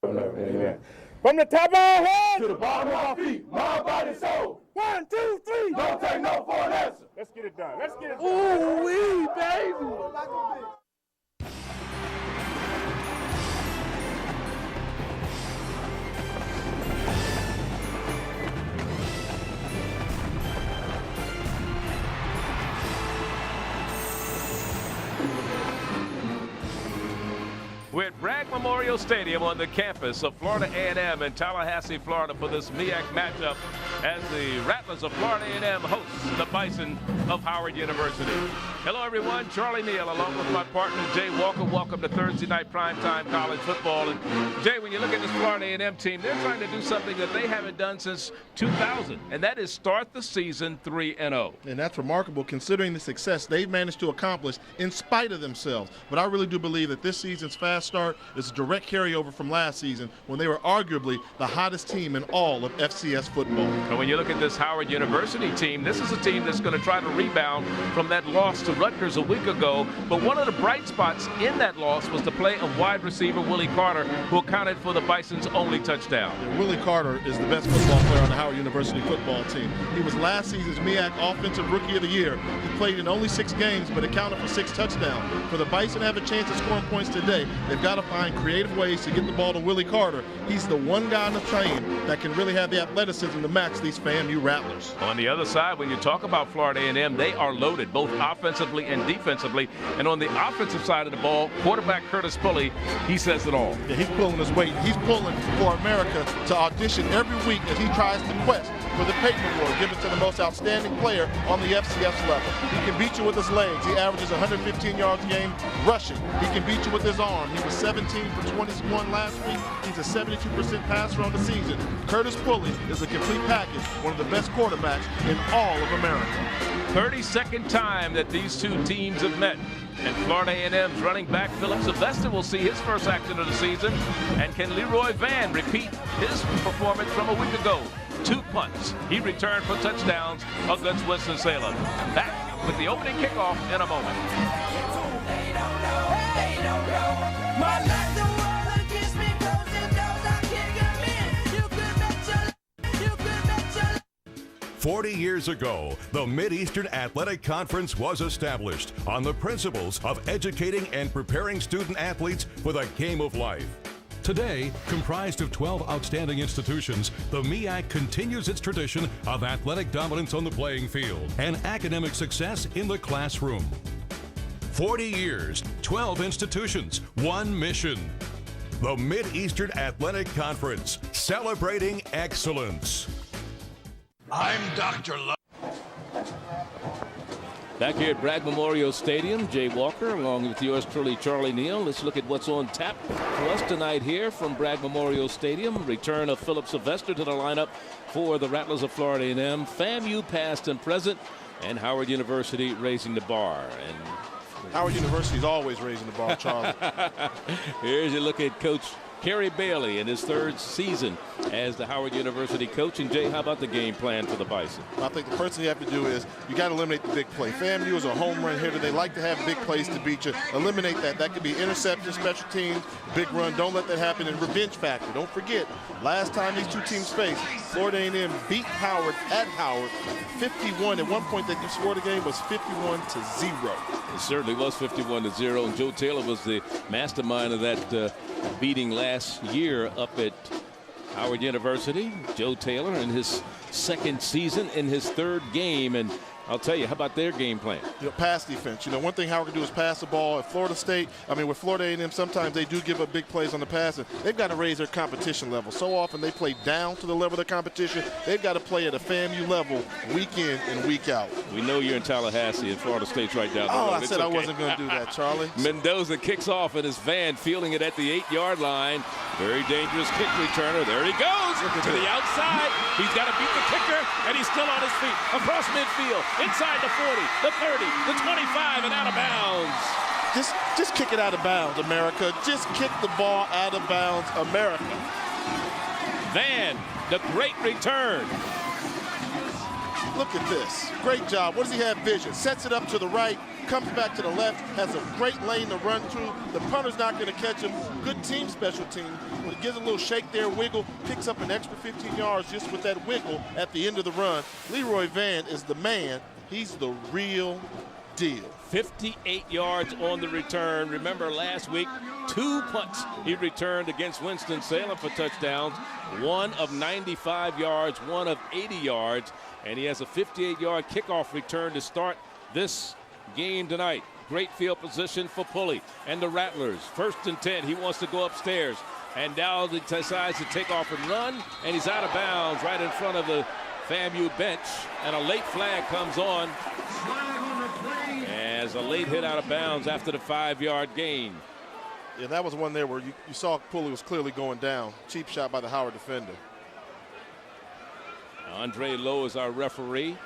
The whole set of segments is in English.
Amen. From the top of our head to the bottom of our feet, mind, body, soul. 1, 2, 3. Don't take no for an answer. Let's get it done. Let's get it done. Ooh-wee, baby. We're at Bragg Memorial Stadium on the campus of Florida A&M in Tallahassee, Florida for this MEAC matchup as the Rattlers of Florida A&M hosts the Bison of Howard University. Hello, everyone. Charlie Neal along with my partner, Jay Walker. Welcome to Thursday Night Primetime College Football. And Jay, when you look at this Florida A&M team, they're trying to do something that they haven't done since 2000, and that is start the season 3-0. And that's remarkable considering the success they've managed to accomplish in spite of themselves. But I really do believe that this season's fast start is a direct carryover from last season when they were arguably the hottest team in all of FCS football. And when you look at this Howard University team, this is a team that's going to try to rebound from that loss to Rutgers a week ago. But one of the bright spots in that loss was the play of wide receiver Willie Carter, who accounted for the Bison's only touchdown. And Willie Carter is the best football player on the Howard University football team. He was last season's MEAC Offensive Rookie of the Year. He played in only 6 games, but accounted for 6 touchdowns. For the Bison to have a chance of scoring points today, they've got to find creative ways to get the ball to Willie Carter. He's the one guy on the team that can really have the athleticism to match these FAMU Rattlers. On the other side, when you talk about Florida A&M, they are loaded both offensively and defensively. And on the offensive side of the ball, quarterback Curtis Pulley, he says it all. Yeah, he's pulling his weight. He's pulling for America to audition every week as he tries to quest for the Peyton Award, given to the most outstanding player on the FCS level. He can beat you with his legs. He averages 115 yards a game rushing. He can beat you with his arm. He was 17 for 21 last week. He's a 72% passer on the season. Curtis Pulley is a complete package, one of the best quarterbacks in all of America. 32nd time that these two teams have met. And Florida A&M's running back Philip Sylvester will see his first action of the season. And can Leroy Van repeat his performance from a week ago? 2 punts. He returned for touchdowns against Winston-Salem. Back with the opening kickoff in a moment. 40 years ago, the Mid-Eastern Athletic Conference was established on the principles of educating and preparing student athletes for the game of life. Today, comprised of 12 outstanding institutions, the MEAC continues its tradition of athletic dominance on the playing field and academic success in the classroom. 40 years, 12 institutions, 1 mission. The Mid-Eastern Athletic Conference, celebrating excellence. I'm Dr. Love. Back here at Bragg Memorial Stadium, Jay Walker along with yours truly, Charlie Neal. Let's look at what's on tap for us tonight here from Bragg Memorial Stadium. Return of Philip Sylvester to the lineup for the Rattlers of Florida A&M. FAMU past and present, and Howard University raising the bar. And Howard University is always raising the bar, Charlie. Here's a look at Coach Kerry Bailey in his 3rd season as the Howard University coach. And Jay, how about the game plan for the Bison? I think the first thing you have to do is you got to eliminate the big play. FAMU is a home run hitter. They like to have big plays to beat you. Eliminate that. That could be interception, special teams, big run. Don't let that happen. And revenge factor. Don't forget, last time these two teams faced, Florida A&M beat Howard at Howard 51. At one point, they scored the game was 51-0. It certainly was 51-0. And Joe Taylor was the mastermind of that beating last year up at Howard University. Joe Taylor in his 2nd season in his 3rd game. And I'll tell you, how about their game plan? Pass defense. One thing Howard can do is pass the ball. At Florida State, with Florida A&M, sometimes they do give up big plays on the pass, and they've got to raise their competition level. So often they play down to the level of the competition. They've got to play at a FAMU level week in and week out. We know you're in Tallahassee, and Florida State's right down the road. I said I wasn't going to do that, Charlie. Mendoza kicks off, and his Van fielding it at the 8-yard line. Very dangerous kick returner. There he goes to the outside. He's got to beat the kicker, and he's still on his feet. Across midfield, inside the 40, the 30, the 25, and out of bounds. Just kick it out of bounds, America. Just kick the ball out of bounds, America. Van, the great return. Look at this. Great job. What does he have? Vision. Sets it up to the right. comes back to the left, has a great lane to run through. The punter's not going to catch him. Good team special team. When he gives a little shake there, wiggle, picks up an extra 15 yards just with that wiggle at the end of the run. Leroy Van is the man. He's the real deal. 58 yards on the return. Remember last week, 2 punts he returned against Winston-Salem for touchdowns. One of 95 yards, one of 80 yards. And he has a 58-yard kickoff return to start this game tonight. Great field position for Pulley and the Rattlers. 1st and 10. He wants to go upstairs. And now he decides to take off and run. And he's out of bounds right in front of the FAMU bench. And a late flag comes on as a late hit out of bounds after the 5-yard gain. Yeah, that was one there where you saw Pulley was clearly going down. Cheap shot by the Howard defender. Andre Lowe is our referee.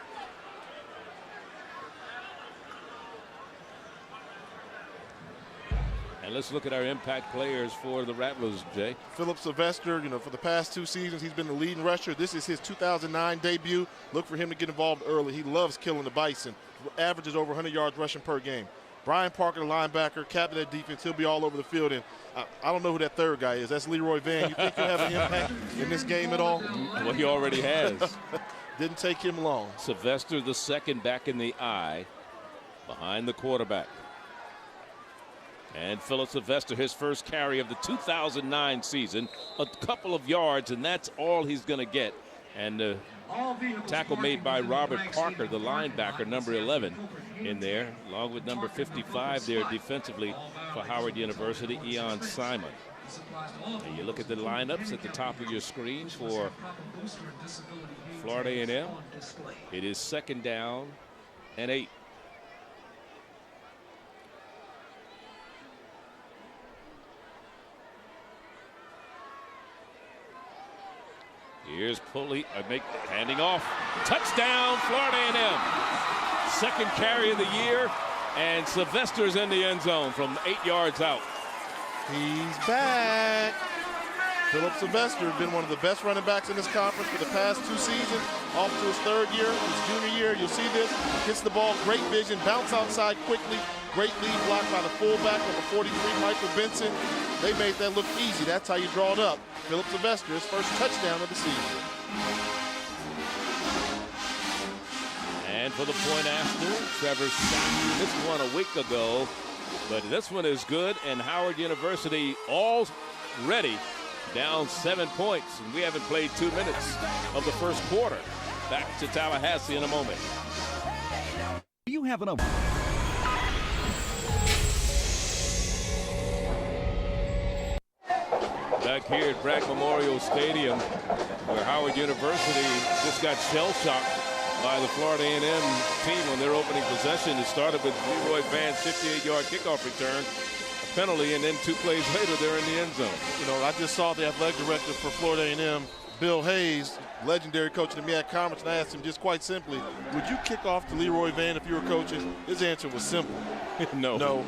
And let's look at our impact players for the Rattlers, Jay. Philip Sylvester, for the past 2 seasons, he's been the leading rusher. This is his 2009 debut. Look for him to get involved early. He loves killing the Bison. Averages over 100 yards rushing per game. Brian Parker, the linebacker, captain of that defense. He'll be all over the field. And I don't know who that third guy is. That's Leroy Van. You think he'll have an impact in this game at all? Well, he already has. Didn't take him long. Sylvester, the second back in the eye, behind the quarterback. And Philip Sylvester, his first carry of the 2009 season, a couple of yards, and that's all he's going to get. And the tackle made by Robert Parker, the linebacker, number 11, in there, along with number 55 there defensively for Howard University, Eon Simon. And you look at the lineups at the top of your screen for Florida A&M. It is 2nd down and 8. Here's Pulley, handing off. Touchdown, Florida A&M. 2nd carry of the year, and Sylvester's in the end zone from 8 yards out. He's back. Philip Sylvester has been one of the best running backs in this conference for the past 2 seasons. Off to his 3rd year, his junior year. You'll see this. Gets the ball, great vision, bounce outside quickly. Great lead block by the fullback, number 43, Michael Benson. They made that look easy. That's how you draw it up. Philip Sylvester, his first touchdown of the season. And for the point after, Trevor Scott missed one a week ago, but this one is good, and Howard University all ready, down 7 points, and we haven't played 2 minutes of the first quarter. Back to Tallahassee in a moment. Do you have an Back here at Bragg Memorial Stadium, where Howard University just got shell-shocked by the Florida A&M team on their opening possession. It started with Leroy Van's 58-yard kickoff return, a penalty, and then 2 plays later, they're in the end zone. I just saw the athletic director for Florida A&M, Bill Hayes, legendary coach in the MEAC Conference, and I asked him just quite simply, would you kick off to Leroy Van if you were coaching? His answer was simple. No. No.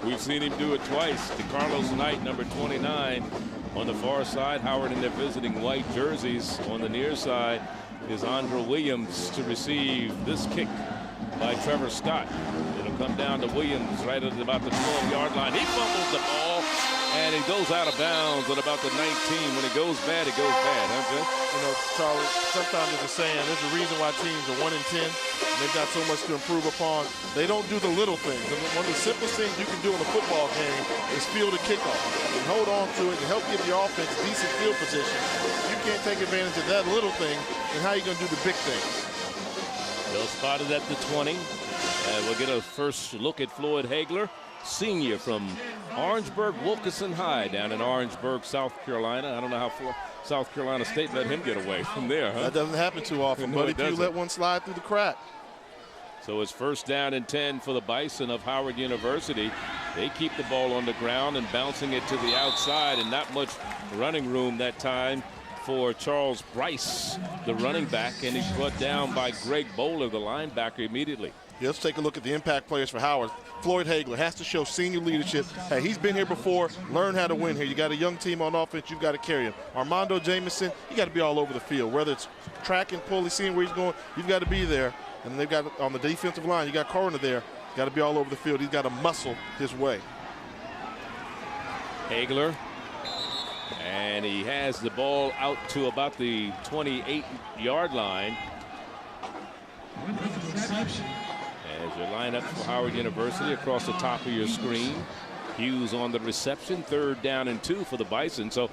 We've seen him do it twice. To Carlos Knight, number 29, on the far side. Howard in their visiting white jerseys. On the near side is Andrew Williams to receive this kick by Trevor Scott. It'll come down to Williams right at about the 12-yard line. He fumbles the ball, and it goes out of bounds at about the 19. When it goes bad, it goes bad, huh, Jay? Charlie, sometimes there's a saying, there's a reason why teams are 1-10. And they've got so much to improve upon. They don't do the little things. And one of the simplest things you can do in a football game is field a kickoff and hold on to it and help give your offense decent field position. You can't take advantage of that little thing, and how are you going to do the big things? Bill spotted at the 20. We'll get a first look at Floyd Hagler, senior from Orangeburg Wilkinson High down in Orangeburg, South Carolina. I don't know how far South Carolina State let him get away from there, huh? That doesn't happen too often, No, but it if you doesn't. let one slide through the crack. So it's 1st down and 10 for the Bison of Howard University. They keep the ball on the ground and bouncing it to the outside, and not much running room that time for Charles Bryce, the running back, and he's brought down by Greg Bowler, the linebacker, immediately. Yeah, let's take a look at the impact players for Howard. Floyd Hagler has to show senior leadership. Hey, he's been here before. Learn how to win here. You got a young team on offense. You've got to carry him. Armando Jamison, you got to be all over the field. Whether it's track and pulley, seeing where he's going, you've got to be there. And they've got on the defensive line, you got Coroner there. Got to be all over the field. He's got to muscle his way. Hagler. And he has the ball out to about the 28-yard line. As you line up for Howard University across the top of your screen. Hughes on the reception. 3rd down and 2 for the Bison. So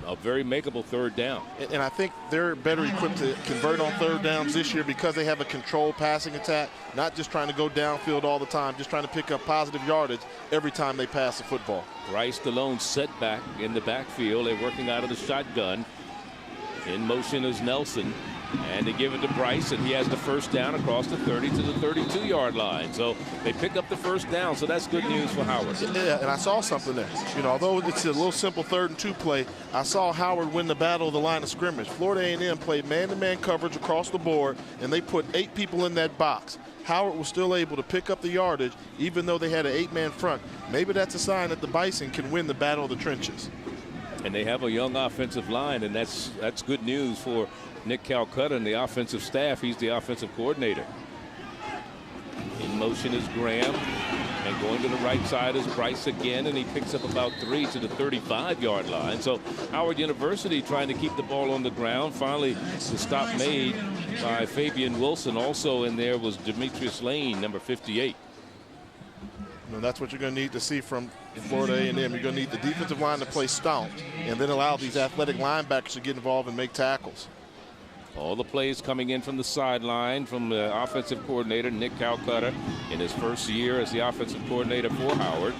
a very makeable 3rd down. And I think they're better equipped to convert on 3rd downs this year because they have a controlled passing attack, not just trying to go downfield all the time, just trying to pick up positive yardage every time they pass the football. Bryce the lone setback in the backfield. They're working out of the shotgun. In motion is Nelson. And they give it to Bryce, and he has the 1st down across the 30 to the 32-yard line. So they pick up the 1st down, so that's good news for Howard. Yeah, and I saw something there. You know, although it's a little simple 3rd and 2 play, I saw Howard win the battle of the line of scrimmage. Florida A&M played man-to-man coverage across the board, and they put 8 people in that box. Howard was still able to pick up the yardage, even though they had an 8-man front. Maybe that's a sign that the Bison can win the battle of the trenches. And they have a young offensive line, and that's good news for Nick Calcutta and the offensive staff. He's the offensive coordinator. In motion is Graham, and going to the right side is Bryce again, and he picks up about 3 to the 35-yard line. So Howard University trying to keep the ball on the ground. Finally, the stop made by Fabian Wilson. Also in there was Demetrius Lane, number 58. And that's what you're going to need to see from Florida A&M. You're going to need the defensive line to play stout and then allow these athletic linebackers to get involved and make tackles. All the plays coming in from the sideline from the offensive coordinator, Nick Calcutta, in his 1st year as the offensive coordinator for Howard.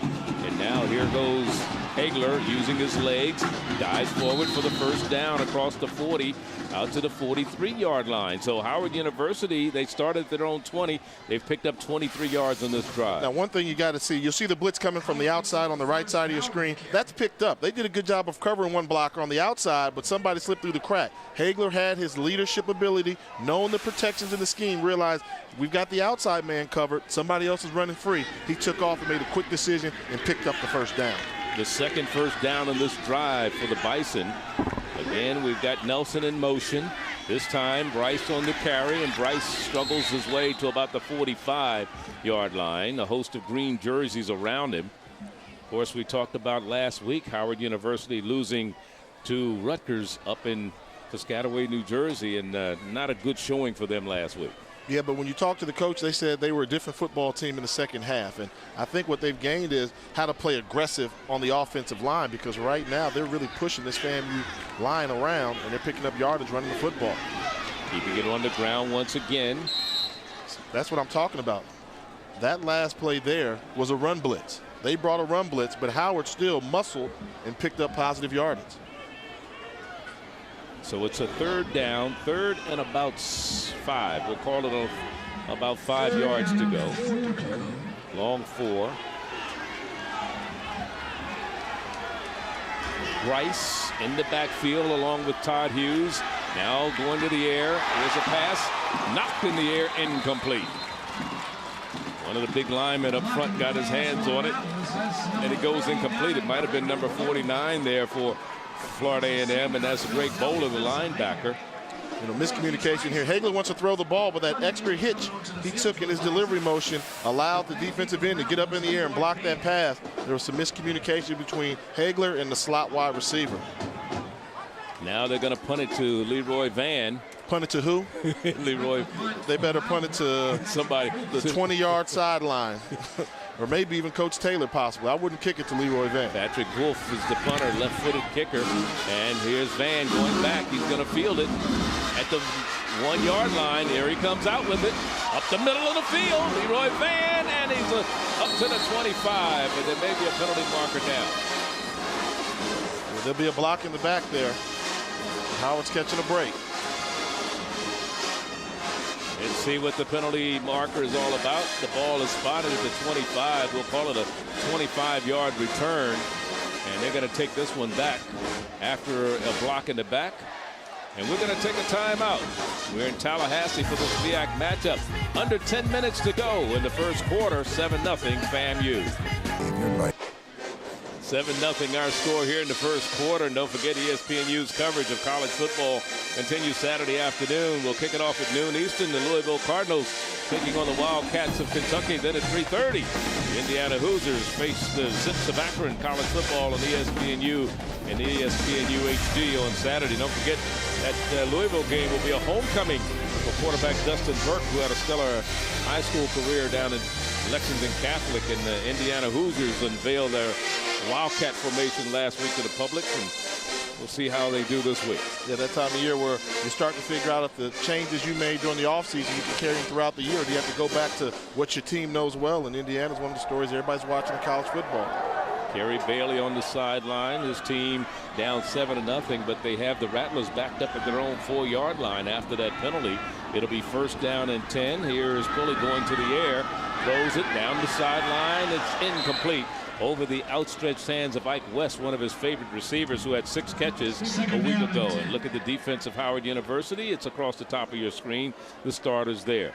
And now here goes Hagler using his legs, dives forward for the 1st down across the 40 out to the 43-yard line. So Howard University, they started at their own 20. They've picked up 23 yards on this drive. Now, one thing you got to see, you'll see the blitz coming from the outside on the right side of your screen. That's picked up. They did a good job of covering one blocker on the outside, but somebody slipped through the crack. Hagler had his leadership ability, known the protections in the scheme, realized we've got the outside man covered. Somebody else is running free. He took off and made a quick decision and picked up the 1st down. The second 1st down on this drive for the Bison. Again, we've got Nelson in motion. This time, Bryce on the carry, and Bryce struggles his way to about the 45-yard line. A host of green jerseys around him. Of course, we talked about last week Howard University losing to Rutgers up in Piscataway, New Jersey, and not a good showing for them last week. Yeah, but when you talk to the coach, they said they were a different football team in the 2nd half. And I think what they've gained is how to play aggressive on the offensive line, because right now they're really pushing this FAMU line around, and they're picking up yardage running the football. Keeping it on the ground once again. That's what I'm talking about. That last play there was a run blitz. They brought a run blitz, but Howard still muscled and picked up positive yardage. So it's a 3rd down, 3rd and about 5. We'll call it about 5 yards to go. Long 4. Bryce in the backfield along with Todd Hughes. Now going to the air. There's a pass knocked in the air, incomplete. One of the big linemen up front got his hands on it, and it goes incomplete. It might have been number 49 there for Florida A&M, and that's Greg Bowler, the linebacker. You know, miscommunication here. Hagler wants to throw the ball, but that extra hitch he took in his delivery motion allowed the defensive end to get up in the air and block that pass. There was some miscommunication between Hagler and the slot wide receiver. Now they're going to punt it to Leroy Van. Punt it to who? Leroy. They better punt it to somebody. The 20-yard sideline. Or maybe even Coach Taylor, possibly. I wouldn't kick it to Leroy Van. Patrick Wolf is the punter, left-footed kicker. And here's Van going back. He's going to field it at the 1-yard line. There he comes out with it. Up the middle of the field, Leroy Van, and he's up to the 25. And there may be a penalty marker down. Well, there'll be a block in the back there. Howard's catching a break. Let's see what the penalty marker is all about. The ball is spotted at the 25. We'll call it a 25-yard return. And they're going to take this one back after a block in the back. And we're going to take a timeout. We're in Tallahassee for this MEAC matchup. Under 10 minutes to go in the first quarter, 7-0 FAMU. 7-0 our score here in the first quarter. And don't forget ESPNU's coverage of college football continues Saturday afternoon. We'll kick it off at noon Eastern. The Louisville Cardinals taking on the Wildcats of Kentucky. Then at 3:30, the Indiana Hoosiers face the Zips of Akron. College football on ESPNU and ESPNU HD on Saturday. Don't forget that Louisville game will be a homecoming for quarterback Dustin Burke, who had a stellar high school career down in Lexington Catholic, and the Indiana Hoosiers unveiled their Wildcat formation last week to the public, and we'll see how they do this week. Yeah, that time of year where you start to figure out if the changes you made during the offseason you can carry them throughout the year. Do you have to go back to what your team knows well? And Indiana's one of the stories everybody's watching in college football. Kerry Bailey on the sideline. His team down 7-0, but they have the Rattlers backed up at their own 4-yard line after that penalty. It'll be 1st down and 10. Here's Pulley going to the air. Throws it down the sideline. It's incomplete over the outstretched hands of Ike West, one of his favorite receivers, who had 6 catches a week ago. And look at the defense of Howard University. It's across the top of your screen. The starters there.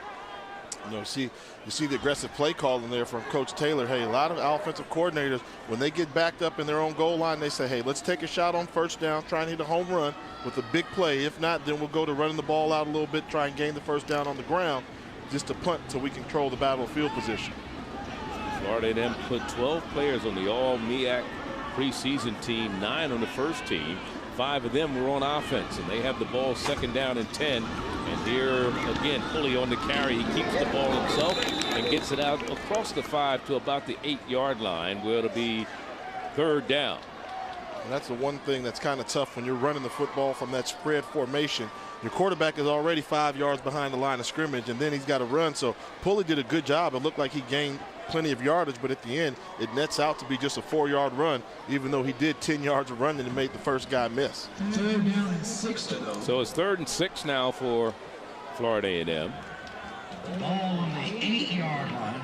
You see the aggressive play call in there from Coach Taylor. Hey, a lot of offensive coordinators, when they get backed up in their own goal line, they say, hey, let's take a shot on 1st down, try and hit a home run with a big play. If not, then we'll go to running the ball out a little bit, try and gain the 1st down on the ground, just to punt until we control the battlefield position. Florida A&M put 12 players on the all-MEAC preseason team, 9 on the first team. 5 of them were on offense, and they have the ball 2nd down and 10. And here again, Pulley on the carry. He keeps the ball himself and gets it out across the 5 to about the 8-yard line, where it'll be 3rd down. And that's the one thing that's kind of tough when you're running the football from that spread formation. Your quarterback is already 5 yards behind the line of scrimmage, and then he's got to run. So Pulley did a good job. It looked like he gained plenty of yardage, but at the end, it nets out to be just a 4-yard run, even though he did 10 yards of running and made the first guy miss. 3rd down and 6 to go. So it's 3rd and 6 now for Florida A&M. Ball on the 8-yard line.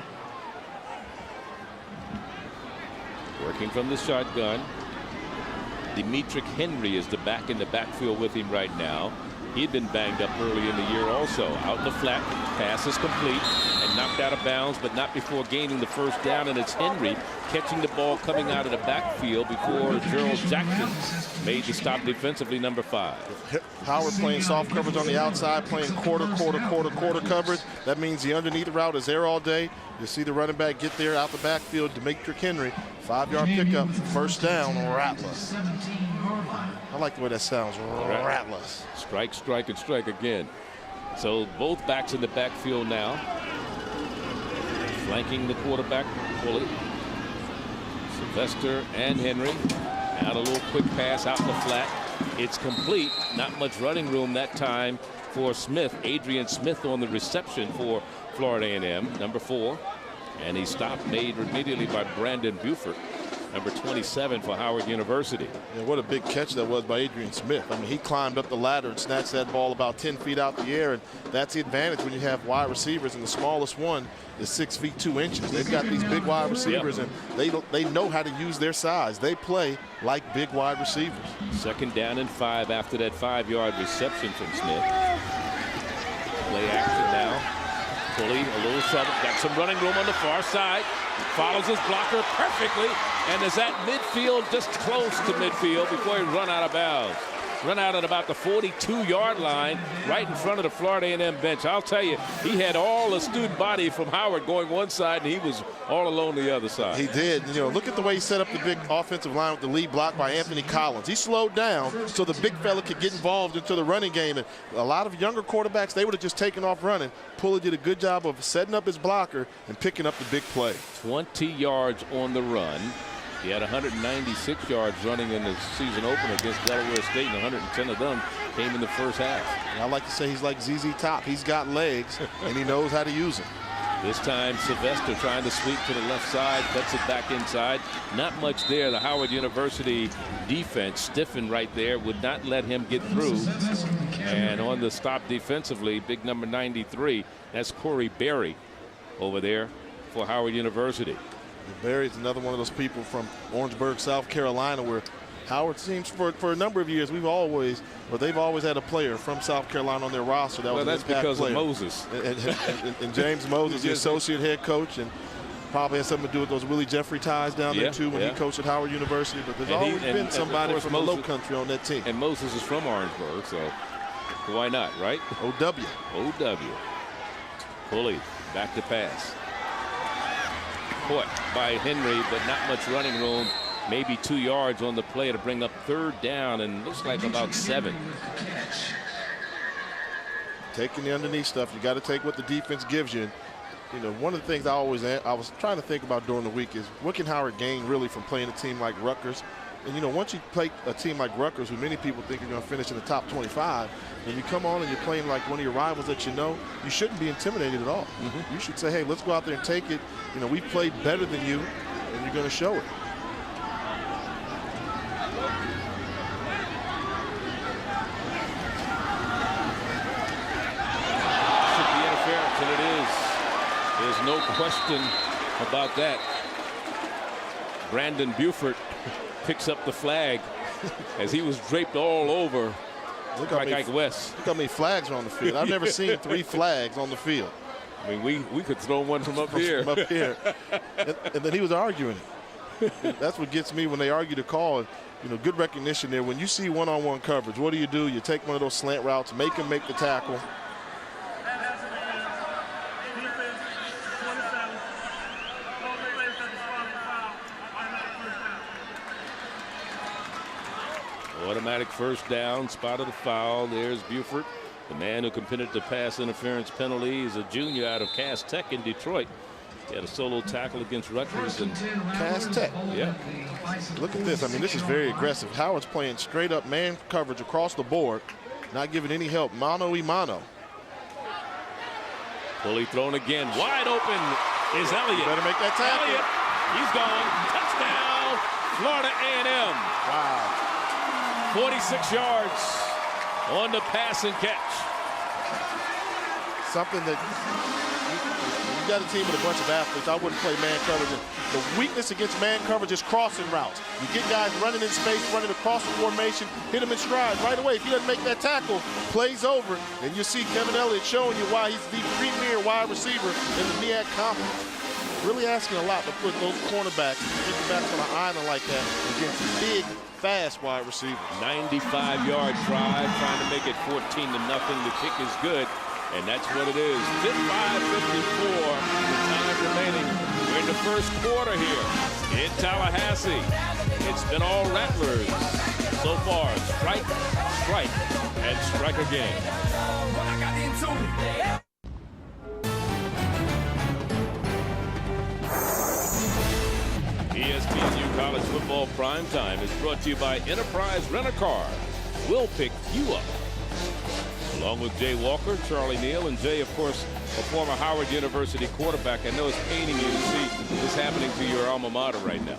Working from the shotgun. Demetric Henry is the back in the backfield with him right now. He'd been banged up early in the year also. Out in the flat, pass is complete and knocked out of bounds, but not before gaining the 1st down, and it's Henry catching the ball coming out of the backfield before Gerald Jackson made the stop defensively, number 5. Howard playing soft coverage on the outside, playing quarter coverage. That means the underneath route is there all day. You see the running back get there out the backfield. Demetric Henry, 5-yard pickup, 1st down, Rattlers. I like the way that sounds, Rattlers. Strike, strike, and strike again. So both backs in the backfield now. Flanking the quarterback, Pulley. Sylvester and Henry. Out a little quick pass out in the flat. It's complete. Not much running room that time for Smith. Adrian Smith on the reception for Florida A&M, number 4. And he stopped, made immediately by Brandon Buford, number 27 for Howard University. And what a big catch that was by Adrian Smith. I mean, he climbed up the ladder and snatched that ball about 10 feet out the air, and that's the advantage when you have wide receivers, and the smallest one is 6 feet 2 inches. They've got these big wide receivers, and they know how to use their size. They play like big wide receivers. 2nd down and 5 after that 5-yard reception from Smith. Play action now. Pulley, a little trouble, got some running room on the far side, follows his blocker perfectly, and is at midfield, just close to midfield before he run out of bounds. Run out at about the 42-yard line, right in front of the Florida A&M bench. I'll tell you, he had all the student body from Howard going one side, and he was all alone the other side. He did. You know, look at the way he set up the big offensive line with the lead block by Anthony Collins. He slowed down so the big fella could get involved into the running game. And a lot of younger quarterbacks, they would have just taken off running. Pulley did a good job of setting up his blocker and picking up the big play. 20 yards on the run. He had 196 yards running in the season opener against Delaware State, and 110 of them came in the first half. And I like to say he's like ZZ Top. He's got legs, and he knows how to use them. This time, Sylvester trying to sweep to the left side, cuts it back inside. Not much there. The Howard University defense stiffened right there, would not let him get through. And on the stop defensively, big number 93, that's Corey Berry over there for Howard University. Berry's another one of those people from Orangeburg, South Carolina, where Howard seems for a number of years they've always had a player from South Carolina on their roster. That was that's because player. of Moses. And James Moses, the associate head coach, and Probably has something to do with those Willie Jeffrey ties down there too when he coached at Howard University. But there's always been somebody from the Low Country on that team. And Moses is from Orangeburg, so why not, right? O.W. O.W. Pulley back to pass. Caught by Henry, but not much running room. Maybe 2 yards on the play to bring up 3rd down, and looks like about 7. Taking the underneath stuff, you got to take what the defense gives you. You know, one of the things I was trying to think about during the week is what can Howard gain really from playing a team like Rutgers? And, you know, once you play a team like Rutgers, who many people think are going to finish in the top 25, and you come on and you're playing like one of your rivals that you know, you shouldn't be intimidated at all. You should say, hey, let's go out there and take it. You know, we played better than you, and you're going to show it. Should be interference, and it is. There's no question about that. Brandon Buford picks up the flag as he was draped all over Ike West. Look how many flags are on the field. I've never seen 3 flags on the field. I mean, we could throw one from up here. From up here. And then he was arguing it. That's what gets me when they argue the call. You know, good recognition there. When you see one-on-one coverage, what do? You take one of those slant routes, make him make the tackle. Automatic 1st down, spotted a foul. There's Buford, the man who committed the pass interference penalty. He's a junior out of Cass Tech in Detroit. He had a solo tackle against Rutgers. And Cass Tech. Yeah. Look at this. I mean, this is very aggressive. Howard's playing straight up man coverage across the board, not giving any help. Mano y mano. Fully thrown again. Wide open is Elliott. Better make that tackle. Elliott, he's gone. Touchdown, Florida A&M. Wow. 46 yards on the pass and catch. Something that you got a team with a bunch of athletes. I wouldn't play man coverage. And the weakness against man coverage is crossing routes. You get guys running in space, running across the formation, hit him in stride right away. If he doesn't make that tackle, plays over, and you see Kevin Elliott showing you why he's the premier wide receiver in the MEAC conference. Really asking a lot to put those cornerbacks, backs on an island like that against big, fast wide receivers. 95-yard drive, trying to make it 14-0. The kick is good, and that's what it is. 5:54, the time remaining. We're in the 1st quarter here in Tallahassee. It's been all Rattlers so far. Strike, strike, and strike again. ESPNU College Football Primetime is brought to you by Enterprise Rent-A-Car. We'll pick you up. Along with Jay Walker, Charlie Neal, and Jay, of course, a former Howard University quarterback. I know it's paining you to see this happening to your alma mater right now.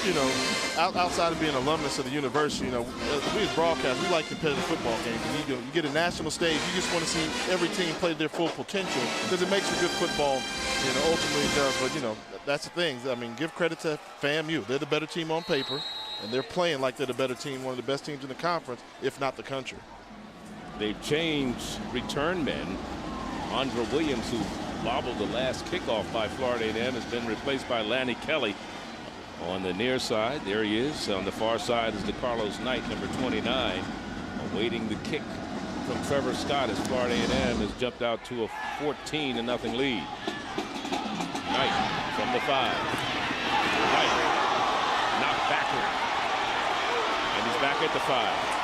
You know, outside of being alumnus of the university, you know, we as broadcasters, we like competitive football games. And you get a national stage, you just want to see every team play their full potential because it makes for good football. You know, ultimately it does. But, you know, that's the thing. I mean, give credit to FAMU. They're the better team on paper, and they're playing like they're the better team, one of the best teams in the conference, if not the country. They've changed return men. Andra Williams, who bobbled the last kickoff by Florida A&M, has been replaced by Lanny Kelly on the near side. There he is. On the far side is DeCarlos Knight, number 29, awaiting the kick from Trevor Scott as Florida A&M has jumped out to a 14-0 lead. Knight from the 5. Knight knocked backward, and he's back at the 5.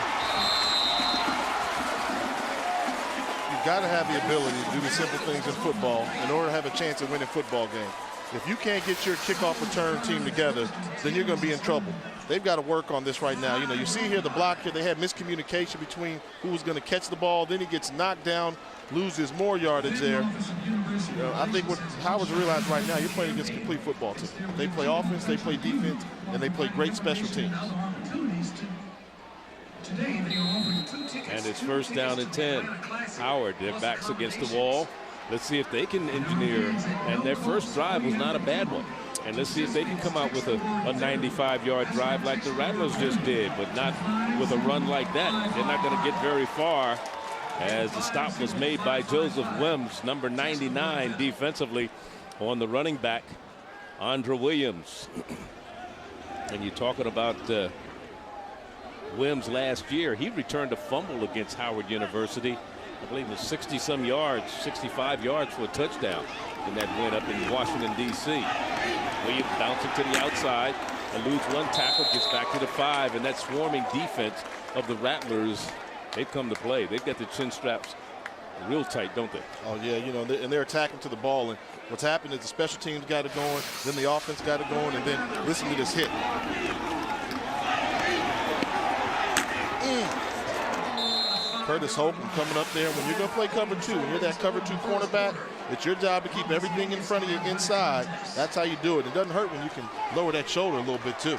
Got to have the ability to do the simple things in football in order to have a chance at winning football games. If you can't get your kickoff return team together, then you're going to be in trouble. They've got to work on this right now. You know, you see here the block here, they had miscommunication between who was going to catch the ball. Then he gets knocked down, loses more yardage there. You know, I think what Howard's realized right now, you're playing against a complete football team. They play offense, they play defense, and they play great special teams. And it's 1st down and 10. Howard, their backs against the wall. Let's see if they can engineer. And their first drive was not a bad one. And let's see if they can come out with a 95-yard drive like the Rattlers just did, but not with a run like that. They're not going to get very far, as the stop was made by Joseph Wims, number 99 defensively, on the running back Andra Williams. And you're talking about Williams last year. He returned a fumble against Howard University. I believe it was 60-some yards, 65 yards for a touchdown in that win up in Washington, D.C. Williams bouncing to the outside, eludes one tackle, gets back to the 5, and that swarming defense of the Rattlers, they've come to play. They've got the chin straps real tight, don't they? Oh, yeah, you know, and they're attacking to the ball, and what's happened is the special teams got it going, then the offense got it going, and then listen to this hit. Curtis Holcomb coming up there. When you're going to play cover 2, when you're that cover 2 cornerback, it's your job to keep everything in front of you inside. That's how you do it. It doesn't hurt when you can lower that shoulder a little bit, too.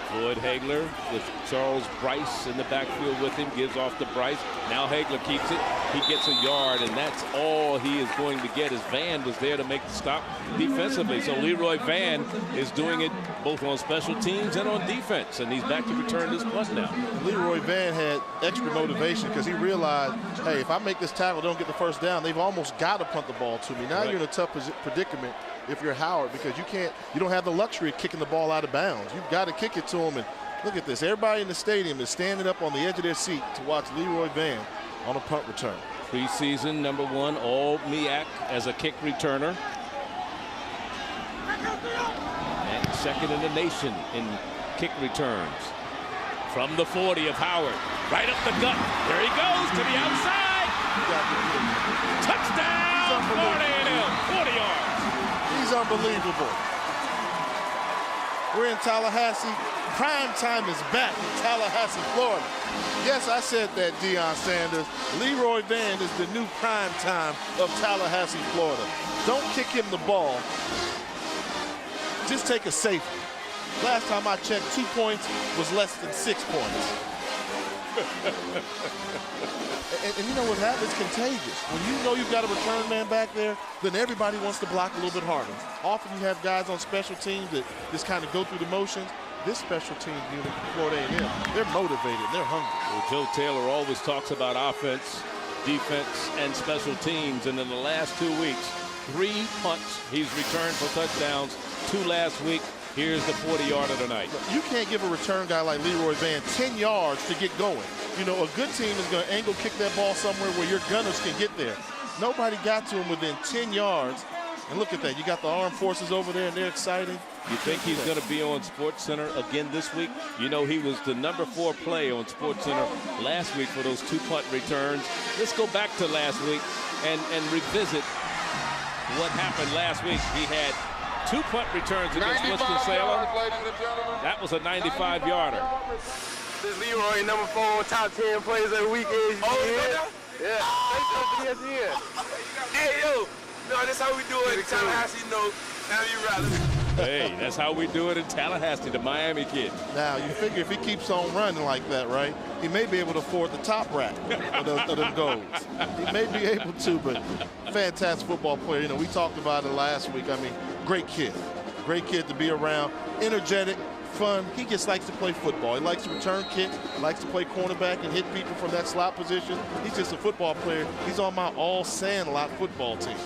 Floyd Hagler with Charles Bryce in the backfield with him, gives off to Bryce. Now Hagler keeps it. He gets a yard, and that's all he is going to get, as Van was there to make the stop defensively. So Leroy Van is doing it both on special teams and on defense, and he's back to return this punt now. Leroy Van had extra motivation because he realized, hey, if I make this tackle, don't get the first down, they've almost got to punt the ball to me. Now You're in a tough predicament if you're Howard, because you don't have the luxury of kicking the ball out of bounds. You've got to kick it to him. And look at this. Everybody in the stadium is standing up on the edge of their seat to watch Leroy Van on a punt return. Preseason #1 All MEAC as a kick returner. And second in the nation in kick returns. From the 40 of Howard. Right up the gut. There he goes to the outside. Touchdown, Florida A&M, 40 yards. He's unbelievable. We're in Tallahassee. Prime time is back in Tallahassee, Florida. Yes, I said that, Deion Sanders. Leroy Van is the new prime time of Tallahassee, Florida. Don't kick him the ball. Just take a safety. Last time I checked, 2 points was less than 6 points. And you know what happens? It's contagious. When you know you've got a return man back there, then everybody wants to block a little bit harder. Often you have guys on special teams that just kind of go through the motions. This special team unit, Florida A&M, they're motivated, they're hungry. Well, Joe Taylor always talks about offense, defense, and special teams. And in the last 2 weeks, 3 punts he's returned for touchdowns, 2 last week. Here's the 40-yarder tonight. You can't give a return guy like Leroy Van 10 yards to get going. You know, a good team is going to angle kick that ball somewhere where your gunners can get there. Nobody got to him within 10 yards. And look at that. You got the armed forces over there, and they're excited. You think he's going to be on SportsCenter again this week? You know, he was the #4 play on SportsCenter last week for those 2 punt returns. Let's go back to last week and revisit what happened last week. He had 2 punt returns against Winston-Salem. That was a 95-yarder. This Leroy #4 top 10 plays of the week is yeah. Hey yo, no, that's how we do it in Tallahassee. No, Miami Rattlers. Hey, that's how we do it in Tallahassee, the Miami kid. Now, you figure if he keeps on running like that, right, he may be able to afford the top rack of those goals. He may be able to, but fantastic football player. You know, we talked about it last week. I mean, great kid to be around, energetic, fun. He just likes to play football. He likes to return kicks, likes to play cornerback and hit people from that slot position. He's just a football player. He's on my all-Sandlot football team.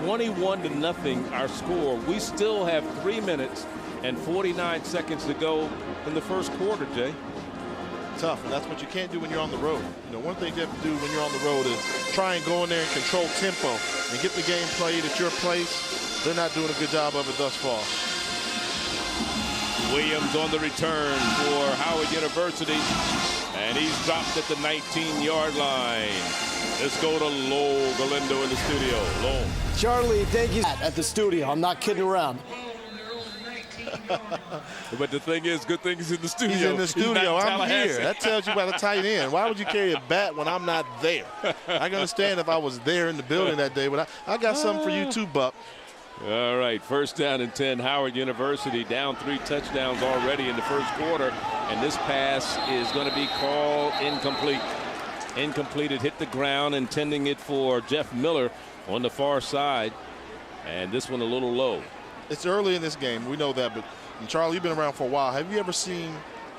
21-0 our score. We still have 3 minutes and 49 seconds to go in the first quarter, Jay. Tough, and that's what you can't do when you're on the road. You know, one thing you have to do when you're on the road is try and go in there and control tempo and get the game played at your place. They're not doing a good job of it thus far. Williams on the return for Howard University, and he's dropped at the 19-yard line. Let's go to Lowell Galindo in the studio. Lowell. Charlie, thank you at the studio. I'm not kidding around. But the thing is, good thing he's in the studio. He's in the studio. I'm here. That tells you about a tight end. Why would you carry a bat when I'm not there? I can understand if I was there in the building that day, but I got something for you too, Buck. All right, 1st down and 10. Howard University down 3 touchdowns already in the first quarter, and this pass is going to be called incomplete. Incompleted, hit the ground, intending it for Jeff Miller on the far side, and this one a little low. It's early in this game, we know that, but Charlie, you've been around for a while. Have you ever seen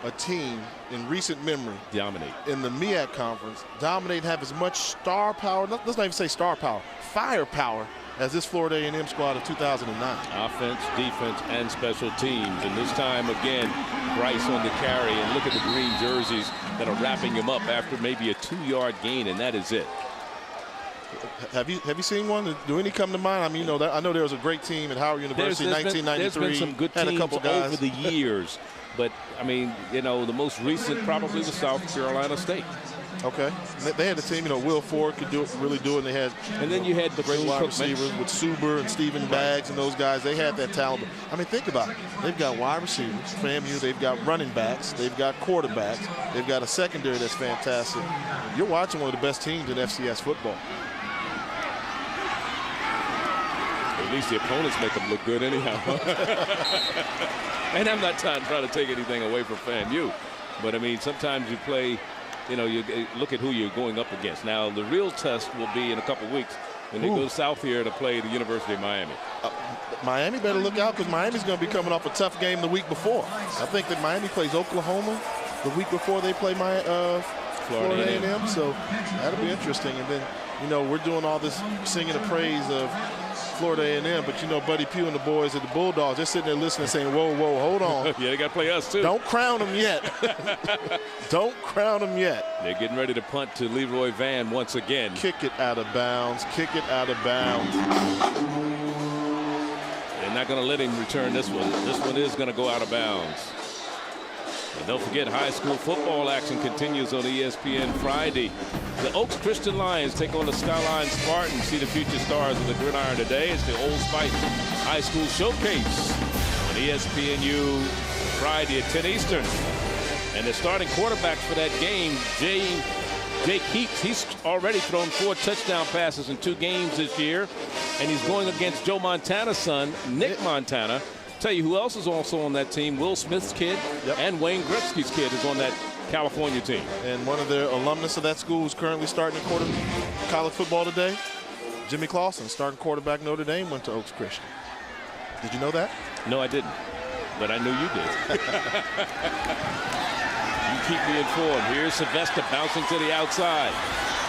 a team in recent memory dominate in the MEAC conference, dominate, have as much star power, let's not even say star power, firepower, as this Florida A&M squad of 2009. Offense, defense, and special teams. And this time, again, Bryce on the carry. And look at the green jerseys that are wrapping him up after maybe a 2-yard gain, and that is it. Have you seen one? Do any come to mind? I mean, I know there was a great team at Howard University in 1993. There's been some good teams a couple guys over the years. But, I mean, the most recent probably was South Carolina State. Okay. They had a team, Will Ford could really do it. And then you had the great wide receivers with Suber and Stephen Baggs and those guys. They had that talent. I mean, think about it. They've got wide receivers, FAMU. They've got running backs. They've got quarterbacks. They've got a secondary that's fantastic. You're watching one of the best teams in FCS football. At least the opponents make them look good anyhow. And I'm not trying to take anything away from FAMU. But, I mean, sometimes you play – you look at who you're going up against. Now, the real test will be in a couple weeks when they go south here to play the University of Miami. Miami better look out because Miami's going to be coming off a tough game the week before. I think that Miami plays Oklahoma the week before they play Florida A&M. So that'll be interesting. And then, we're doing all this singing the praise of Florida A&M, but Buddy Pugh and the boys at the Bulldogs, they're sitting there listening saying, whoa, hold on. Yeah, they got to play us too. Don't crown them yet. Don't crown them yet. They're getting ready to punt to Leroy Van once again. Kick it out of bounds. Kick it out of bounds. They're not going to let him return this one. This one is going to go out of bounds. And don't forget, high school football action continues on ESPN Friday. The Oaks Christian Lions take on the Skyline Spartans. See the future stars of the gridiron today. It's the Old Spice High School Showcase on ESPNU Friday at 10 Eastern. And the starting quarterbacks for that game, Jake Heaps, he's already thrown 4 touchdown passes in 2 games this year. And he's going against Joe Montana's son, Nick Montana. Tell you who else is also on that team. Will Smith's kid and Wayne Gretzky's kid is on that California team. And one of their alumnus of that school who's currently starting college football today, Jimmy Clausen, starting quarterback Notre Dame, went to Oaks Christian. Did you know that? No, I didn't. But I knew you did. You keep me informed. Here's Sylvester bouncing to the outside.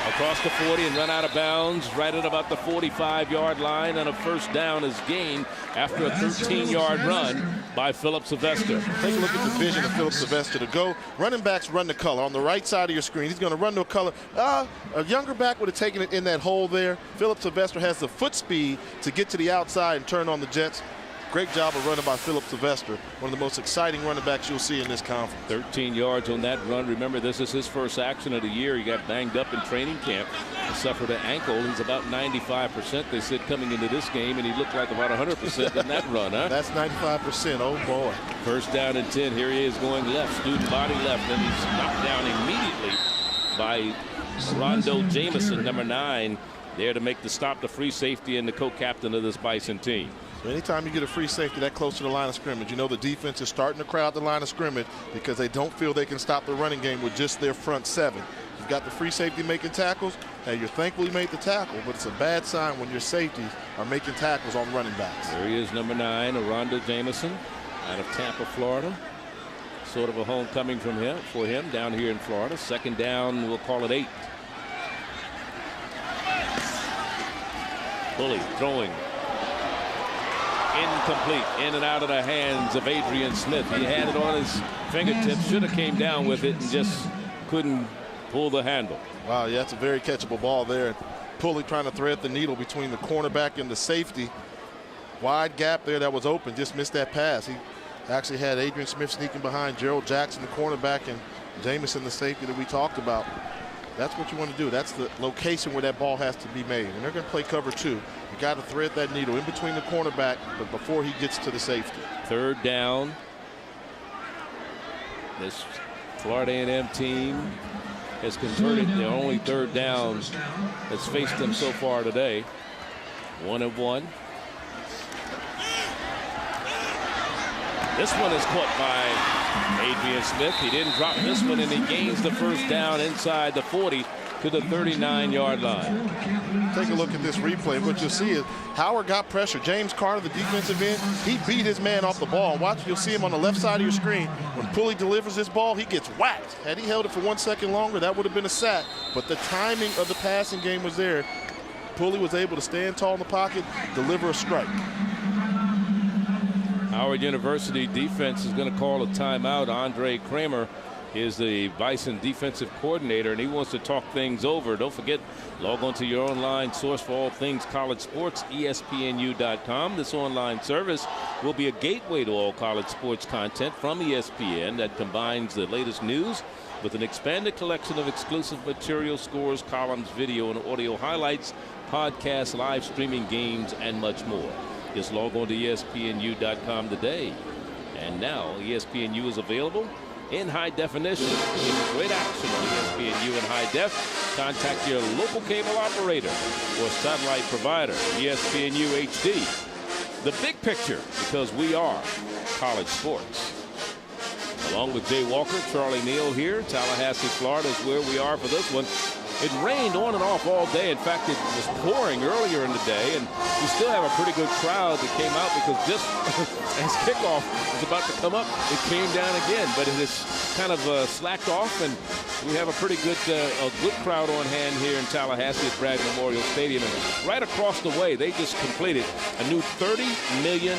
Across the 40 and run out of bounds right at about the 45-yard line, and a first down is gained after a 13-yard run by Philip Sylvester. Take a look at the vision of Philip Sylvester to go. Running backs run the color on the right side of your screen. He's going to run the color. A younger back would have taken it in that hole there. Philip Sylvester has the foot speed to get to the outside and turn on the Jets. Great job of running by Philip Sylvester, one of the most exciting running backs you'll see in this conference. 13 yards on that run. Remember, this is his first action of the year. He got banged up in training camp and suffered an ankle. He's about 95%, they said, coming into this game, and he looked like about 100% in that run, huh? That's 95%. Oh, boy. First down and 10. Here he is going left, student body left, and he's knocked down immediately by Rondo Jameson, number 9, there to make the stop, the free safety and the co-captain of this Bison team. So anytime you get a free safety that close to the line of scrimmage, the defense is starting to crowd the line of scrimmage because they don't feel they can stop the running game with just their front 7. You've got the free safety making tackles. Hey, you're thankful you made the tackle, but it's a bad sign when your safeties are making tackles on running backs. There he is, number 9, Rondo Jameson, out of Tampa, Florida. Sort of a homecoming for him down here in Florida. Second down, we'll call it 8. Bully throwing. Incomplete, in and out of the hands of Adrian Smith. He had it on his fingertips, should have came down with it and just couldn't pull the handle. Wow, yeah, that's a very catchable ball there. Pulley trying to thread the needle between the cornerback and the safety. Wide gap there that was open, just missed that pass. He actually had Adrian Smith sneaking behind Gerald Jackson, the cornerback, and Jameson, the safety that we talked about. That's what you want to do. That's the location where that ball has to be made. And they're going to play cover 2. You got to thread that needle in between the cornerback, but before he gets to the safety. Third down. This Florida A&M team has converted their only third down that's faced them so far today. 1 of 1. This one is caught by Adrian Smith. He didn't drop this one, and he gains the first down inside the 40 to the 39-yard line. Take a look at this replay. What you'll see is Howard got pressure. James Carter, the defensive end, he beat his man off the ball. Watch, you'll see him on the left side of your screen. When Pulley delivers this ball, he gets whacked. Had he held it for 1 second longer, that would have been a sack. But the timing of the passing game was there. Pulley was able to stand tall in the pocket, deliver a strike. Howard University defense is going to call a timeout. Andre Kramer is the Bison defensive coordinator, and he wants to talk things over. Don't forget, log on to your online source for all things college sports, ESPNU.com. This online service will be a gateway to all college sports content from ESPN that combines the latest news with an expanded collection of exclusive material, scores, columns, video, and audio highlights, podcasts, live streaming games, and much more. Just log on to ESPNU.com today. And now ESPNU is available in high definition. Great action on ESPNU in high def. Contact your local cable operator or satellite provider. ESPNU HD. The big picture, because we are college sports. Along with Jay Walker, Charlie Neal here. Tallahassee, Florida is where we are for this one. It rained on and off all day. In fact, it was pouring earlier in the day, and we still have a pretty good crowd that came out because just as kickoff was about to come up, it came down again. But it has kind of slacked off, and we have a pretty good crowd on hand here in Tallahassee at Bragg Memorial Stadium. And right across the way, they just completed a new $30 million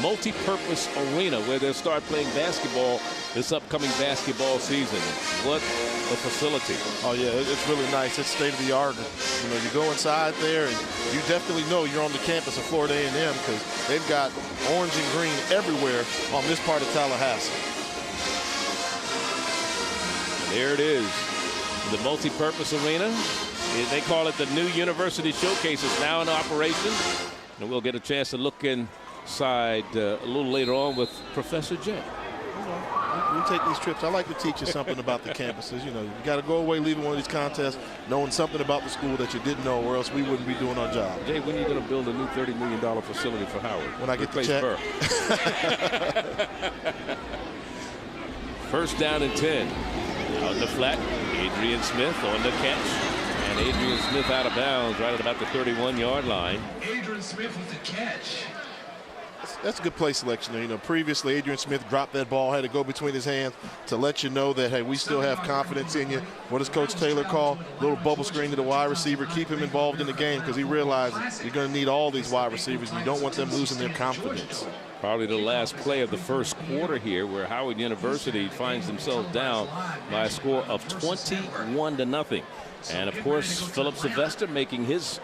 multi-purpose arena where they'll start playing basketball this upcoming basketball season. What a facility. Oh yeah, it's really nice. It's state of the art. You know, you go inside there and you definitely know you're on the campus of Florida A&M because they've got orange and green everywhere on this part of Tallahassee. And there it is, the multi-purpose arena. They call it the new University Showcase. It's now in operation, and we'll get a chance to look inside a little later on with Professor Jay. We take these trips. I like to teach you something about the campuses. You know, you got to go away leaving one of these contests knowing something about the school that you didn't know, or else we wouldn't be doing our job. Jay, when are you going to build a new $30 million facility for Howard? When I get the check. First down and 10. Out in the flat, Adrian Smith on the catch. And Adrian Smith out of bounds right at about the 31-yard line. Adrian Smith with the catch. That's a good play selection there. You know, previously Adrian Smith dropped that ball, had to go between his hands to let you know that, hey, we still have confidence in you. What does Coach Taylor call? Little bubble screen to the wide receiver, keep him involved in the game because he realizes you're going to need all these wide receivers and you don't want them losing their confidence. Probably the last play of the first quarter here where Howard University finds themselves down by a score of 21-0. And, of course, Philip Sylvester making his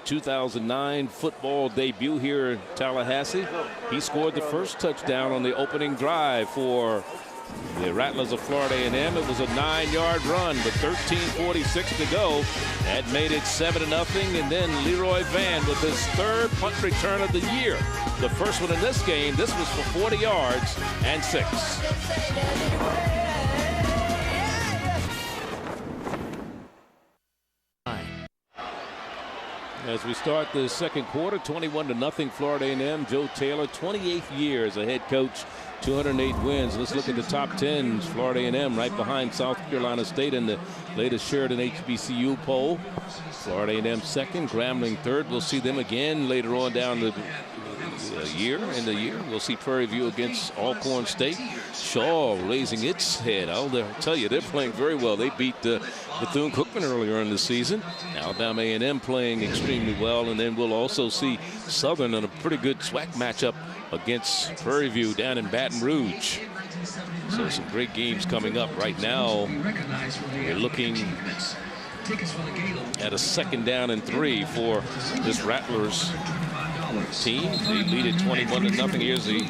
2009 football debut here in Tallahassee. He scored the first touchdown on the opening drive for the Rattlers of Florida A&M. It was a 9-yard run, but 13:46 to go. That made it 7-0, and then Leroy Van with his third punt return of the year. The first one in this game. This was for 40 yards and 6. As we start the second quarter, 21-0 Florida A&M. Joe Taylor, 28th year as a head coach, 208 wins. Let's look at the top 10s. Florida A&M right behind South Carolina State in the latest Sheridan HBCU poll. Florida A&M second, Grambling third. We'll see them again later on down the year. We'll see Prairie View against Alcorn State. Shaw raising its head. I'll tell you, they're playing very well. They beat Bethune-Cookman earlier in the season. Alabama A&M playing extremely well, and then we'll also see Southern in a pretty good SWAC matchup against Prairie View down in Baton Rouge. So some great games coming up right now. We're looking at a 2nd down and 3 for this Rattlers team. They lead it 21-0. Here's the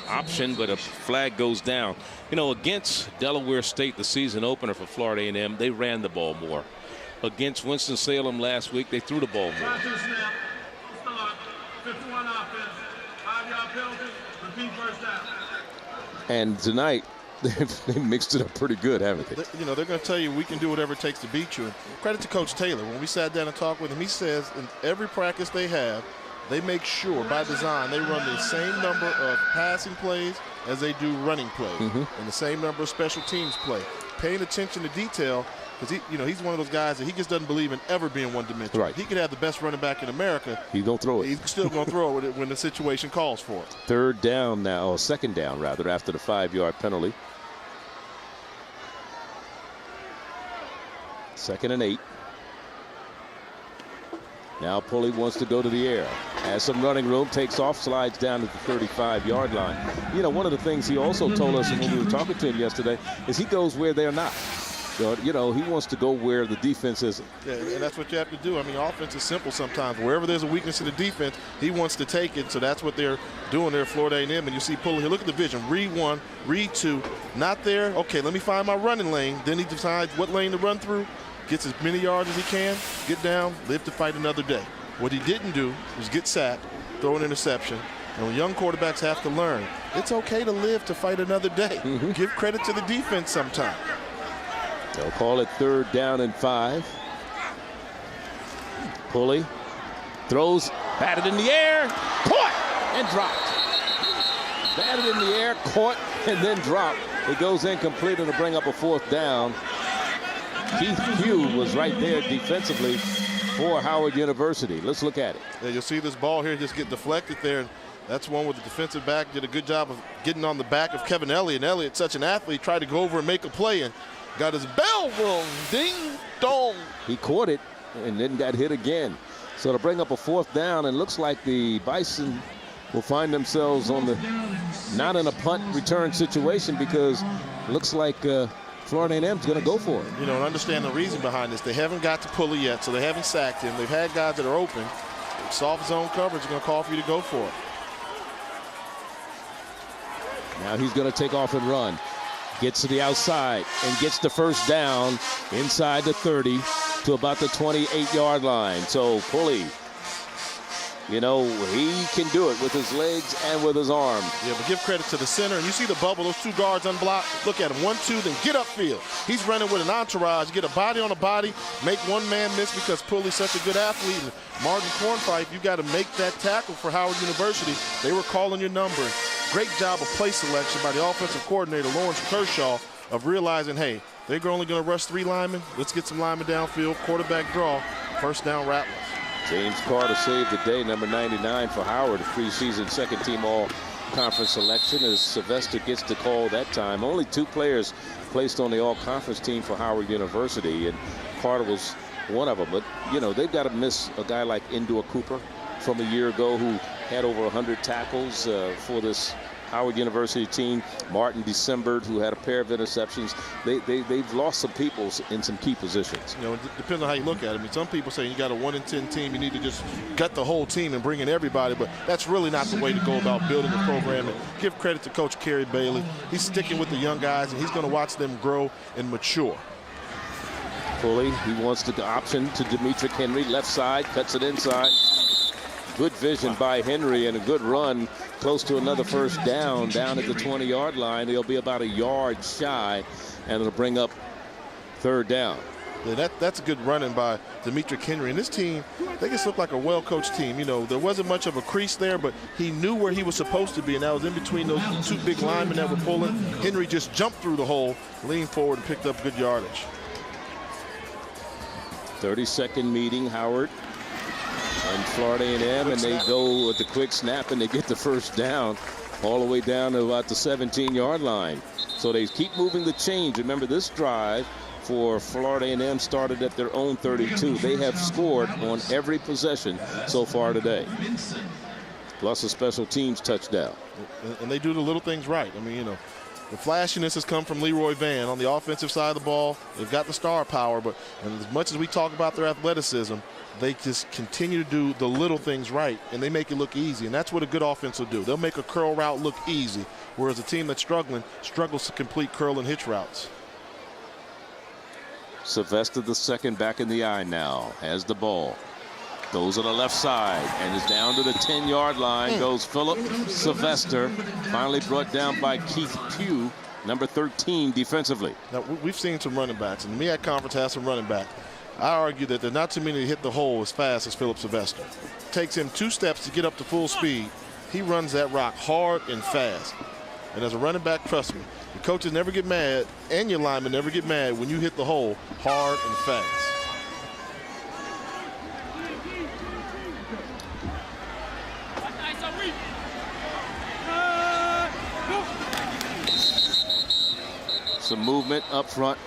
option, but a flag goes down. You know, against Delaware State, the season opener for Florida A&M, they ran the ball more. Against Winston-Salem last week, they threw the ball more. And tonight, they mixed it up pretty good, haven't they? You know, they're going to tell you we can do whatever it takes to beat you. And credit to Coach Taylor. When we sat down and talked with him, he says in every practice they have, they make sure by design they run the same number of passing plays as they do running plays, and the same number of special teams play. Paying attention to detail because he's one of those guys that he just doesn't believe in ever being one-dimensional. Right. He could have the best running back in America. He's going to throw it. He's still going to throw it when the situation calls for it. Third down now, or second down rather, after the 5-yard penalty. 2nd and 8. Now Pulley wants to go to the air. Has some running room, takes off, slides down to the 35-yard line. One of the things he also told us when we were talking to him yesterday is he goes where they're not. He wants to go where the defense isn't. Yeah, and that's what you have to do. I mean, offense is simple sometimes. Wherever there's a weakness in the defense, he wants to take it. So that's what they're doing there at Florida A&M. And you see Pulley here. Look at the vision. Read one, read two. Not there. Okay, let me find my running lane. Then he decides what lane to run through. Gets as many yards as he can, get down, live to fight another day. What he didn't do was get sacked, throw an interception. And when young quarterbacks have to learn, it's okay to live to fight another day. Give credit to the defense sometime. They'll call it 3rd down and 5. Pulley throws, batted in the air, caught and dropped. Batted in the air, caught and then dropped. It goes incomplete and to bring up a 4th down. Keith Pugh was right there defensively for Howard University. Let's look at it. Yeah, you'll see this ball here just get deflected there. And that's one where the defensive back did a good job of getting on the back of Kevin Elliott. And Elliott, such an athlete, tried to go over and make a play and got his bell rung. Ding dong. He caught it and then got hit again. So to bring up a 4th down, and looks like the Bison will find themselves on not in a punt return situation, because it looks like Florida A&M's going to go for it. And understand the reason behind this. They haven't got to Pulley yet, so they haven't sacked him. They've had guys that are open. Soft zone coverage is going to call for you to go for it. Now he's going to take off and run. Gets to the outside and gets the 1st down inside the 30 to about the 28-yard line. So Pulley, he can do it with his legs and with his arm. Yeah, but give credit to the center. And you see the bubble, those 2 guards unblocked. Look at him, 1, 2, then get upfield. He's running with an entourage. Get a body on a body, make one man miss because Pulley's such a good athlete. And Martin Cornfife, you got to make that tackle for Howard University. They were calling your number. Great job of play selection by the offensive coordinator, Lawrence Kershaw, of realizing, hey, they're only going to rush 3 linemen. Let's get some linemen downfield. Quarterback draw. 1st down, Rattlers. James Carter saved the day, number 99 for Howard, a preseason 2nd-team all-conference selection, as Sylvester gets the call that time. Only 2 players placed on the all-conference team for Howard University, and Carter was one of them. But, they've got to miss a guy like Endor Cooper from a year ago who had over 100 tackles for this Howard University team. Martin December, who had a pair of interceptions. They've lost some people in some key positions. It depends on how you look at it. I mean, some people say you got a 1-in-10 team, you need to just gut the whole team and bring in everybody, but that's really not the way to go about building a program. And give credit to Coach Kerry Bailey. He's sticking with the young guys, and he's going to watch them grow and mature. Pulley, he wants the option to Demetric Henry, left side, cuts it inside. Good vision by Henry and a good run, close to another 1st down at the 20-yard line. He'll be about a yard shy, and it'll bring up 3rd down. Yeah, that's a good running by Demetric Henry. And this team, they just look like a well-coached team. There wasn't much of a crease there, but he knew where he was supposed to be, and that was in between those 2 big linemen that were pulling. Henry just jumped through the hole, leaned forward, and picked up good yardage. 30-second meeting, Howard and Florida A&M, and they go with the quick snap, and they get the 1st down all the way down to about the 17-yard line. So they keep moving the chains. Remember, this drive for Florida A&M started at their own 32. They have scored on every possession so far today, plus a special teams touchdown. And they do the little things right. I mean, the flashiness has come from Leroy Van on the offensive side of the ball. They've got the star power, but as much as we talk about their athleticism, they just continue to do the little things right, and they make it look easy. And that's what a good offense will do. They'll make a curl route look easy, whereas a team that's struggles to complete curl and hitch routes. Sylvester the second back in the eye now, has the ball. Goes to the left side and is down to the 10-yard line. Goes Philip Sylvester, finally brought down by Keith Pugh, number 13 defensively. Now, we've seen some running backs, and the MEAC Conference has some running backs. I argue that there are not too many to hit the hole as fast as Philip Sylvester. Takes him 2 steps to get up to full speed. He runs that rock hard and fast. And as a running back, trust me, Your coaches never get mad, and your linemen never get mad when you hit the hole hard and fast. Some movement up front.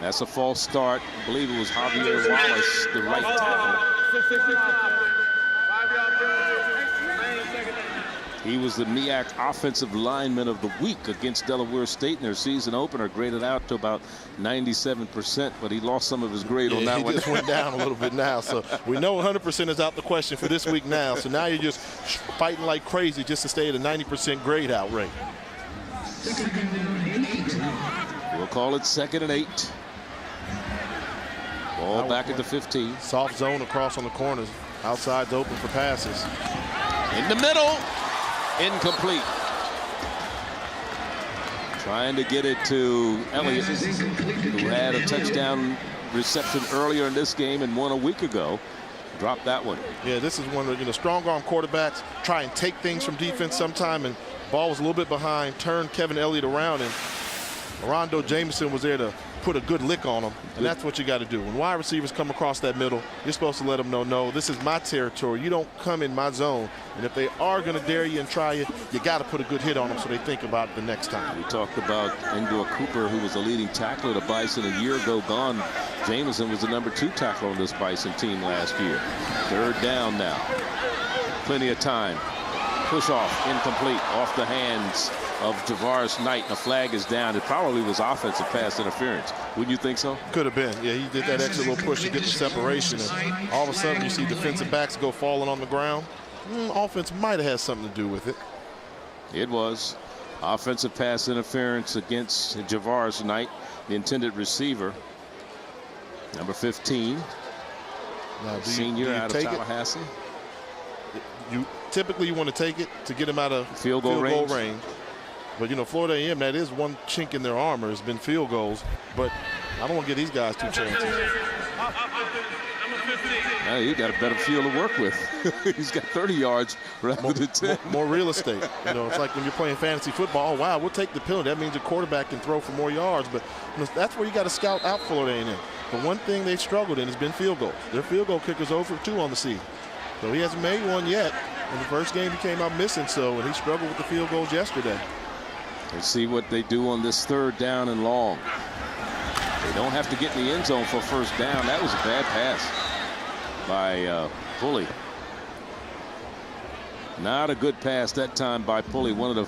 That's a false start. I believe it was Javier Wallace, the right tackle. He was the MEAC Offensive Lineman of the Week against Delaware State in their season opener, graded out to about 97%, but he lost some of his grade on that one. He just went down a little bit now, so we know 100% is out the question for this week now. So now you're just fighting like crazy just to stay at a 90% grade out rate. We'll call it 2nd and 8. Ball back at the 15. Soft zone across on the corners. Outside's open for passes. In the middle. Incomplete. Trying to get it to Elliott, who had a touchdown reception earlier in this game and one a week ago. Dropped that one. Yeah, this is one of, strong arm quarterbacks try and take things from defense sometime, and ball was a little bit behind, turned Kevin Elliott around, and Rondo Jameson was there to put a good lick on him, and that's what you got to do. When wide receivers come across that middle, you're supposed to let them know, no, this is my territory. You don't come in my zone. And if they are going to dare you and try you, you got to put a good hit on them so they think about it the next time. We talked about Endor Cooper, who was the leading tackler of the Bison a year ago gone. Jameson was the #2 tackler on this Bison team last year. 3rd down now. Plenty of time. Push off, incomplete, off the hands of Javaris Knight. The flag is down. It probably was offensive pass interference. Wouldn't you think so? Could have been. Yeah, he did that extra little push to get the separation, and all of a sudden you see defensive backs go falling on the ground. Offense might have had something to do with it. It was offensive pass interference against Javaris Knight, the intended receiver. Number 15, now, senior out of Tallahassee. Typically you want to take it to get him out of field goal range. But Florida A&M, that is one chink in their armor, has been field goals. But I don't want to give these guys 2 chances. Now you got a better field to work with. He's got 30 yards rather than 10. More real estate. It's like when you're playing fantasy football. Oh, wow, we'll take the penalty. That means your quarterback can throw for more yards. But that's where you got to scout out Florida A&M. The one thing they've struggled in has been field goals. Their field goal kicker's 0 for 2 on the season. So he hasn't made one yet. In the first game, he came out missing, and he struggled with the field goals yesterday. Let's see what they do on this 3rd down and long. They don't have to get in the end zone for 1st down. That was a bad pass by Pulley. Not a good pass that time by Pulley. One of the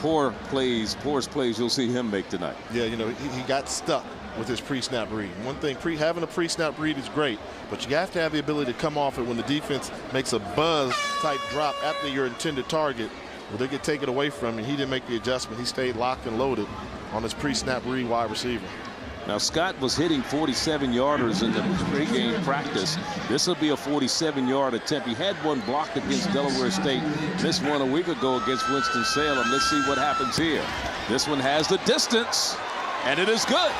poorest plays you'll see him make tonight. Yeah, he got stuck with his pre-snap read. One thing, having a pre-snap read is great, but you have to have the ability to come off it when the defense makes a buzz-type drop after your intended target, where they get taken away from you. He didn't make the adjustment. He stayed locked and loaded on his pre-snap read wide receiver. Now, Scott was hitting 47-yarders in the pregame practice. This will be a 47-yard attempt. He had one blocked against Delaware State. Missed one a week ago against Winston-Salem. Let's see what happens here. This one has the distance, and it is good.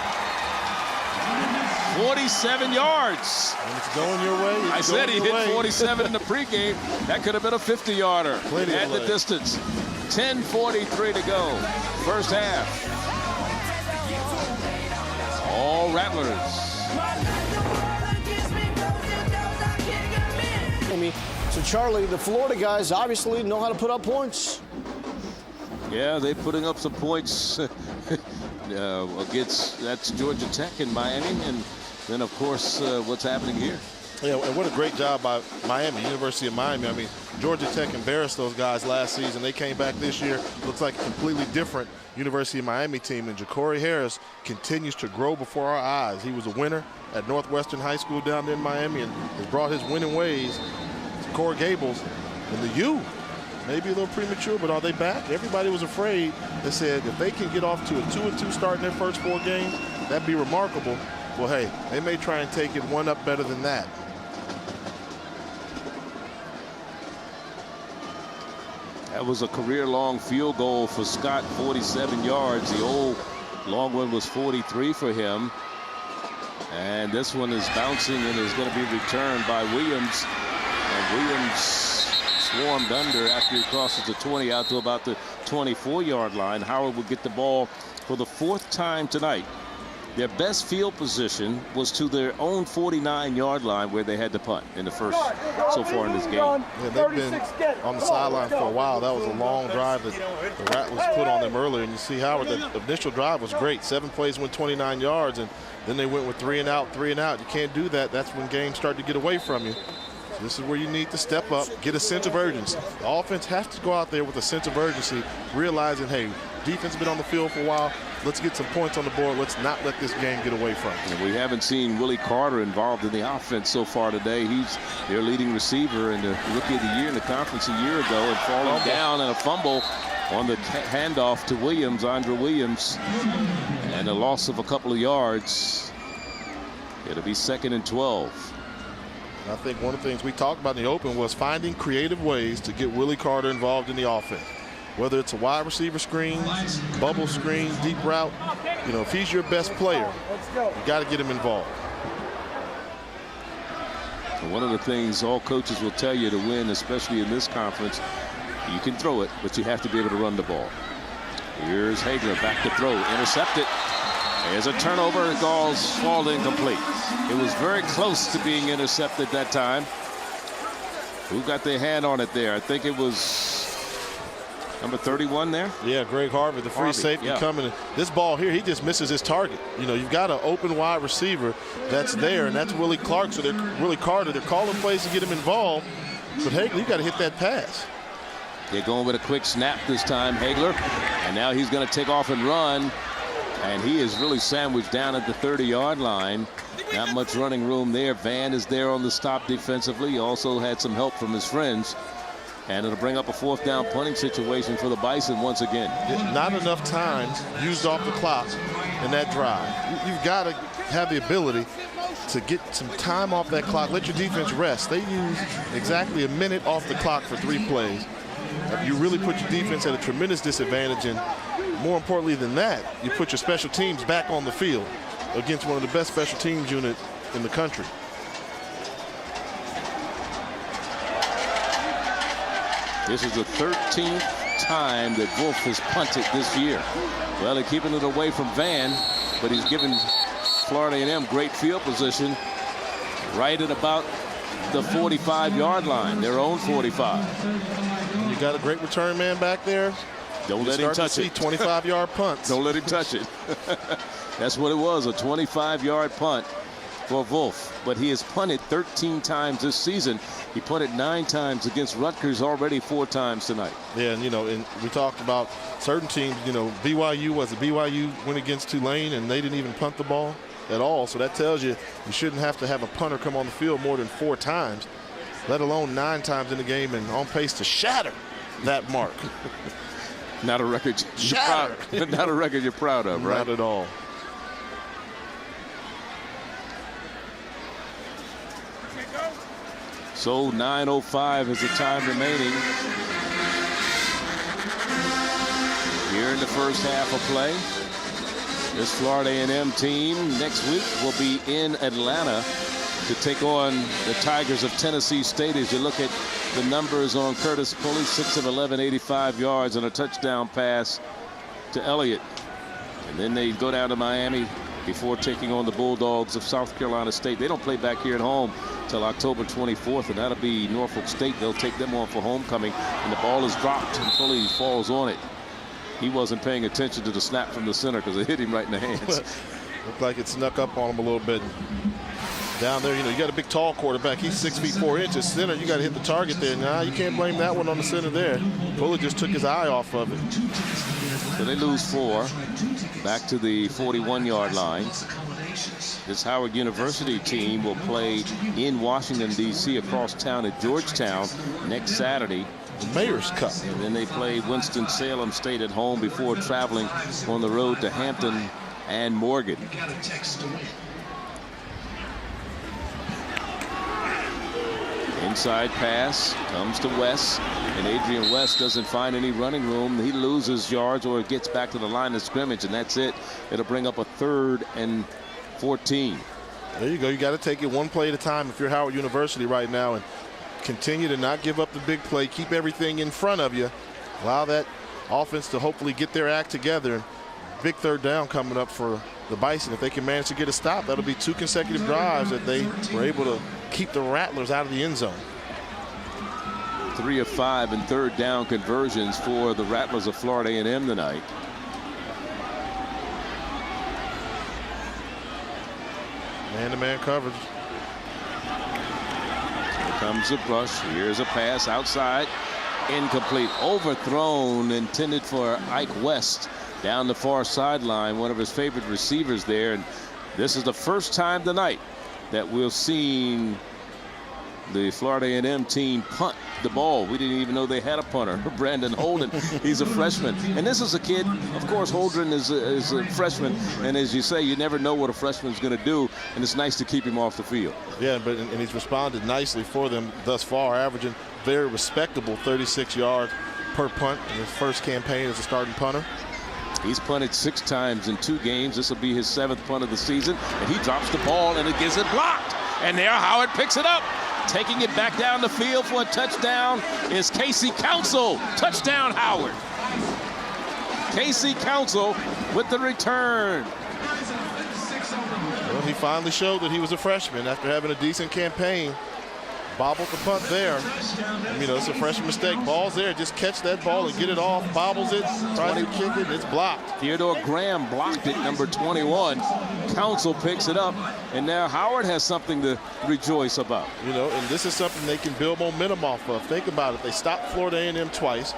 47 yards. And it's going your way. I said he hit 47 in the pregame. That could have been a 50-yarder at the distance. 10:43 to go. First half. All Rattlers. So, Charlie, the Florida guys obviously know how to put up points. Yeah, they're putting up some points against, that's Georgia Tech and Miami, and then, of course, what's happening here. Yeah, and what a great job by Miami, University of Miami. I mean, Georgia Tech embarrassed those guys last season. They came back this year. Looks like a completely different University of Miami team. And Ja'Cory Harris continues to grow before our eyes. He was a winner at Northwestern High School down there in Miami and has brought his winning ways to Coral Gables. And the U, maybe a little premature, but are they back? Everybody was afraid. They said if they can get off to a 2-2 start in their first 4 games, that'd be remarkable. Well, hey, they may try and take it one up better than that. That was a career-long field goal for Scott, 47 yards. The old long one was 43 for him. And this one is bouncing and is going to be returned by Williams. And Williams swarmed under after he crosses the 20 out to about the 24-yard line. Howard will get the ball for the 4th time tonight. Their best field position was to their own 49-yard line where they had to punt in the first so far in this game. Yeah, they've been on the sideline for a while. That was a long drive that the Rattlers put on them earlier. And you see Howard, the initial drive was great. 7 plays went 29 yards, and then they went with 3 and out, 3 and out. You can't do that. That's when games start to get away from you. So this is where you need to step up, get a sense of urgency. The offense has to go out there with a sense of urgency, realizing, hey, defense has been on the field for a while. Let's get some points on the board. Let's not let this game get away from us. And we haven't seen Willie Carter involved in the offense so far today. He's their leading receiver and the Rookie of the Year in the conference a year ago, and falling down in a fumble on the handoff to Williams, Andre Williams, and a loss of a couple of yards. It'll be 2nd and 12. I think one of the things we talked about in the open was finding creative ways to get Willie Carter involved in the offense. Whether it's a wide receiver screen, bubble screen, deep route, you know, if he's your best player, you got to get him involved. And one of the things all coaches will tell you to win, especially in this conference, you can throw it, but you have to be able to run the ball. Here's Hagler back to throw, intercepted. There's a turnover, and Gauls fall incomplete. It was very close to being intercepted that time. Who got their hand on it there? I think it was number 31 there. Yeah, Greg Harvey, the free safety coming. This ball here, he just misses his target. You know, you've got an open wide receiver that's there, and that's Willie Clark. So Willie Carter, they're calling plays to get him involved. But Hagler, you got to hit that pass. They're going with a quick snap this time, Hagler. And now he's going to take off and run. And he is really sandwiched down at the 30-yard line. Not much running room there. Van is there on the stop defensively. He also had some help from his friends. And it'll bring up a 4th down punting situation for the Bison once again. Not enough time used off the clock in that drive. You've got to have the ability to get some time off that clock. Let your defense rest. They use exactly a minute off the clock for 3 plays. You really put your defense at a tremendous disadvantage, and more importantly than that, you put your special teams back on the field against one of the best special teams unit in the country. This is the 13th time that Wolf has punted this year. Well, they're keeping it away from Van, but he's given Florida A&M great field position right at about the 45-yard line, their own 45. You got a great return man back there. Don't let him touch it. 25-yard punts. Don't let him touch it. That's what it was, a 25-yard punt for Wolf. But he has punted 13 times this season. He punted 9 times against Rutgers, already 4 times tonight. Yeah, and, you know, and we talked about certain teams, you know, BYU went against Tulane, and they didn't even punt the ball at all. So that tells you you shouldn't have to have a punter come on the field more than 4 times, let alone 9 times in the game, and on pace to shatter that mark. Not a record you're proud, not a record you're proud of, right? Not at all. So 9:05 is the time remaining here in the first half of play. This Florida A&M team next week will be in Atlanta to take on the Tigers of Tennessee State. As you look at the numbers on Curtis Pulley, 6 of 11, 85 yards and a touchdown pass to Elliott. And then they go down to Miami before taking on the Bulldogs of South Carolina State. They don't play back here at home till October 24th, and that'll be Norfolk State. They'll take them on for homecoming, and the ball is dropped and Pulley falls on it. He wasn't paying attention to the snap from the center because it hit him right in the hands. Looked like it snuck up on him a little bit. Down there, you know, you got a big, tall quarterback. He's 6 feet 4 inches. Center, you got to hit the target there. Nah, you can't blame that one on the center there. Pulley just took his eye off of it. So they lose 4. Back to the 41-yard line. This Howard University team will play in Washington, D.C. across town at Georgetown next Saturday. The Mayor's Cup. And then they play Winston-Salem State at home before traveling on the road to Hampton and Morgan. Inside pass comes to West, and Adrian West doesn't find any running room. He loses yards or gets back to the line of scrimmage, and that's it. It'll bring up a 3rd and 14. There you go. You got to take it one play at a time if you're Howard University right now. And continue to not give up the big play, keep everything in front of you, allow that offense to hopefully get their act together. Big third down coming up for the Bison. If they can manage to get a stop, that'll be 2 consecutive drives that they were able to keep the Rattlers out of the end zone. 3 of 5 in third down conversions for the Rattlers of Florida A&M tonight. Man-to-man coverage. Here comes the rush. Here's a pass outside. Incomplete. Overthrown, intended for Ike West down the far sideline, one of his favorite receivers there. And this is the first time tonight that we've seen the Florida A&M team punt the ball. We didn't even know they had a punter, Brandon Holden. He's a freshman. And this is a kid, of course, Holden is a freshman. And as you say, you never know what a freshman's going to do. And it's nice to keep him off the field. Yeah, and he's responded nicely for them thus far, averaging very respectable 36 yards per punt in his first campaign as a starting punter. He's punted 6 times in 2 games. This will be his 7th punt of the season. And he drops the ball and it gets it blocked. And there Howard picks it up. Taking it back down the field for a touchdown is Casey Council. Touchdown, Howard. Casey Council with the return. Well, he finally showed that he was a freshman after having a decent campaign. Bobbled the punt there. You know, it's a freshman mistake. Ball's there. Just catch that ball and get it off. Bobbles it. Tries to kick it. It's blocked. Theodore Graham blocked it, number 21. Council picks it up. And now Howard has something to rejoice about. You know, and this is something they can build momentum off of. Think about it. They stopped Florida A&M twice.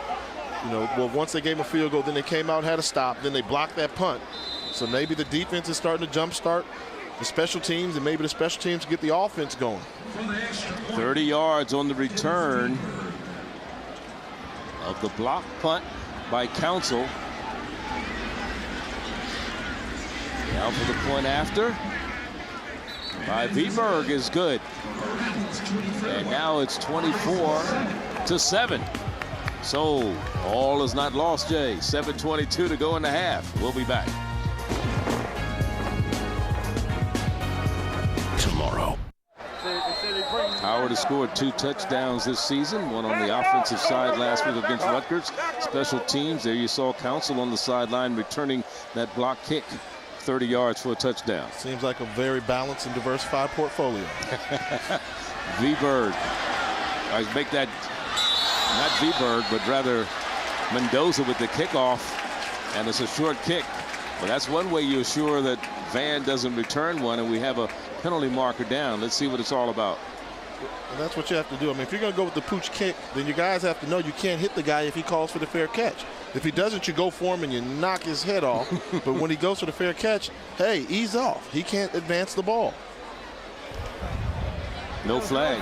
You know, well, once they gave them a field goal, then they came out and had a stop. Then they blocked that punt. So maybe the defense is starting to jumpstart the special teams, and maybe the special teams get the offense going. 30 yards on the return of the block punt by Council. Now for the point after by Viberg is good. And now it's 24-7. So all is not lost, Jay. 7:22 to go in the half. We'll be back. Tomorrow. Howard has scored 2 touchdowns this season, one on the offensive side last week against Rutgers. Special teams, there you saw Council on the sideline returning that block kick, 30 yards for a touchdown. Seems like a very balanced and diversified portfolio. Viberg. I make that not Viberg, but rather Mendoza with the kickoff, and it's a short kick. But that's one way you assure that Van doesn't return one, and we have a penalty marker down. Let's see what it's all about. And that's what you have to do. I mean, if you're going to go with the pooch kick, then you guys have to know you can't hit the guy if he calls for the fair catch. If he doesn't, you go for him and you knock his head off. But when he goes for the fair catch, hey, ease off. He can't advance the ball. No flag.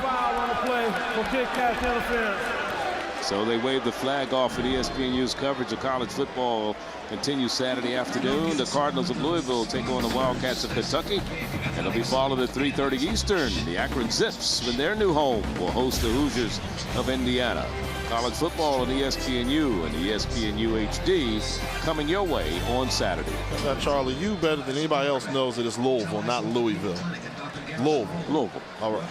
So they wave the flag off at ESPNU's coverage of college football. Continues Saturday afternoon. The Cardinals of Louisville take on the Wildcats of Kentucky. And it'll be followed at 3:30 Eastern. The Akron Zips, in their new home, will host the Hoosiers of Indiana. College football on ESPNU and ESPNU HD coming your way on Saturday. Now, Charlie, you better than anybody else knows that it's Louisville, not Louisville. Louisville. All right.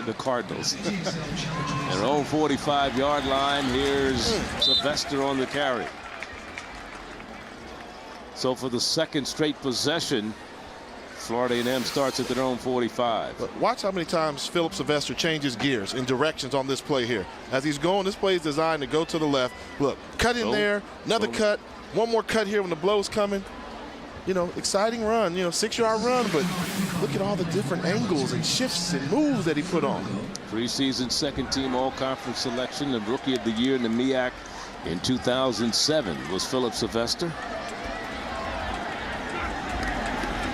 The Cardinals. Their own 45-yard line. Here's Sylvester on the carry. So for the second straight possession, Florida A&M starts at their own 45. But watch how many times Philip Sylvester changes gears and directions on this play here. As he's going, this play is designed to go to the left. Look, cut in there, another cut, one more cut here when the blow's coming. You know, exciting run, 6-yard run, but look at all the different angles and shifts and moves that he put on. Preseason second-team all-conference selection and rookie of the year in the MEAC in 2007 was Philip Sylvester.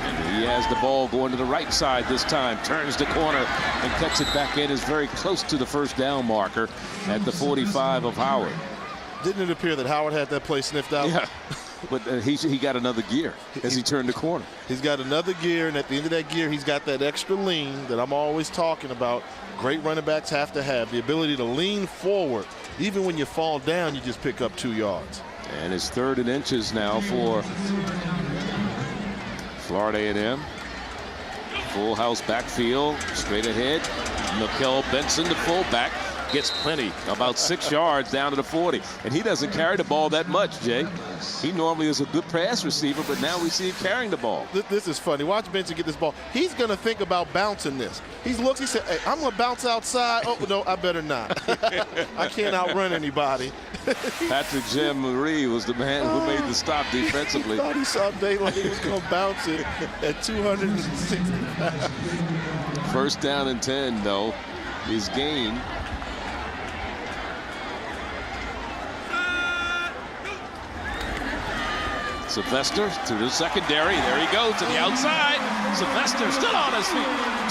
And he has the ball going to the right side this time, turns the corner and cuts it back in. Is very close to the first down marker at the 45 of Howard. Didn't it appear that Howard had that play sniffed out? Yeah. But he got another gear as he turned the corner. He's got another gear, and at the end of that gear, he's got that extra lean that I'm always talking about. Great running backs have to have the ability to lean forward. Even when you fall down, you just pick up 2 yards. And it's 3rd and inches now for Florida A&M. Full house backfield, straight ahead. Mikel Benson, the fullback, gets plenty, about 6 yards down to the 40. And he doesn't carry the ball that much, Jay. He normally is a good pass receiver, but now we see him carrying the ball. This is funny. Watch Benson get this ball. He's going to think about bouncing this. He looks, he said, hey, I'm going to bounce outside. Oh, no, I better not. I can't outrun anybody. Patrick Jean-Marie was the man who made the stop defensively. He thought he saw daylight. He was going to bounce it at 260 pounds. First down and 10, though, is gained. Sylvester to the secondary. There he goes to the outside. Sylvester still on his feet.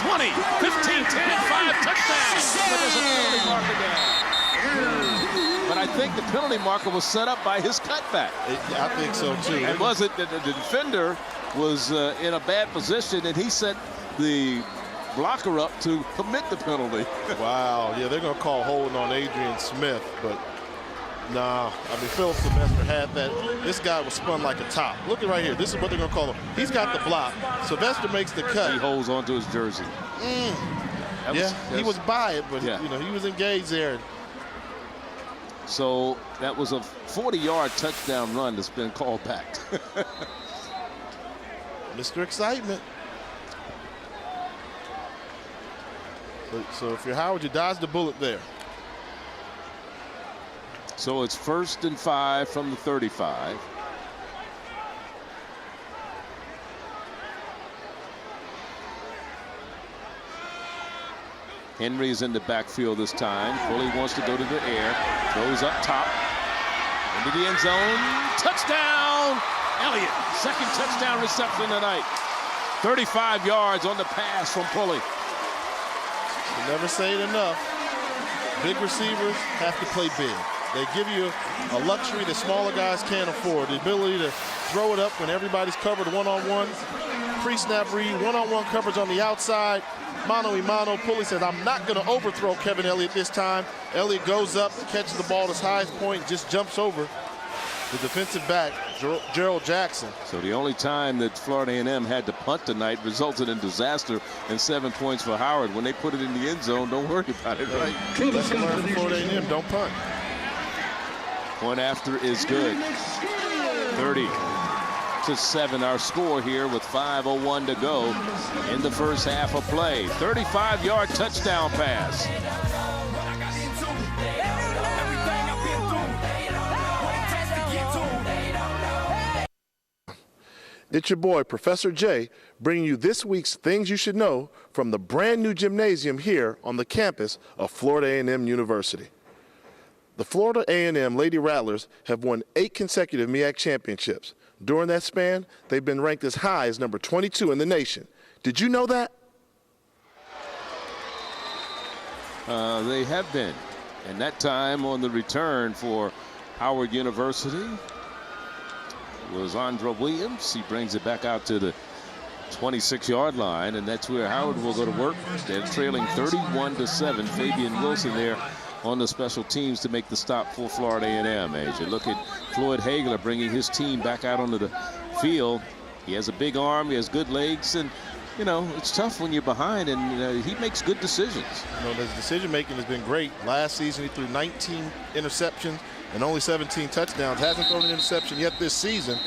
20, 15, 10, 5 touchdowns. But there's a penalty marker down. But I think the penalty marker was set up by his cutback. I think so, too. And was it that the defender was in a bad position and he set the blocker up to commit the penalty? Wow. Yeah, they're going to call holding on Adrian Smith, but nah, I mean, Philip Sylvester had that. This guy was spun like a top. Look at right here. This is what they're going to call him. He's got the block. Sylvester makes the cut. He holds onto his jersey. He was by it, but yeah. you know, he was engaged there. So that was a 40-yard touchdown run that's been called back. Mr. Excitement. So if you're Howard, you dodge the bullet there. So it's 1st and 5 from the 35. Henry's in the backfield this time. Pulley wants to go to the air. Throws up top. Into the end zone. Touchdown! Elliott, second touchdown reception tonight. 35 yards on the pass from Pulley. You never say it enough. Big receivers have to play big. They give you a luxury that smaller guys can't afford. The ability to throw it up when everybody's covered one-on-one. Pre-snap read, one-on-one coverage on the outside. Mano-a-mano. Pulley says, I'm not going to overthrow Kevin Elliott this time. Elliott goes up, catches the ball at his highest point, just jumps over the defensive back, Gerald Jackson. So the only time that Florida A&M had to punt tonight resulted in disaster and 7 points for Howard. When they put it in the end zone, don't worry about it, right? Lesson learned from Florida A&M, don't punt. Point after is good. 30-7 our score here with 5:01 to go in the first half of play. 35-yard touchdown pass. It's your boy, Professor J, bringing you this week's Things You Should Know from the brand new gymnasium here on the campus of Florida A&M University. The Florida A&M Lady Rattlers have won 8 consecutive MEAC championships. During that span, they've been ranked as high as number 22 in the nation. Did you know that? They have been. And that time on the return for Howard University was Andra Williams. He brings it back out to the 26-yard line, and that's where Howard will go to work. They're trailing 31-7. Fabian Wilson there on the special teams to make the stop for Florida A&M. As you look at Floyd Hagler bringing his team back out onto the field. He has a big arm, he has good legs, and you know, it's tough when you're behind, and he makes good decisions. You know, his decision making has been great. Last season he threw 19 interceptions and only 17 touchdowns. Hasn't thrown an interception yet this season,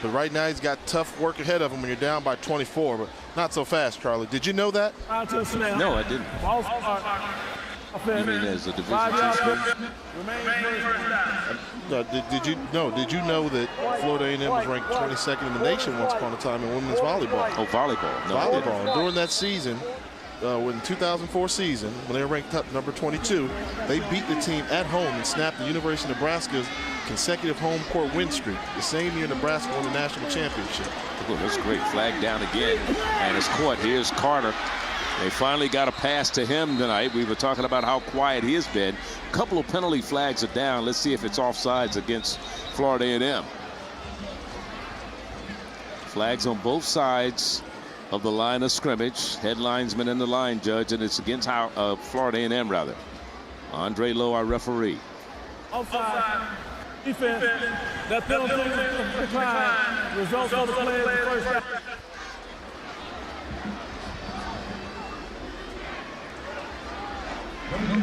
but right now he's got tough work ahead of him when you're down by 24, but not so fast, Charlie. Did you know that? No, I didn't. You mean as a Division II? Did you know that Florida A&M was ranked 22nd in the nation once upon a time in women's volleyball? Oh, volleyball. No, volleyball. And during that season, in the 2004 season, when they were ranked up number 22, they beat the team at home and snapped the University of Nebraska's consecutive home court win streak. The same year Nebraska won the national championship. Oh, that's great. Flag down again, and it's caught. Here's Carter. They finally got a pass to him tonight. We were talking about how quiet he has been. A couple of penalty flags are down. Let's see if it's offsides against Florida A&M. Flags on both sides of the line of scrimmage. Head linesman and the line judge, and it's against Florida A&M rather. Andre Lowe, our referee. Offside. Defense. That penalty decline. Results of the play in the first half. Don't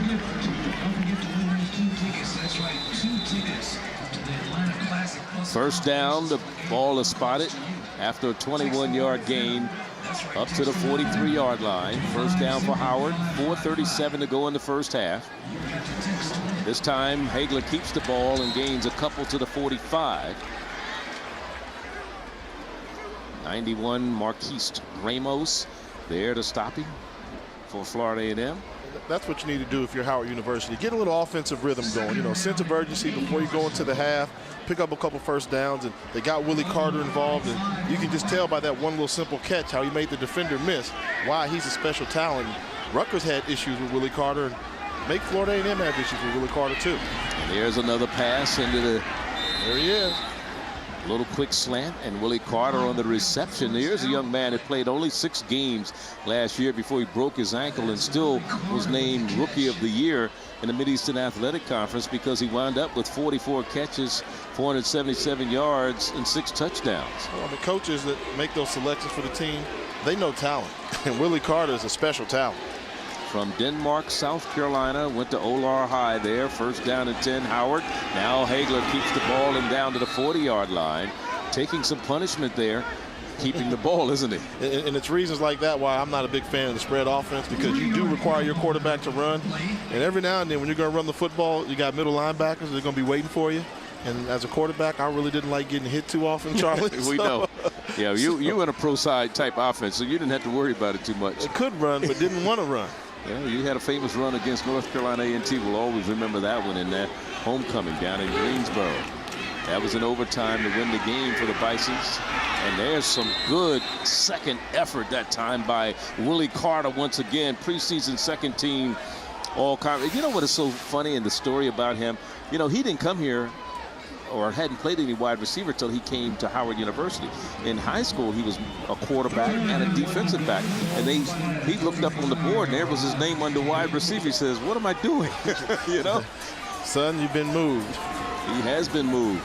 forget to win those 2 tickets. That's right, 2 tickets to the Atlanta Classic. First down, the ball is spotted after a 21-yard gain up to the 43-yard line. First down for Howard. 4:37 to go in the first half. This time, Hagler keeps the ball and gains a couple to the 45. 91, Marquise Ramos there to stop him for Florida A&M. That's what you need to do if you're Howard University. Get a little offensive rhythm going. You know, sense of urgency before you go into the half. Pick up a couple first downs, and they got Willie Carter involved, and you can just tell by that one little simple catch how he made the defender miss why he's a special talent. Rutgers had issues with Willie Carter, and make Florida A&M have issues with Willie Carter too. And there's another pass into the. There he is. A little quick slant, and Willie Carter on the reception. Here's a young man that played only 6 games last year before he broke his ankle, and still was named Rookie of the Year in the Mid-Eastern Athletic Conference because he wound up with 44 catches, 477 yards, and 6 touchdowns. Well, the coaches that make those selections for the team, they know talent, and Willie Carter is a special talent. From Denmark, South Carolina, went to Olar High there. First down and 10, Howard. Now Hagler keeps the ball and down to the 40-yard line. Taking some punishment there, keeping the ball, isn't he? And it's reasons like that why I'm not a big fan of the spread offense, because you do require your quarterback to run. And every now and then when you're going to run the football, you got middle linebackers that are going to be waiting for you. And as a quarterback, I really didn't like getting hit too often, Charlie. We know. Yeah, you in a pro side type offense, so you didn't have to worry about it too much. It could run, but didn't want to run. Yeah, you had a famous run against North Carolina A&T. We'll always remember that one in that homecoming down in Greensboro. That was an overtime to win the game for the Bisons. And there's some good second effort that time by Willie Carter once again, preseason second team all-conference. You know what is so funny in the story about him? You know, he didn't come here or hadn't played any wide receiver till he came to Howard University. In high school, he was a quarterback and a defensive back. And he looked up on the board, and there was his name under wide receiver. He says, what am I doing? You know? Son, you've been moved. He has been moved.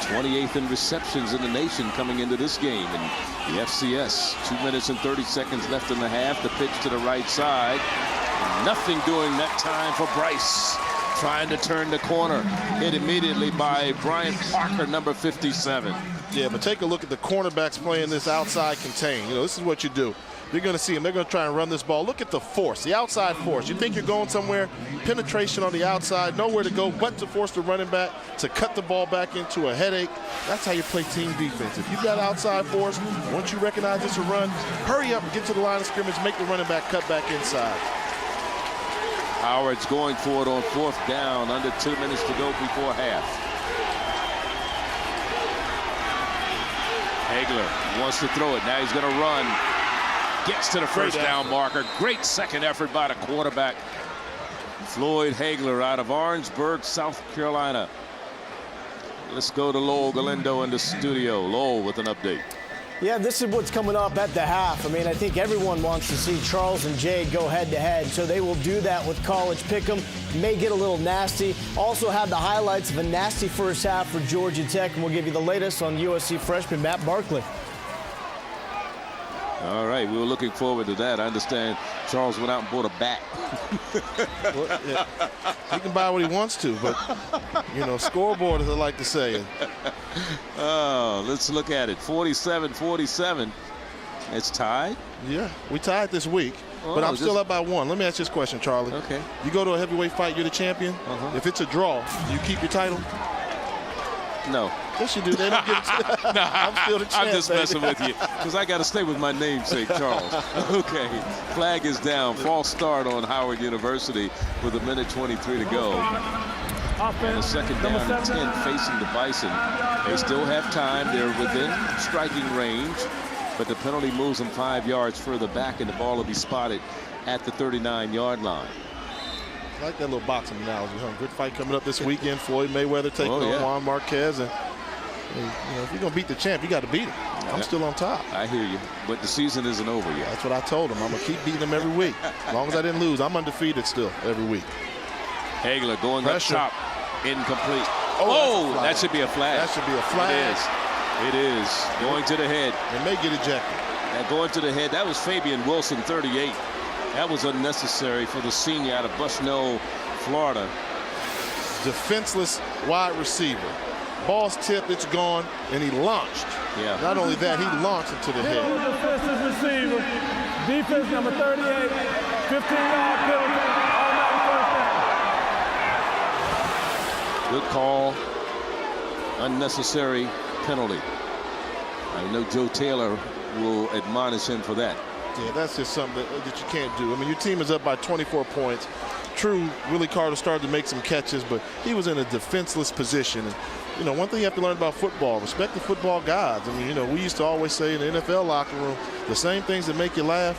28th in receptions in the nation coming into this game. And the FCS, 2 minutes and 30 seconds left in the half. The pitch to the right side. And nothing doing that time for Bryce. Trying to turn the corner. Hit immediately by Brian Parker, number 57. Yeah, but take a look at the cornerbacks playing this outside contain. You know, this is what you do. You're going to see them. They're going to try and run this ball. Look at the force, the outside force. You think you're going somewhere, penetration on the outside, nowhere to go but to force the running back to cut the ball back into a headache. That's how you play team defense. If you've got outside force, once you recognize it's a run, hurry up and get to the line of scrimmage, make the running back cut back inside. Howard's going for it on 4th down, under 2 minutes to go before half. Hagler wants to throw it. Now he's going to run. Gets to the first down marker. Great second effort by the quarterback. Floyd Hagler out of Orangeburg, South Carolina. Let's go to Lowell Galindo in the studio. Lowell with an update. Yeah, this is what's coming up at the half. I mean, I think everyone wants to see Charles and Jade go head-to-head, so they will do that with College Pick'em. May get a little nasty. Also have the highlights of a nasty first half for Georgia Tech, and we'll give you the latest on USC freshman Matt Barkley. All right, we were looking forward to that. I understand Charles went out and bought a bat. Well, yeah, he can buy what he wants to, but, you know, scoreboard, as I like to say. Oh, let's look at it. 47-47. It's tied? Yeah, we tied this week, but I'm still up by 1. Let me ask you this question, Charlie. Okay. You go to a heavyweight fight, you're the champion. If it's a draw, do you keep your title? No. Yes, you do. They don't give it to No, I'm still the champ, I'm just messing with you because I got to stay with my namesake, Charles. Okay. Flag is down. False start on Howard University with 1:23 to go. And a second down and 10 facing the Bison. They still have time. They're within striking range, but the penalty moves them 5 yards further back, and the ball will be spotted at the 39-yard line. I like that little boxing analogy. Good fight coming up this weekend. Floyd Mayweather taking on Juan Marquez. And you know, if you're going to beat the champ, you got to beat him. I'm still on top. I hear you, but the season isn't over yet. That's what I told him. I'm going to keep beating him every week. As long as I didn't lose, I'm undefeated still every week. Hagler going Pressure. up top. Incomplete. Oh, that should be a flag. That should be a flag. It is. Going to the head. They may get ejected. And going to the head. That was Fabian Wilson, 38. That was unnecessary for the senior out of Bushnell, Florida. Defenseless wide receiver. Ball's tipped, it's gone, and he launched. Yeah. Not only that, he launched into the head. Defensive receiver, defense number 38, 15-yard penalty, automatic first down. Good call. Unnecessary penalty. I know Joe Taylor will admonish him for that. Yeah, that's just something that you can't do. I mean, your team is up by 24 points. True, Willie Carter started to make some catches, but he was in a defenseless position. And, you know, one thing you have to learn about football, respect the football gods. I mean, you know, we used to always say in the NFL locker room, the same things that make you laugh,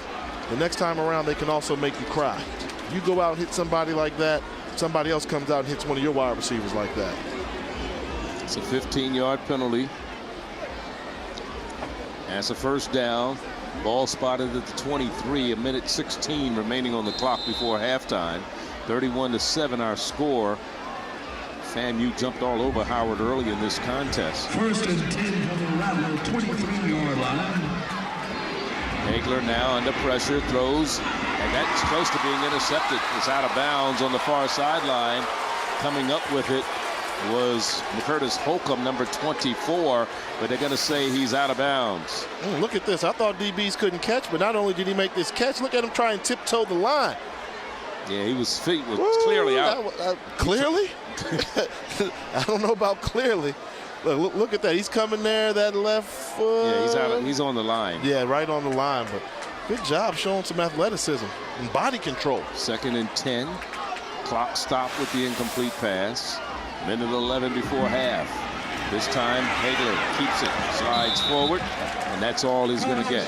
the next time around they can also make you cry. You go out and hit somebody like that, somebody else comes out and hits one of your wide receivers like that. It's a 15-yard penalty. That's a first down. Ball spotted at the 23, a minute 16 remaining on the clock before halftime. 31-7 our score. FAMU jumped all over Howard early in this contest. First and 10 for the Rattler, 23-yard line. Hagler now under pressure, throws, and that's close to being intercepted. It's out of bounds on the far sideline. Coming up with it was McCurtis Holcomb, number 24, but they're going to say he's out of bounds. Look at this. I thought DBs couldn't catch, but not only did he make this catch, look at him try and tiptoe the line. Yeah, his feet was clearly out. Clearly? I don't know about clearly. Look at that. He's coming there, that left foot. Yeah, he's out. He's on the line. Yeah, right on the line. But good job showing some athleticism and body control. 2nd and 10. Clock stopped with the incomplete pass. Minute 11 before half. This time Hagler keeps it, slides forward, and that's all he's going to get.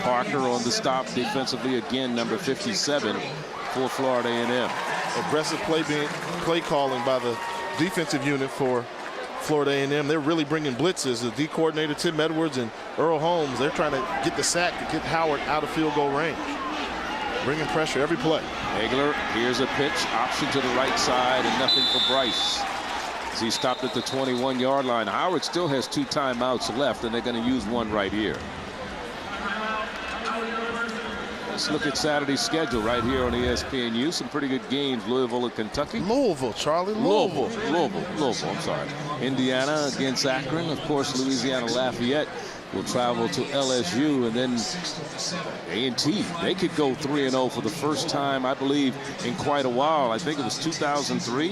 Parker on the stop defensively again, number 57 for Florida A&M. Aggressive play calling by the defensive unit for Florida A&M. They're really bringing blitzes. The D coordinator Tim Edwards and Earl Holmes, they're trying to get the sack to get Howard out of field goal range. Bringing pressure every play. Hagler, here's a pitch, option to the right side, and nothing for Bryce. As he stopped at the 21-yard line. Howard still has 2 timeouts left, and they're going to use one right here. Let's look at Saturday's schedule right here on ESPNU. Some pretty good games. Louisville and Kentucky. Louisville, Charlie. Louisville, I'm sorry. Indiana against Akron. Of course, Louisiana Lafayette will travel to LSU, and then A&T. They could go 3-0 for the first time, I believe, in quite a while. I think it was 2003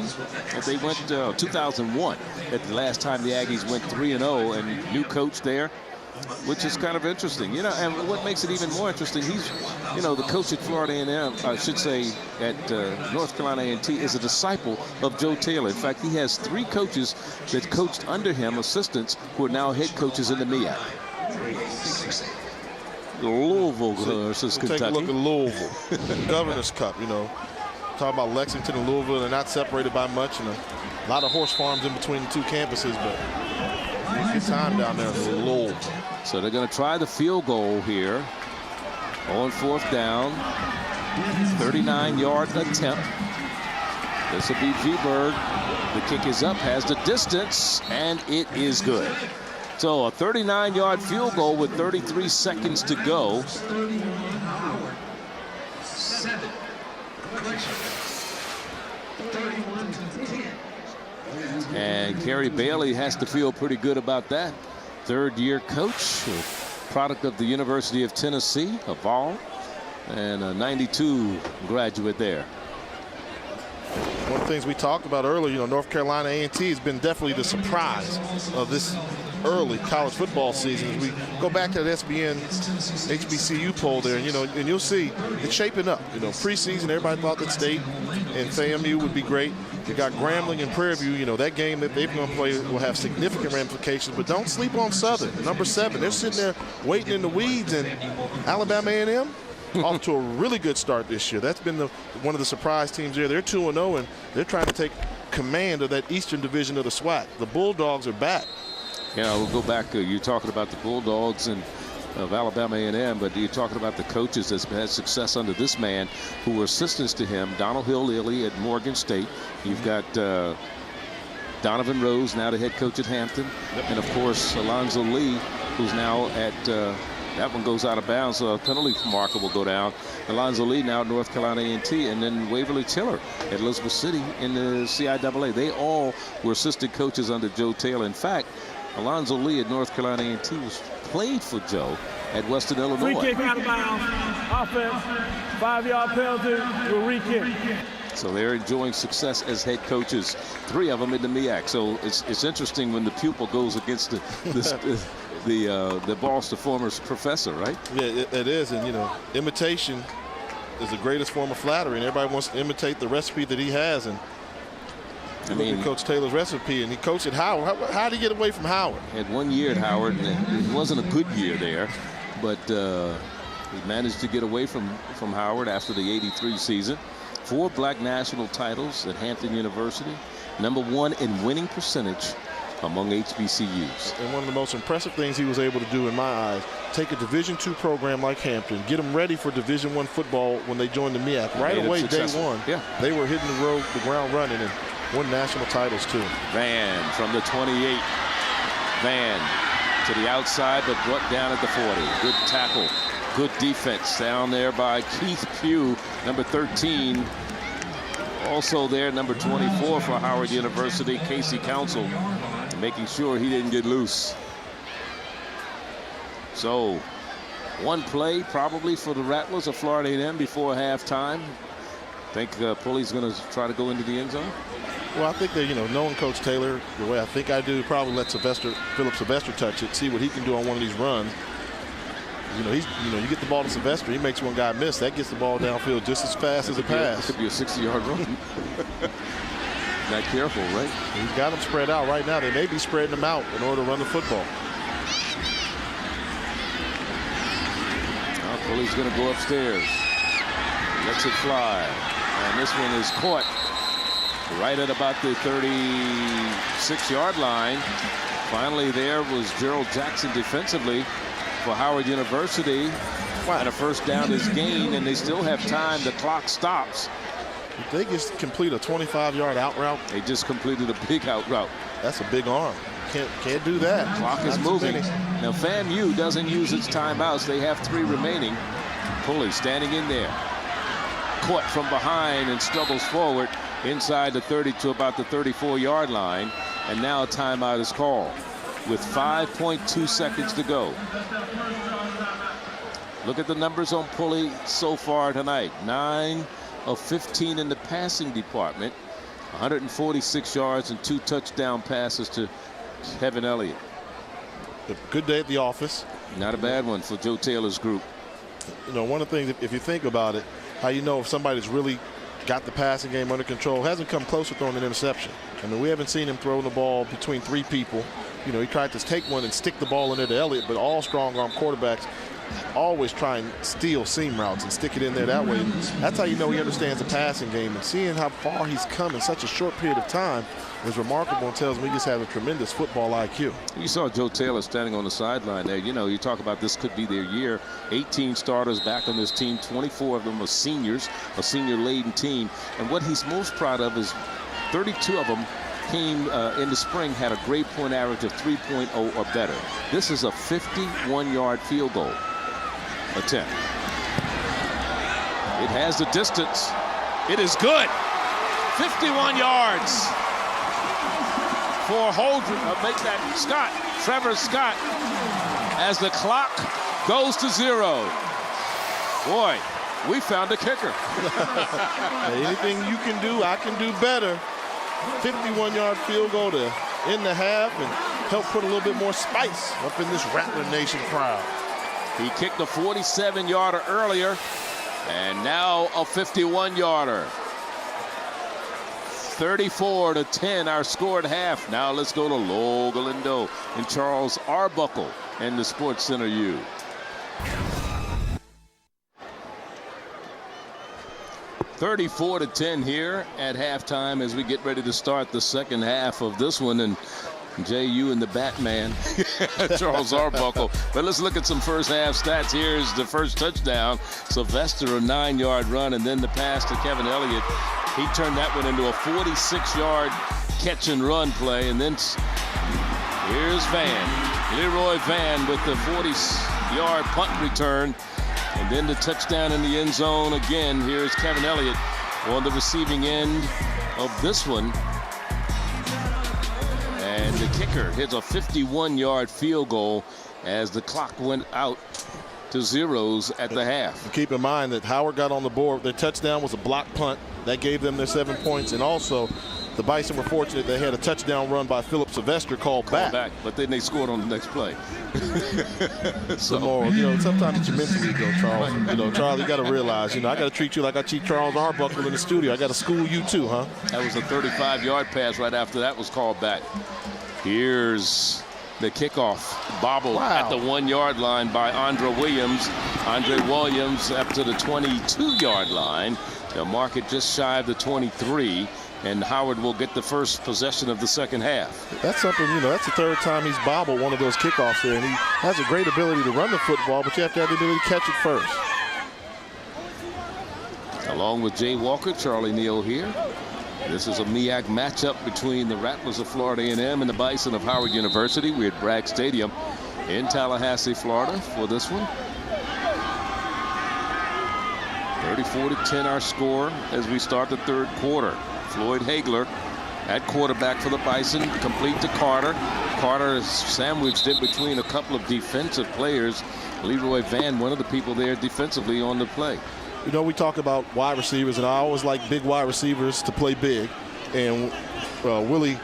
that they went 2001 at the last time the Aggies went 3-0, and new coach there, which is kind of interesting. You know, and what makes it even more interesting, he's, you know, the coach at Florida A&M, I should say at North Carolina A&T, is a disciple of Joe Taylor. In fact, he has 3 coaches that coached under him, assistants, who are now head coaches in the MEAC. Louisville versus Kentucky. Take a look at Louisville. Governor's Cup, you know. Talk about Lexington and Louisville. They're not separated by much, and a lot of horse farms in between the 2 campuses, but good time down there in Louisville. So they're going to try the field goal here on 4th down. 39-yard attempt. This will be G-Berg. The kick is up, has the distance, and it is good. So a 39-yard field goal with 33 seconds to go. And Kerry Bailey has to feel pretty good about that. 3rd-year coach, product of the University of Tennessee, a Vol, and a 92 graduate there. One of the things we talked about earlier, you know, North Carolina A&T has been definitely the surprise of this early college football season. As we go back to that SBN HBCU poll there, you know, and you'll see it's shaping up. You know, preseason, everybody thought that State and FAMU would be great. You got Grambling and Prairie View. You know, that game that they're going to play will have significant ramifications, but don't sleep on Southern, number 7. They're sitting there waiting in the weeds, and Alabama A&M off to a really good start this year. That's been one of the surprise teams there. They're 2-0, and they're trying to take command of that Eastern Division of the SWAC. The Bulldogs are back. Yeah, we'll go back. You're talking about the Bulldogs and of Alabama A&M, but you're talking about the coaches that's had success under this man who were assistants to him. Donald Hill-Lilly at Morgan State. You've got Donovan Rose, now the head coach at Hampton. And, of course, Alonzo Lee, who's now at That one goes out of bounds, so a penalty marker will go down. Alonzo Lee now at North Carolina A&T, and then Waverly Tiller at Elizabeth City in the CIAA. They all were assistant coaches under Joe Taylor. In fact, Alonzo Lee at North Carolina A&T played for Joe at Western Illinois. Free kick out of bounds. Offense. 5-yard penalty. We'll re-kick. So they're enjoying success as head coaches, 3 of them in the MEAC. So it's interesting when the pupil goes against the boss, the former professor, right? Yeah, it is. And, you know, imitation is the greatest form of flattery. And everybody wants to imitate the recipe that he has. And I mean, look at Coach Taylor's recipe. And he coached at Howard. How did he get away from Howard? Had 1 year at Howard, and it wasn't a good year there. But he managed to get away from Howard after the '83 season. 4 black national titles at Hampton University. #1 in winning percentage among HBCUs. And one of the most impressive things he was able to do in my eyes, take a Division II program like Hampton, get them ready for Division I football when they joined the MEAC. Right away, day one, yeah, they were hitting the ground running and won national titles too. Van from the 28. Van to the outside, but brought down at the 40. Good tackle. Good defense down there by Keith Pugh, number 13. Also there, number 24 for Howard University, Casey Council, making sure he didn't get loose. So, one play probably for the Rattlers of Florida A&M before halftime. Think Pulley's going to try to go into the end zone? Well, I think that, you know, knowing Coach Taylor the way I think I do, probably let Philip Sylvester touch it, see what he can do on one of these runs. You get the ball to Sylvester, he makes one guy miss. That gets the ball downfield just as fast as a pass. It could be a 60-yard run. Not careful, right? He's got them spread out right now. They may be spreading them out in order to run the football. Now Pulley's going to go upstairs. Lets it fly. And this one is caught right at about the 36-yard line. Finally, there was Gerald Jackson defensively for Howard University. And a first down is gained, and they still have time. The clock stops. If they just complete a 25-yard out route. They just completed a big out route. That's a big arm. Can't do that. Clock is moving. Now FAMU doesn't use its timeouts. They have 3 remaining. Pulley standing in there. Caught from behind and struggles forward inside the 30 to about the 34-yard line. And now a timeout is called with 5.2 seconds to go. Look at the numbers on Pulley so far tonight. 9 of 15 in the passing department. 146 yards and 2 touchdown passes to Kevin Elliott. A good day at the office. Not a bad one for Joe Taylor's group. You know, one of the things, if you think about it, how you know if somebody's really got the passing game under control, hasn't come close to throwing an interception. I mean, we haven't seen him throw the ball between 3 people. You know, he tried to take one and stick the ball in there to Elliott, but all strong arm quarterbacks always try and steal seam routes and stick it in there that way. And that's how you know he understands the passing game. And seeing how far he's come in such a short period of time is remarkable and tells me he just has a tremendous football IQ. You saw Joe Taylor standing on the sideline there. You know, you talk about this could be their year. 18 starters back on this team. 24 of them are seniors, a senior-laden team. And what he's most proud of is 32 of them came in the spring, had a grade point average of 3.0 or better. This is a 51-yard field goal attempt. It has the distance. It is good. 51 yards for Holdren. Make that Scott, Trevor Scott, as the clock goes to 0. Boy, we found a kicker. Anything you can do, I can do better. 51-yard field goal to end the half and help put a little bit more spice up in this Rattler Nation crowd. He kicked a 47-yarder earlier, and now a 51-yarder. 34-10, our score at half. Now let's go to Lowell Galindo and Charles Arbuckle and the Sports Center U. (34-10) here at halftime as we get ready to start the second half of this one. And J.U. and the Batman, Charles Arbuckle. But let's look at some first half stats. Here's the first touchdown. Sylvester, a 9-yard run, and then the pass to Kevin Elliott. He turned that one into a 46-yard catch and run play. And then here's Van, Leroy Van with the 58-yard punt return. And then the touchdown in the end zone again. Here's Kevin Elliott on the receiving end of this one. And the kicker hits a 51-yard field goal as the clock went out to zeros at the half. Keep in mind that Howard got on the board. Their touchdown was a block punt. That gave them their 7 points. And also, the Bison were fortunate they had a touchdown run by Philip Sylvester called back. But then they scored on the next play. So, you know, sometimes it's your mental ego, Charles. You know, Charles, you got to realize, you know, I got to treat you like I treat Charles Arbuckle in the studio. I got to school you too, huh? That was a 35-yard pass right after that was called back. Here's the kickoff bobbled at the 1-yard line by Andre Williams. Andre Williams up to the 22-yard line. They'll mark it just shy of the 23. And Howard will get the first possession of the second half. That's something, you know, that's the third time he's bobbled one of those kickoffs there. And he has a great ability to run the football, but you have to have the ability to catch it first. Along with Jay Walker, Charlie Neal here. This is a MEAC matchup between the Rattlers of Florida A&M and the Bison of Howard University. We're at Bragg Stadium in Tallahassee, Florida for this one. 34-10 our score as we start the third quarter. Floyd Hagler at quarterback for the Bison, complete to Carter. Carter is sandwiched in between a couple of defensive players. Leroy Van, one of the people there defensively on the play. You know, we talk about wide receivers, and I always like big wide receivers to play big. And Willie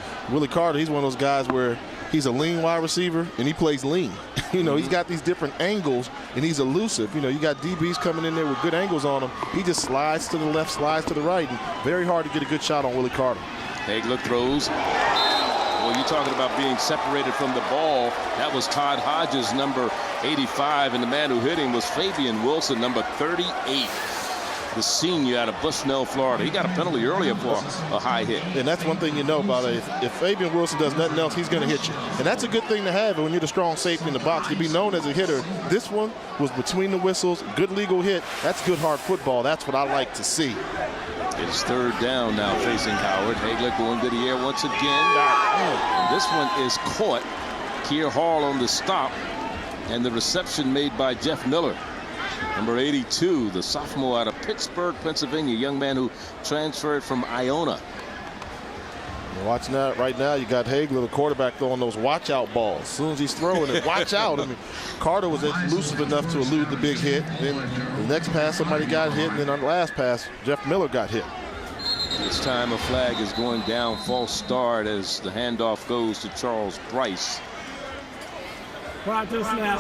Carter, he's one of those guys where he's a lean wide receiver, and he plays lean. You know, he's got these different angles, and he's elusive. You know, you got DBs coming in there with good angles on him. He just slides to the left, slides to the right, and very hard to get a good shot on Willie Carter. Hagler throws. Well, you're talking about being separated from the ball. That was Todd Hodges, number 85, and the man who hit him was Fabian Wilson, number 38. The senior out of Bushnell, Florida. He got a penalty earlier for a high hit. And that's one thing you know about it. If Fabian Wilson does nothing else, he's going to hit you. And that's a good thing to have when you're the strong safety in the box. To be known as a hitter, this one was between the whistles, good legal hit. That's good hard football. That's what I like to see. It's third down now facing Howard. Hagler going to the air once again. And this one is caught. Keir Hall on the stop. And the reception made by Jeff Miller. Number 82, the sophomore out of Pittsburgh, Pennsylvania, young man who transferred from Iona. Watching that right now, you got Hagler, the quarterback, throwing those watch out balls. As soon as he's throwing it, watch out. I mean, Carter was elusive enough to elude the big hit. Then the next pass, somebody got hit. And then on the last pass, Jeff Miller got hit. This time a flag is going down, false start as the handoff goes to Charles Bryce. Prior to the snap,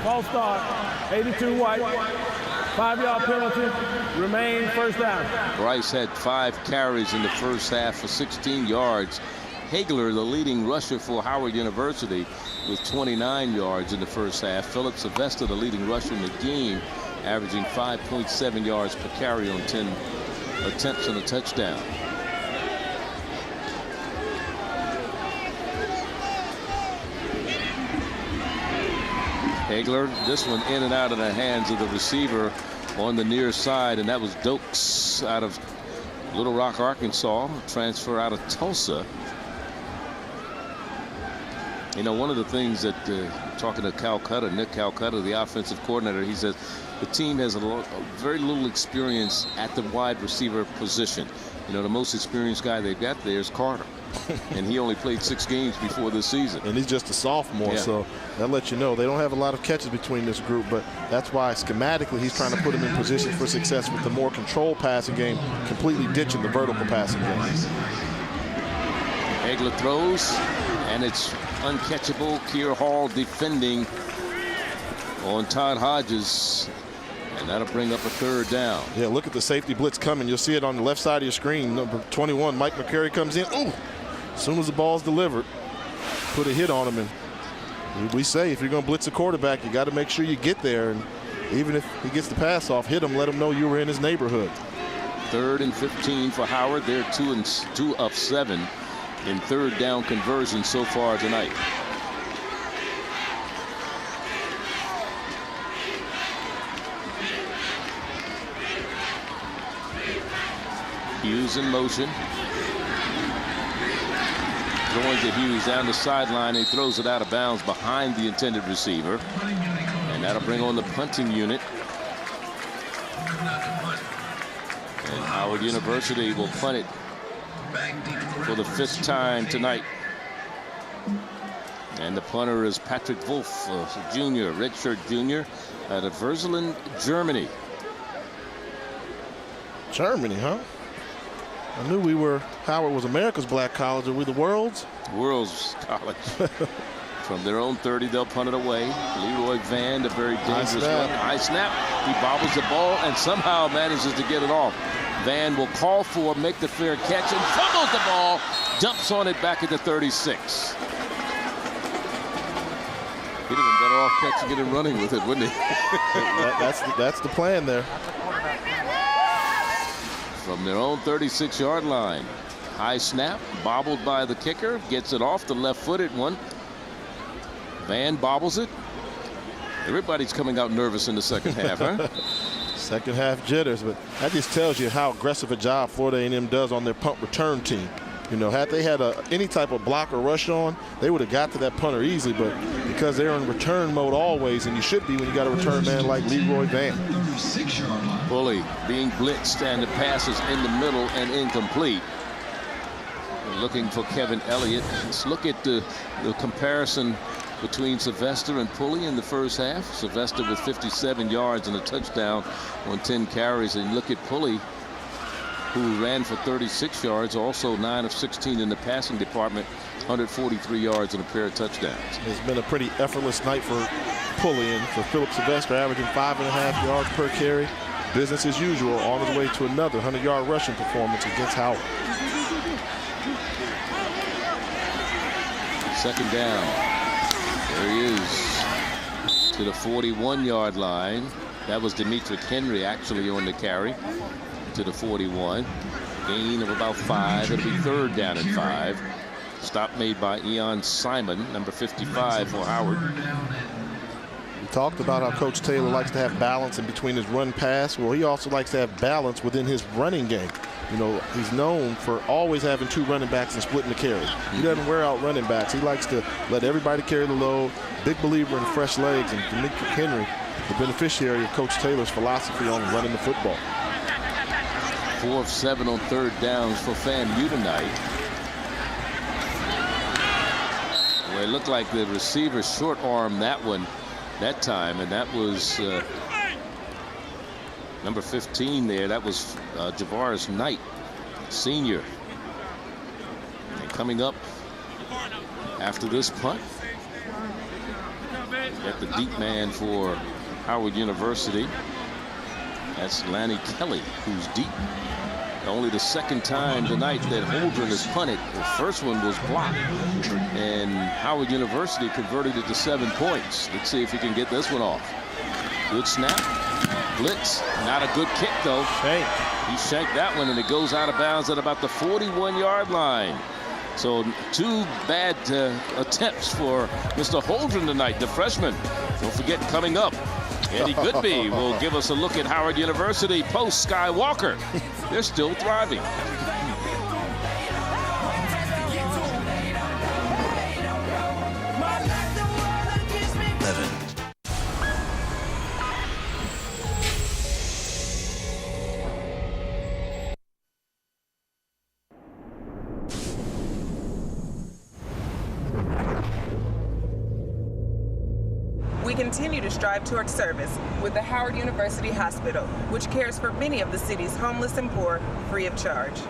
false start, 82 White, 5-yard penalty, remain first down. Bryce had 5 carries in the first half for 16 yards. Hagler, the leading rusher for Howard University, with 29 yards in the first half. Philip Sylvester, the leading rusher in the game, averaging 5.7 yards per carry on 10 attempts on a touchdown. Hagler, this one in and out of the hands of the receiver on the near side, and that was Dokes out of Little Rock, Arkansas, transfer out of Tulsa. You know, one of the things that talking to Calcutta, Nick Calcutta, the offensive coordinator, he says the team has very little experience at the wide receiver position. You know, the most experienced guy they've got there is Carter. And he only played 6 games before this season. And he's just a sophomore, so that lets you know they don't have a lot of catches between this group, but that's why schematically he's trying to put him in position for success with the more controlled passing game, completely ditching the vertical passing game. Hagler throws, and it's uncatchable. Keir Hall defending on Todd Hodges. And that'll bring up a third down. Yeah, look at the safety blitz coming. You'll see it on the left side of your screen. Number 21, Mike McCary comes in. Ooh! As soon as the ball's delivered, put a hit on him. And we say if you're going to blitz a quarterback, you got to make sure you get there. And even if he gets the pass off, hit him, let him know you were in his neighborhood. 3rd and 15 for Howard. They're 2 of 7 in third down conversion so far tonight. Hughes in motion. Going to Hughes down the sideline. He throws it out of bounds behind the intended receiver. And that'll bring on the punting unit. And Howard University will punt it for the 5th time tonight. And the punter is Patrick Wolf, junior, redshirt junior, out of Verzelen, Germany. Germany, huh? I knew Howard was America's black college. Are we the world's? World's college. From their own 30, they'll punt it away. Leroy Van, a very dangerous one. High snap. He bobbles the ball and somehow manages to get it off. Van will call for, make the fair catch, and fumbles the ball. Dumps on it back at the 36. He'd have been better off catching it and running with it, wouldn't he? that's the plan there. From their own 36-yard line. High snap, bobbled by the kicker, gets it off the left-footed one. Van bobbles it. Everybody's coming out nervous in the second half, huh? Second half jitters, but that just tells you how aggressive a job Florida A&M does on their punt return team. You know, had they had any type of block or rush on, they would have got to that punter easily, but because they're in return mode always, and you should be when you got a return man like Leroy Van. Bully being blitzed, and the pass is in the middle and incomplete. Looking for Kevin Elliott. Let's look at the comparison between Sylvester and Pulley in the first half. Sylvester with 57 yards and a touchdown on 10 carries. And look at Pulley, who ran for 36 yards, also 9 of 16 in the passing department, 143 yards and a pair of touchdowns. It's been a pretty effortless night for Pulley, and for Philip Sylvester, averaging 5.5 yards per carry. Business as usual, on his way to another 100-yard rushing performance against Howard. Second down. There he is to the 41-yard line. That was Demetric Henry actually on the carry to the 41. Gain of about 5. It'll be 3rd down and 5. Stop made by Eon Simon, number 55 for Howard. We talked about how Coach Taylor likes to have balance in between his run pass. Well, he also likes to have balance within his running game. You know, he's known for always having 2 running backs and splitting the carry. He doesn't wear out running backs. He likes to let everybody carry the load. Big believer in fresh legs, and Demetric Henry, the beneficiary of Coach Taylor's philosophy on running the football. 4 of 7 on 3rd downs for FAMU tonight. Well, it looked like the receiver short armed that one that time, and that was number 15 there. That was Javaris Knight, senior. And coming up after this punt, got the deep man for Howard University. That's Lanny Kelly, who's deep. Only the 2nd time tonight that Holdren has punted. The first one was blocked, and Howard University converted it to 7 points. Let's see if he can get this one off. Good snap. Blitz. Not a good kick, though. He shanked that one, and it goes out of bounds at about the 41-yard line. So 2 bad attempts for Mr. Holdren tonight, the freshman. Don't forget, coming up, Eddie Goodby will give us a look at Howard University post Skywalker. They're still thriving. We continue to strive towards service with the Howard University Hospital, which cares for many of the city's homeless and poor free of charge.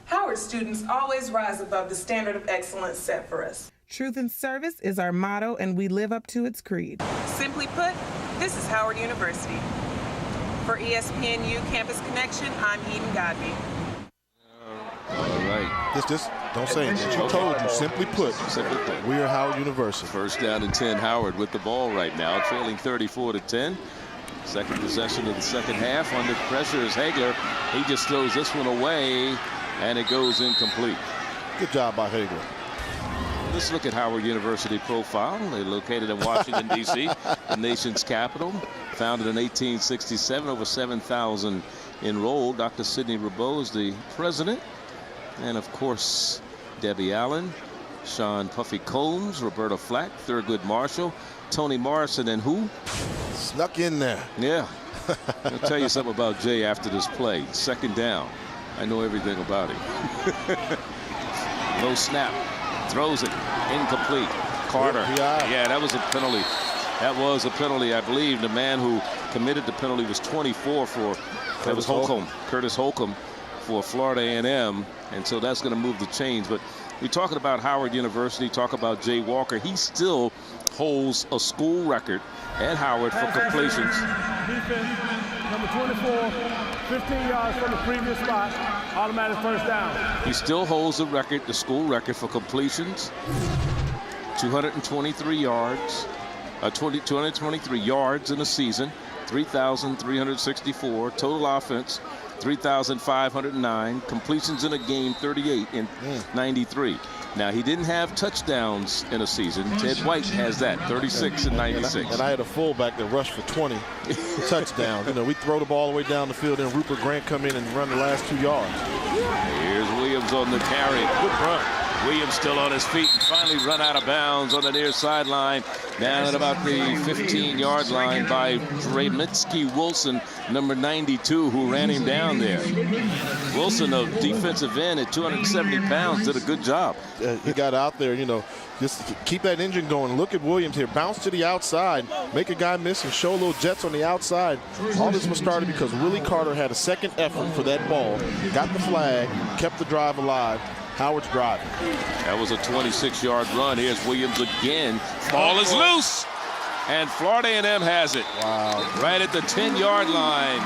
Howard students always rise above the standard of excellence set for us. Truth and service is our motto, and we live up to its creed. Simply put, this is Howard University. For ESPNU Campus Connection, I'm Eden Godby. All right. Just don't say it. You told you. Simply put, we are Howard University. 1st down and 10. Howard with the ball right now, trailing 34-10. Second possession of the second half. Under pressure is Hagler. He just throws this one away, and it goes incomplete. Good job by Hagler. Let's look at Howard University profile. They're located in Washington, D.C., the nation's capital. Founded in 1867, over 7,000 enrolled. Dr. Sidney Rabeau is the president. And, of course, Debbie Allen, Sean Puffy Combs, Roberta Flack, Thurgood Marshall, Toni Morrison, and who? Snuck in there. Yeah. I'll tell you something about Jay after this play. Second down. I know everything about him. No snap. Throws it. Incomplete. Carter. Yeah, that was a penalty. That was a penalty. I believe the man who committed the penalty was 24 for, that was Holcomb. Curtis Holcomb for Florida A&M. And so that's going to move the chains. But we're talking about Howard University, talk about Jay Walker. He still holds a school record at Howard for completions. Defense, number 24, 15 yards from the previous spot, automatic first down. He still holds the record, the school record for completions. 223 yards, 223 yards in a season, 3,364 total offense, 3,509 completions in a game, 38 in 93. Now, he didn't have touchdowns in a season. Ted White has that, 36 and 96. And I had a fullback that rushed for 20 touchdowns. You know, we throw the ball all the way down the field, and Rupert Grant come in and run the last 2 yards. Here's Williams on the carry. Good run. Williams still on his feet and finally run out of bounds on the near sideline. Down at about the 15-yard line by Dremitsky Wilson, number 92, who ran him down there. Wilson, a defensive end at 270 pounds, did a good job. He got out there, you know, just keep that engine going. Look at Williams here. Bounce to the outside, make a guy miss, and show little jets on the outside. All this was started because Willie Carter had a second effort for that ball, got the flag, kept the drive alive. Howard's driving. That was a 26-yard run. Here's Williams again. Ball is loose. And Florida A&M has it. Wow. Right at the 10-yard line.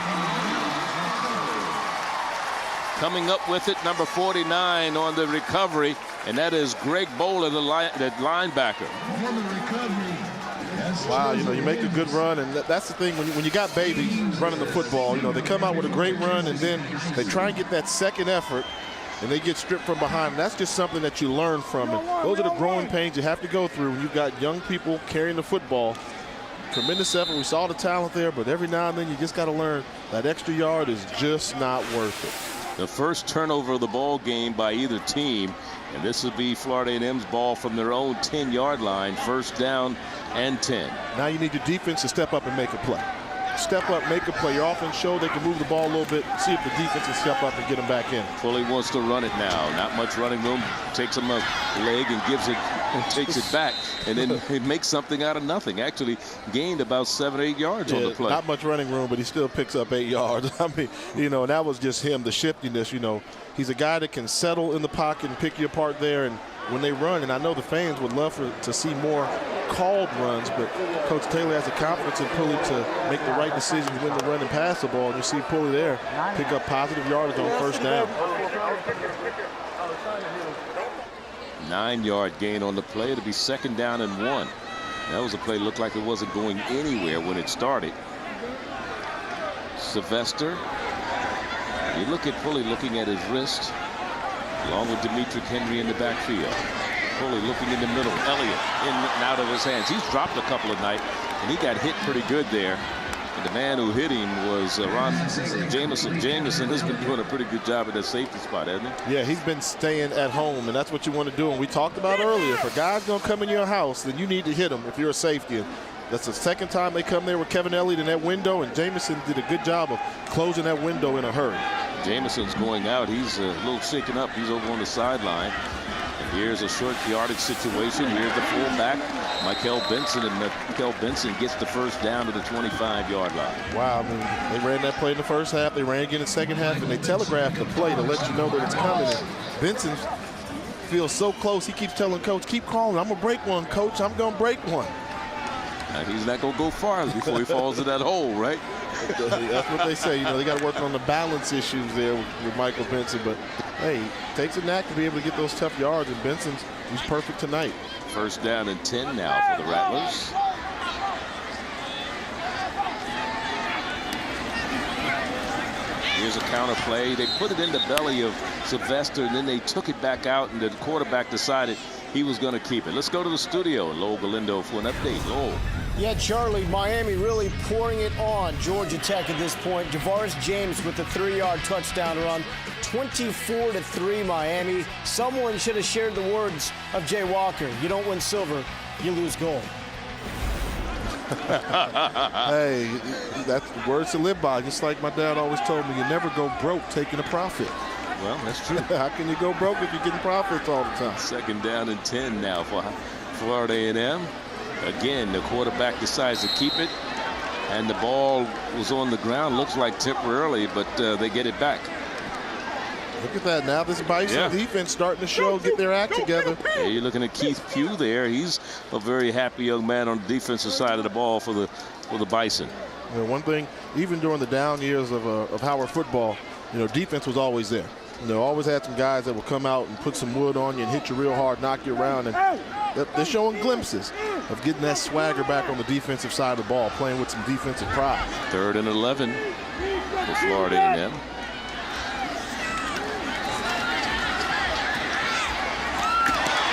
Coming up with it, number 49 on the recovery. And that is Greg Bowler, the linebacker. Wow, you know, you make a good run, and that's the thing when you got babies running the football. You know, they come out with a great run, and then they try and get that second effort, and they get stripped from behind. And that's just something that you learn from. And those are the growing pains you have to go through when you've got young people carrying the football. Tremendous effort. We saw the talent there, but every now and then you just got to learn that extra yard is just not worth it. The first turnover of the ball game by either team, and this will be Florida A&M's ball from their own 10-yard line, first down and 10. Now you need your defense to step up and make a play. Step up, make a play. Your offense show they can move the ball a little bit, see if the defense can step up and get them back in. Pulley wants to run it now. Not much running room. Takes him a leg and gives it and takes it back. And then he makes something out of nothing. Actually gained about 7 or 8 yards on the play. Not much running room, but he still picks up 8 yards. I mean, you know, and that was just him, the shiftiness. You know, he's a guy that can settle in the pocket and pick you apart there. And when they run, and I know the fans would love to see more called runs, but Coach Taylor has the confidence in Pulley to make the right decisions when to run and pass the ball. And you see Pulley there pick up positive yardage on first down. 9-yard gain on the play. It'll be second down and 1. That was a play looked like it wasn't going anywhere when it started. Sylvester. You look at Pulley looking at his wrist, along with Demetric Henry in the backfield. Pulley looking in the middle. Elliott in and out of his hands. He's dropped a couple of nights, and he got hit pretty good there. And the man who hit him was Ron Jameson. Jameson has been doing a pretty good job at that safety spot, hasn't he? Yeah, he's been staying at home, and that's what you want to do. And we talked about earlier, if a guy's going to come in your house, then you need to hit him if you're a safety. And that's the second time they come there with Kevin Elliott in that window, and Jameson did a good job of closing that window in a hurry. Jameson's going out. He's a little shaken up. He's over on the sideline. And here's a short yardage situation. Here's the fullback, Michael Benson, and Michael Benson gets the first down to the 25-yard line. Wow, I mean, they ran that play in the first half. They ran again in the second half, and they telegraphed the play to let you know that it's coming. And Benson feels so close. He keeps telling Coach, keep calling. I'm going to break one, Coach. I'm going to break one. And he's not going to go far before he falls in that hole, right? That's what they say. You know, they got to work on the balance issues there with Michael Benson. But, hey, it takes a knack to be able to get those tough yards, and he's perfect tonight. First down and 10 now for the Rattlers. Here's a counter play. They put it in the belly of Sylvester, and then they took it back out, and the quarterback decided he was going to keep it. Let's go to the studio, Lowell Galindo, for an update. Lowell. Yeah, Charlie, Miami really pouring it on Georgia Tech at this point. Javaris James with the 3-yard touchdown run, 24-3 Miami. Someone should have shared the words of Jay Walker. You don't win silver, you lose gold. Hey, that's the words to live by. Just like my dad always told me, you never go broke taking a profit. Well, that's true. How can you go broke if you're getting profits all the time? 2nd down and 10 now for Florida A&M. Again, the quarterback decides to keep it, and the ball was on the ground. Looks like temporarily, but they get it back. Look at that. Now this Bison defense starting to get their act together. Yeah, you're looking at Keith Pugh there. He's a very happy young man on the defensive side of the ball for the Bison. You know, one thing, even during the down years of Howard football, you know, defense was always there. You know, always had some guys that would come out and put some wood on you and hit you real hard, knock you around, and they're showing glimpses of getting that swagger back on the defensive side of the ball, playing with some defensive pride. 3rd and 11 for Florida A&M.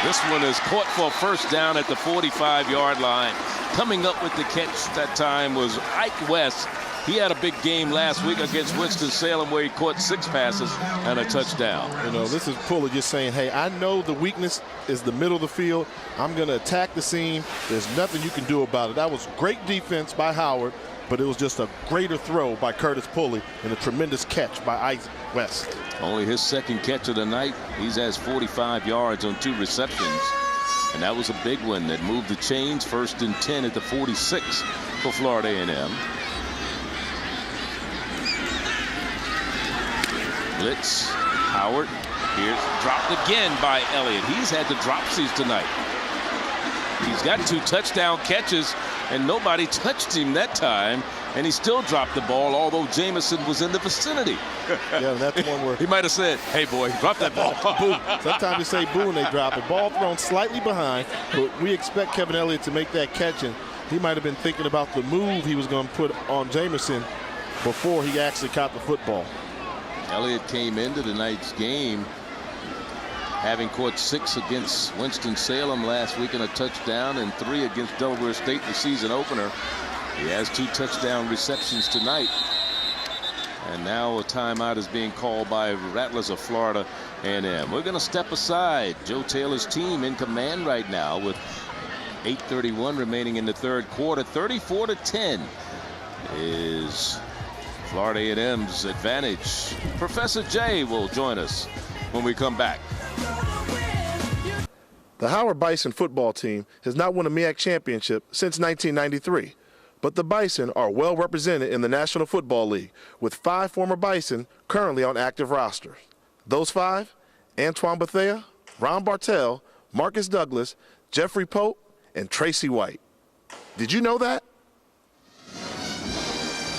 This one is caught for a first down at the 45-yard line. Coming up with the catch that time was Ike West. He had a big game last week against Winston-Salem where he caught 6 passes and a touchdown. You know, this is Pulley just saying, hey, I know the weakness is the middle of the field. I'm going to attack the seam. There's nothing you can do about it. That was great defense by Howard, but it was just a greater throw by Curtis Pulley and a tremendous catch by Ike West. Only his 2nd catch of the night. He has 45 yards on 2 receptions. And that was a big one that moved the chains. 1st and 10 at the 46 for Florida A&M. Blitz. Howard. Here's dropped again by Elliott. He's had the dropsies tonight. He's got 2 touchdown catches, and nobody touched him that time. And he still dropped the ball, although Jameson was in the vicinity. Yeah, that's one where he might have said, hey, boy, drop that ball. Boo. Sometimes they say boo when they drop it. Ball thrown slightly behind, but we expect Kevin Elliott to make that catch, and he might have been thinking about the move he was going to put on Jameson before he actually caught the football. Elliott came into tonight's game having caught 6 against Winston-Salem last week and a touchdown, and 3 against Delaware State in the season opener. He has 2 touchdown receptions tonight. And now a timeout is being called by Rattlers of Florida A&M. We're going to step aside. Joe Taylor's team in command right now with 8:31 remaining in the 3rd quarter. 34-10 is Florida A&M's advantage. Professor Jay will join us when we come back. The Howard Bison football team has not won a MEAC championship since 1993. But the Bison are well represented in the National Football League, with 5 former Bison currently on active rosters. Those 5, Antoine Bethea, Ron Bartell, Marcus Douglas, Jeffrey Pope, and Tracy White. Did you know that?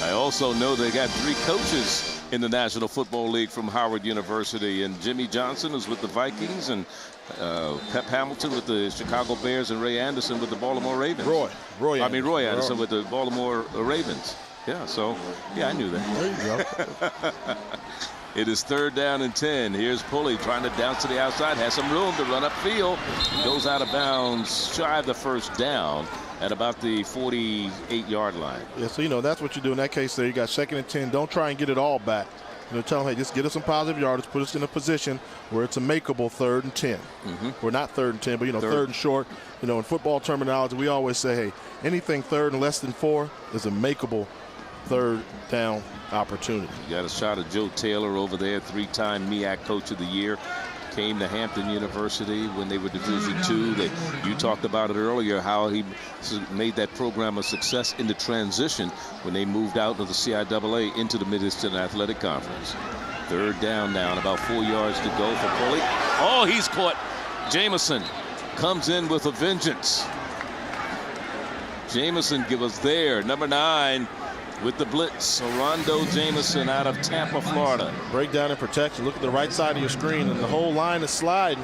I also know they got 3 coaches in the National Football League from Howard University, and Jimmy Johnson is with the Vikings, and Pep Hamilton with the Chicago Bears, and Ray Anderson with the Baltimore Ravens. Roy Anderson with the Baltimore Ravens. Yeah, so, yeah, I knew that. There you go. It is 3rd down and 10. Here's Pulley trying to bounce to the outside, has some room to run upfield. Goes out of bounds, shy of the first down at about the 48-yard line. Yeah, so, you know, that's what you do in that case there. You got 2nd and 10. Don't try and get it all back. You know, tell them, hey, just get us some positive yardage, put us in a position where it's a makeable 3rd and 10. We're not 3rd and 10, but, you know, 3rd and short. You know, in football terminology, we always say, hey, anything 3rd and less than 4 is a makeable 3rd down opportunity. You got a shot of Joe Taylor over there, 3-time MEAC Coach of the Year. Came to Hampton University when they were Division II. You talked about it earlier, how he made that program a success in the transition when they moved out of the CIAA into the Mid-Eastern Athletic Conference. 3rd down now, and about 4 yards to go for Pulley. Oh, he's caught. Jameson comes in with a vengeance. Jameson was there, number 9. With the blitz, Rondo Jameson out of Tampa, Florida. Breakdown and protection. Look at the right side of your screen, and the whole line is sliding.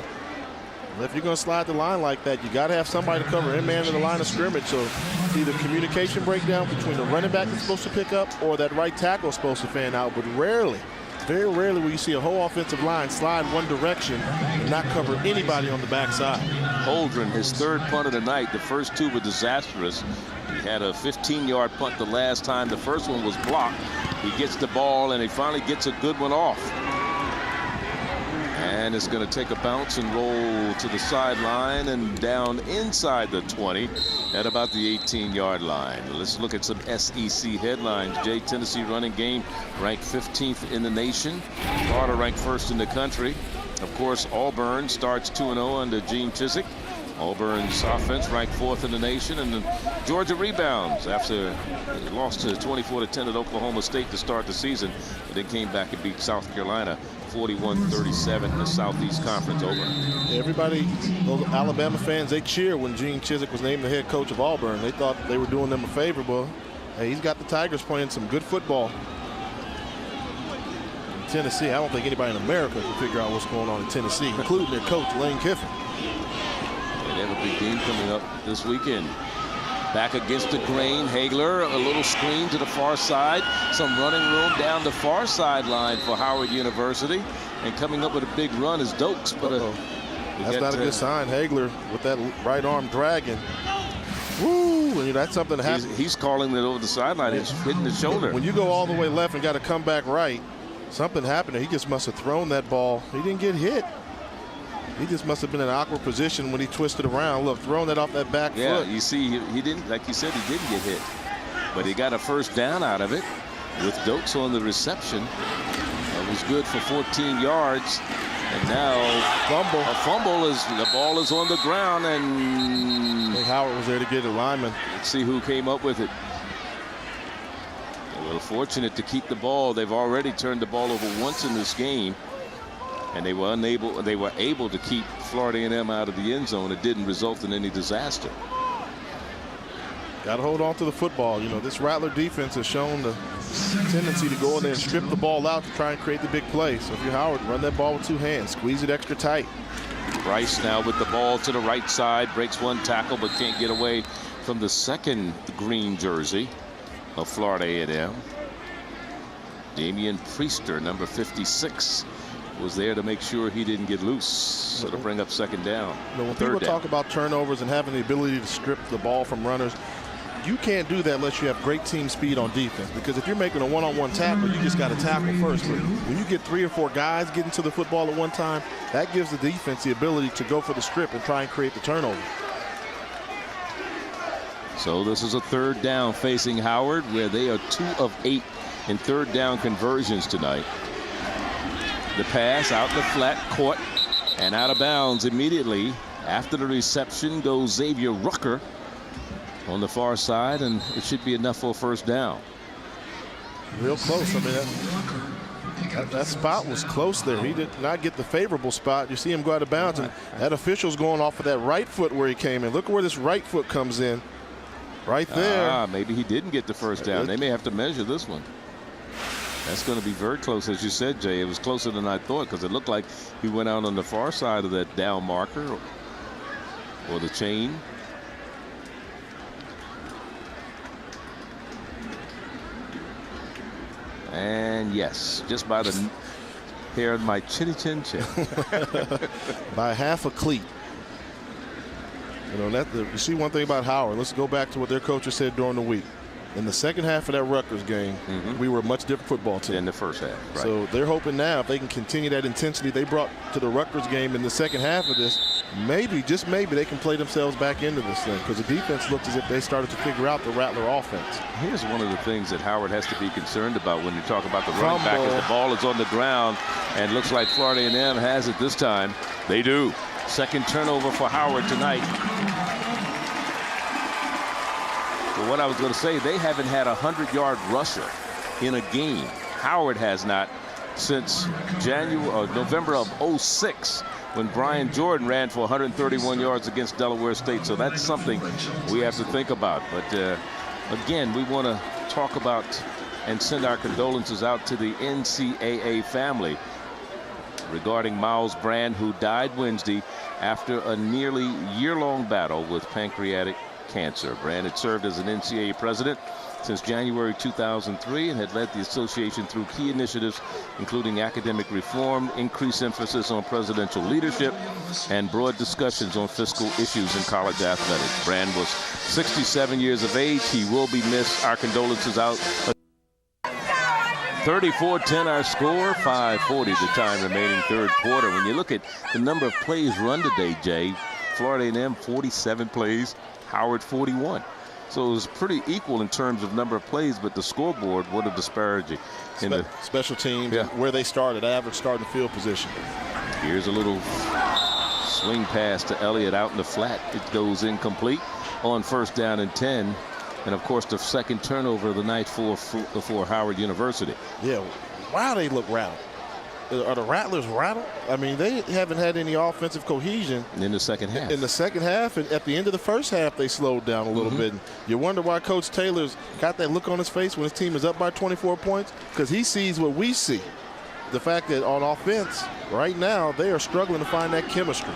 If you're going to slide the line like that, you got to have somebody to cover in man in the line of scrimmage. So either communication breakdown between the running back that's supposed to pick up or that right tackle is supposed to fan out. But rarely, very rarely will you see a whole offensive line slide one direction and not cover anybody on the backside. Holdren, his 3rd punt of the night. The first 2 were disastrous. He had a 15-yard punt the last time. The first one was blocked. He gets the ball, and he finally gets a good one off. And it's going to take a bounce and roll to the sideline and down inside the 20 at about the 18-yard line. Let's look at some SEC headlines. Tennessee running game ranked 15th in the nation. Florida ranked 1st in the country. Of course, Auburn starts 2-0 under Gene Chizik. Auburn's offense ranked 4th in the nation, and Georgia rebounds after they lost to 24-10 at Oklahoma State to start the season, but then came back and beat South Carolina 41-37 in the Southeast Conference opener. Everybody, those Alabama fans, they cheered when Gene Chizik was named the head coach of Auburn. They thought they were doing them a favor, but hey, he's got the Tigers playing some good football. In Tennessee, I don't think anybody in America can figure out what's going on in Tennessee, including their coach, Lane Kiffin. They have a big game coming up this weekend. Back against the grain, Hagler, a little screen to the far side. Some running room down the far sideline for Howard University. And coming up with a big run is Dokes. But that's not a good sign. Hagler with that right arm dragging. Woo! That's something that happens. He's calling it over the sideline. He's hitting the shoulder. When you go all the way left and got to come back right, something happened. He just must have thrown that ball. He didn't get hit. He just must have been in an awkward position when he twisted around. Look, throwing that off that back foot. Yeah, you see, he didn't, like you said, he didn't get hit. But he got a first down out of it with Dokes on the reception. That was good for 14 yards. And now a fumble is the ball is on the ground, and Howard was there to get a lineman. Let's see who came up with it. They were fortunate to keep the ball. They've already turned the ball over once in this game. And they were able to keep Florida A&M out of the end zone. It didn't result in any disaster. Got to hold on to the football. You know, this Rattler defense has shown the tendency to go in there and strip the ball out to try and create the big play. So if you're Howard, run that ball with 2 hands, squeeze it extra tight. Bryce now with the ball to the right side, breaks one tackle but can't get away from the second green jersey of Florida A&M. Damian Priester, number 56. Was there to make sure he didn't get loose, so to bring up second down. You know, when people talk about turnovers and having the ability to strip the ball from runners, you can't do that unless you have great team speed on defense. Because if you're making a one-on-one tackle, you just got to tackle first. But when you get 3 or 4 guys getting to the football at one time, that gives the defense the ability to go for the strip and try and create the turnover. So this is a 3rd down facing Howard, where they are 2 of 8 in 3rd down conversions tonight. The pass out in the flat, caught and out of bounds immediately. After the reception goes Xavier Rucker on the far side, and it should be enough for a 1st down. Real close. I mean, that spot was close there. He did not get the favorable spot. You see him go out of bounds, and that official's going off of that right foot where he came in. Look where this right foot comes in. Right there. Maybe he didn't get the 1st down. They may have to measure this one. That's going to be very close, as you said, Jay. It was closer than I thought, because it looked like he went out on the far side of that down marker or the chain. And yes, just by the hair of my chinny chin chin. By half a cleat. You know, you see one thing about Howard. Let's go back to what their coaches said during the week. In the second half of that Rutgers game, we were a much different football team. In the first half, right. So they're hoping now if they can continue that intensity they brought to the Rutgers game in the second half of this, maybe, just maybe, they can play themselves back into this thing, because the defense looked as if they started to figure out the Rattler offense. Here's one of the things that Howard has to be concerned about when you talk about the running back, as the ball is on the ground, and looks like Florida A&M has it this time. They do. 2nd turnover for Howard tonight. But what I was going to say, they haven't had a 100-yard rusher in a game. Howard has not since November of '06, when Brian Jordan ran for 131 yards against Delaware State. So that's something we have to think about. But again, we want to talk about and send our condolences out to the NCAA family regarding Miles Brand, who died Wednesday after a nearly year-long battle with pancreatic cancer. Brand had served as an NCAA president since January 2003 and had led the association through key initiatives, including academic reform, increased emphasis on presidential leadership, and broad discussions on fiscal issues in college athletics. Brand was 67 years of age. He will be missed. Our condolences out. 34-10 our score, 5:40 the time remaining third quarter. When you look at the number of plays run today, Jay, Florida A&M 47 plays, Howard 41. So it was pretty equal in terms of number of plays, but the scoreboard, what a disparity. In the special teams, where they started, average starting field position. Here's a little swing pass to Elliott out in the flat. It goes incomplete on first down and 10. And, of course, the second turnover of the night for Howard University. Yeah, wow, they look rattled. Are the Rattlers rattled? I mean, they haven't had any offensive cohesion. In the second half. In the second half, and at the end of the first half, they slowed down a little bit. And you wonder why Coach Taylor's got that look on his face when his team is up by 24 points, because he sees what we see. The fact that on offense, right now, they are struggling to find that chemistry.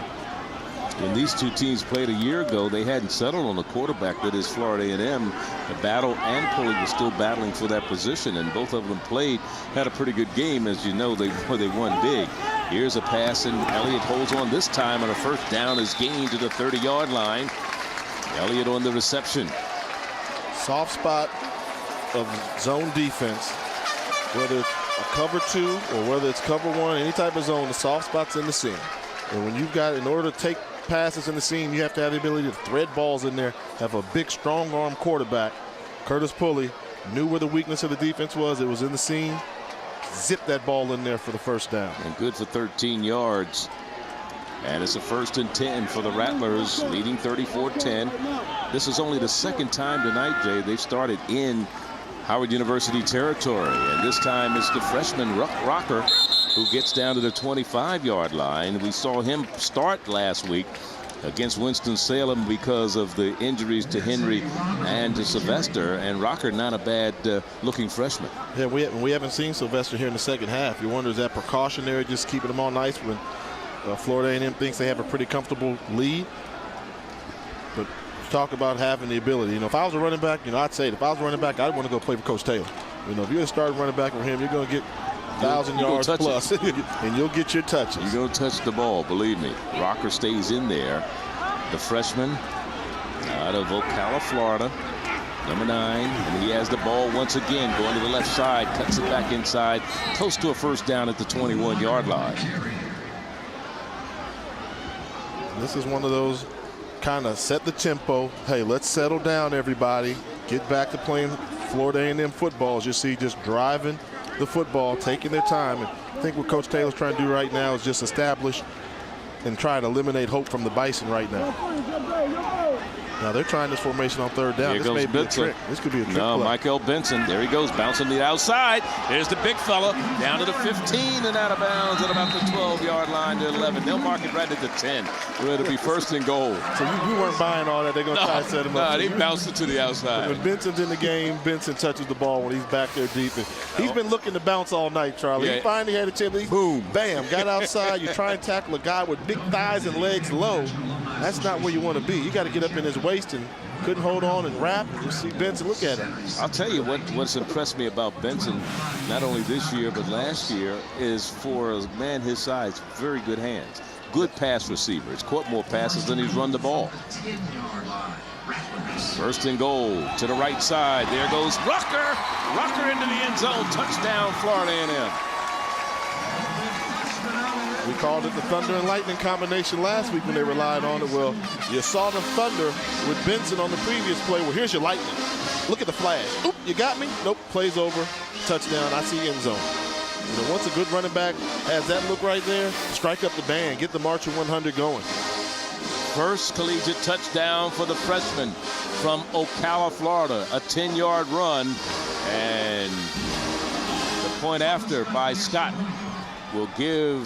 When these two teams played a year ago, they hadn't settled on the quarterback that is Florida A&M. The battle and Pulley was still battling for that position, and both of them had a pretty good game. As you know, they won big. Here's a pass, and Elliott holds on this time, and a first down is gained to the 30-yard line. Elliott on the reception. Soft spot of zone defense, whether it's a cover 2 or whether it's cover 1, any type of zone, the soft spot's in the seam. And when you've got, in order to take passes in the seam, you have to have the ability to thread balls in there, have a big, strong-arm quarterback. Curtis Pulley knew where the weakness of the defense was. It was in the seam. Zip that ball in there for the first down. And good for 13 yards. And it's a 1st and 10 for the Rattlers, leading 34-10. This is only the second time tonight, Jay, they've started in Howard University territory. And this time it's the freshman Rocker who gets down to the 25-yard line. We saw him start last week against Winston-Salem because of the injuries to Henry and to Sylvester, and Rocker not a bad looking freshman. Yeah, we haven't seen Sylvester here in the second half. You wonder, is that precautionary, just keeping them all nice when Florida A&M thinks they have a pretty comfortable lead? But talk about having the ability. You know, if I was a running back, I'd say it. If I was a running back, I'd want to go play for Coach Taylor. You know, if you're going to start running back with him, you're going to get 1,000 yards plus, and you'll get your touches. You're going to touch the ball, believe me. Rocker stays in there. The freshman out of Ocala, Florida, number 9, and he has the ball once again, going to the left side, cuts it back inside, close to a first down at the 21-yard line. This is one of those kind of set the tempo. Hey, let's settle down, everybody. Get back to playing Florida A&M football. As you see, just driving the football, taking their time. And I think what Coach Taylor's trying to do right now is just establish and try to eliminate hope from the Bison right now. Now they're trying this formation on third down. Here This goes may be a Benson. trick. This could be a trick No, play. Michael Benson. There he goes, bouncing the outside. There's the big fella down to the 15 and out of bounds at about the 12-yard line to 11. They'll mark it right at the 10. Where it'll be first and goal. So you weren't buying all that. They're going to try to set him up. No, he bounced it to the outside. When Benson's in the game, Benson touches the ball when he's back there deep. And he's been looking to bounce all night, Charlie. Yeah. He finally had a chance. Boom, bam, got outside. You try and tackle a guy with big thighs and legs low. That's not where you want to be. You got to get up in his waist, and couldn't hold on and wrap. You see Benson, look at him. I'll tell you what's impressed me about Benson, not only this year but last year, is for a man his size, very good hands. Good pass receiver. He's caught more passes than he's run the ball. First and goal to the right side. There goes Rucker. Rucker into the end zone. Touchdown, Florida A&M. We called it the thunder and lightning combination last week when they relied on it. Well, you saw them thunder with Benson on the previous play. Well, here's your lightning. Look at the flash. Oop, you got me? Nope, play's over. Touchdown, I see end zone. You know, once a good running back has that look right there, strike up the band, get the March of 100 going. First collegiate touchdown for the freshman from Ocala, Florida. A 10-yard run, and the point after by Scott will give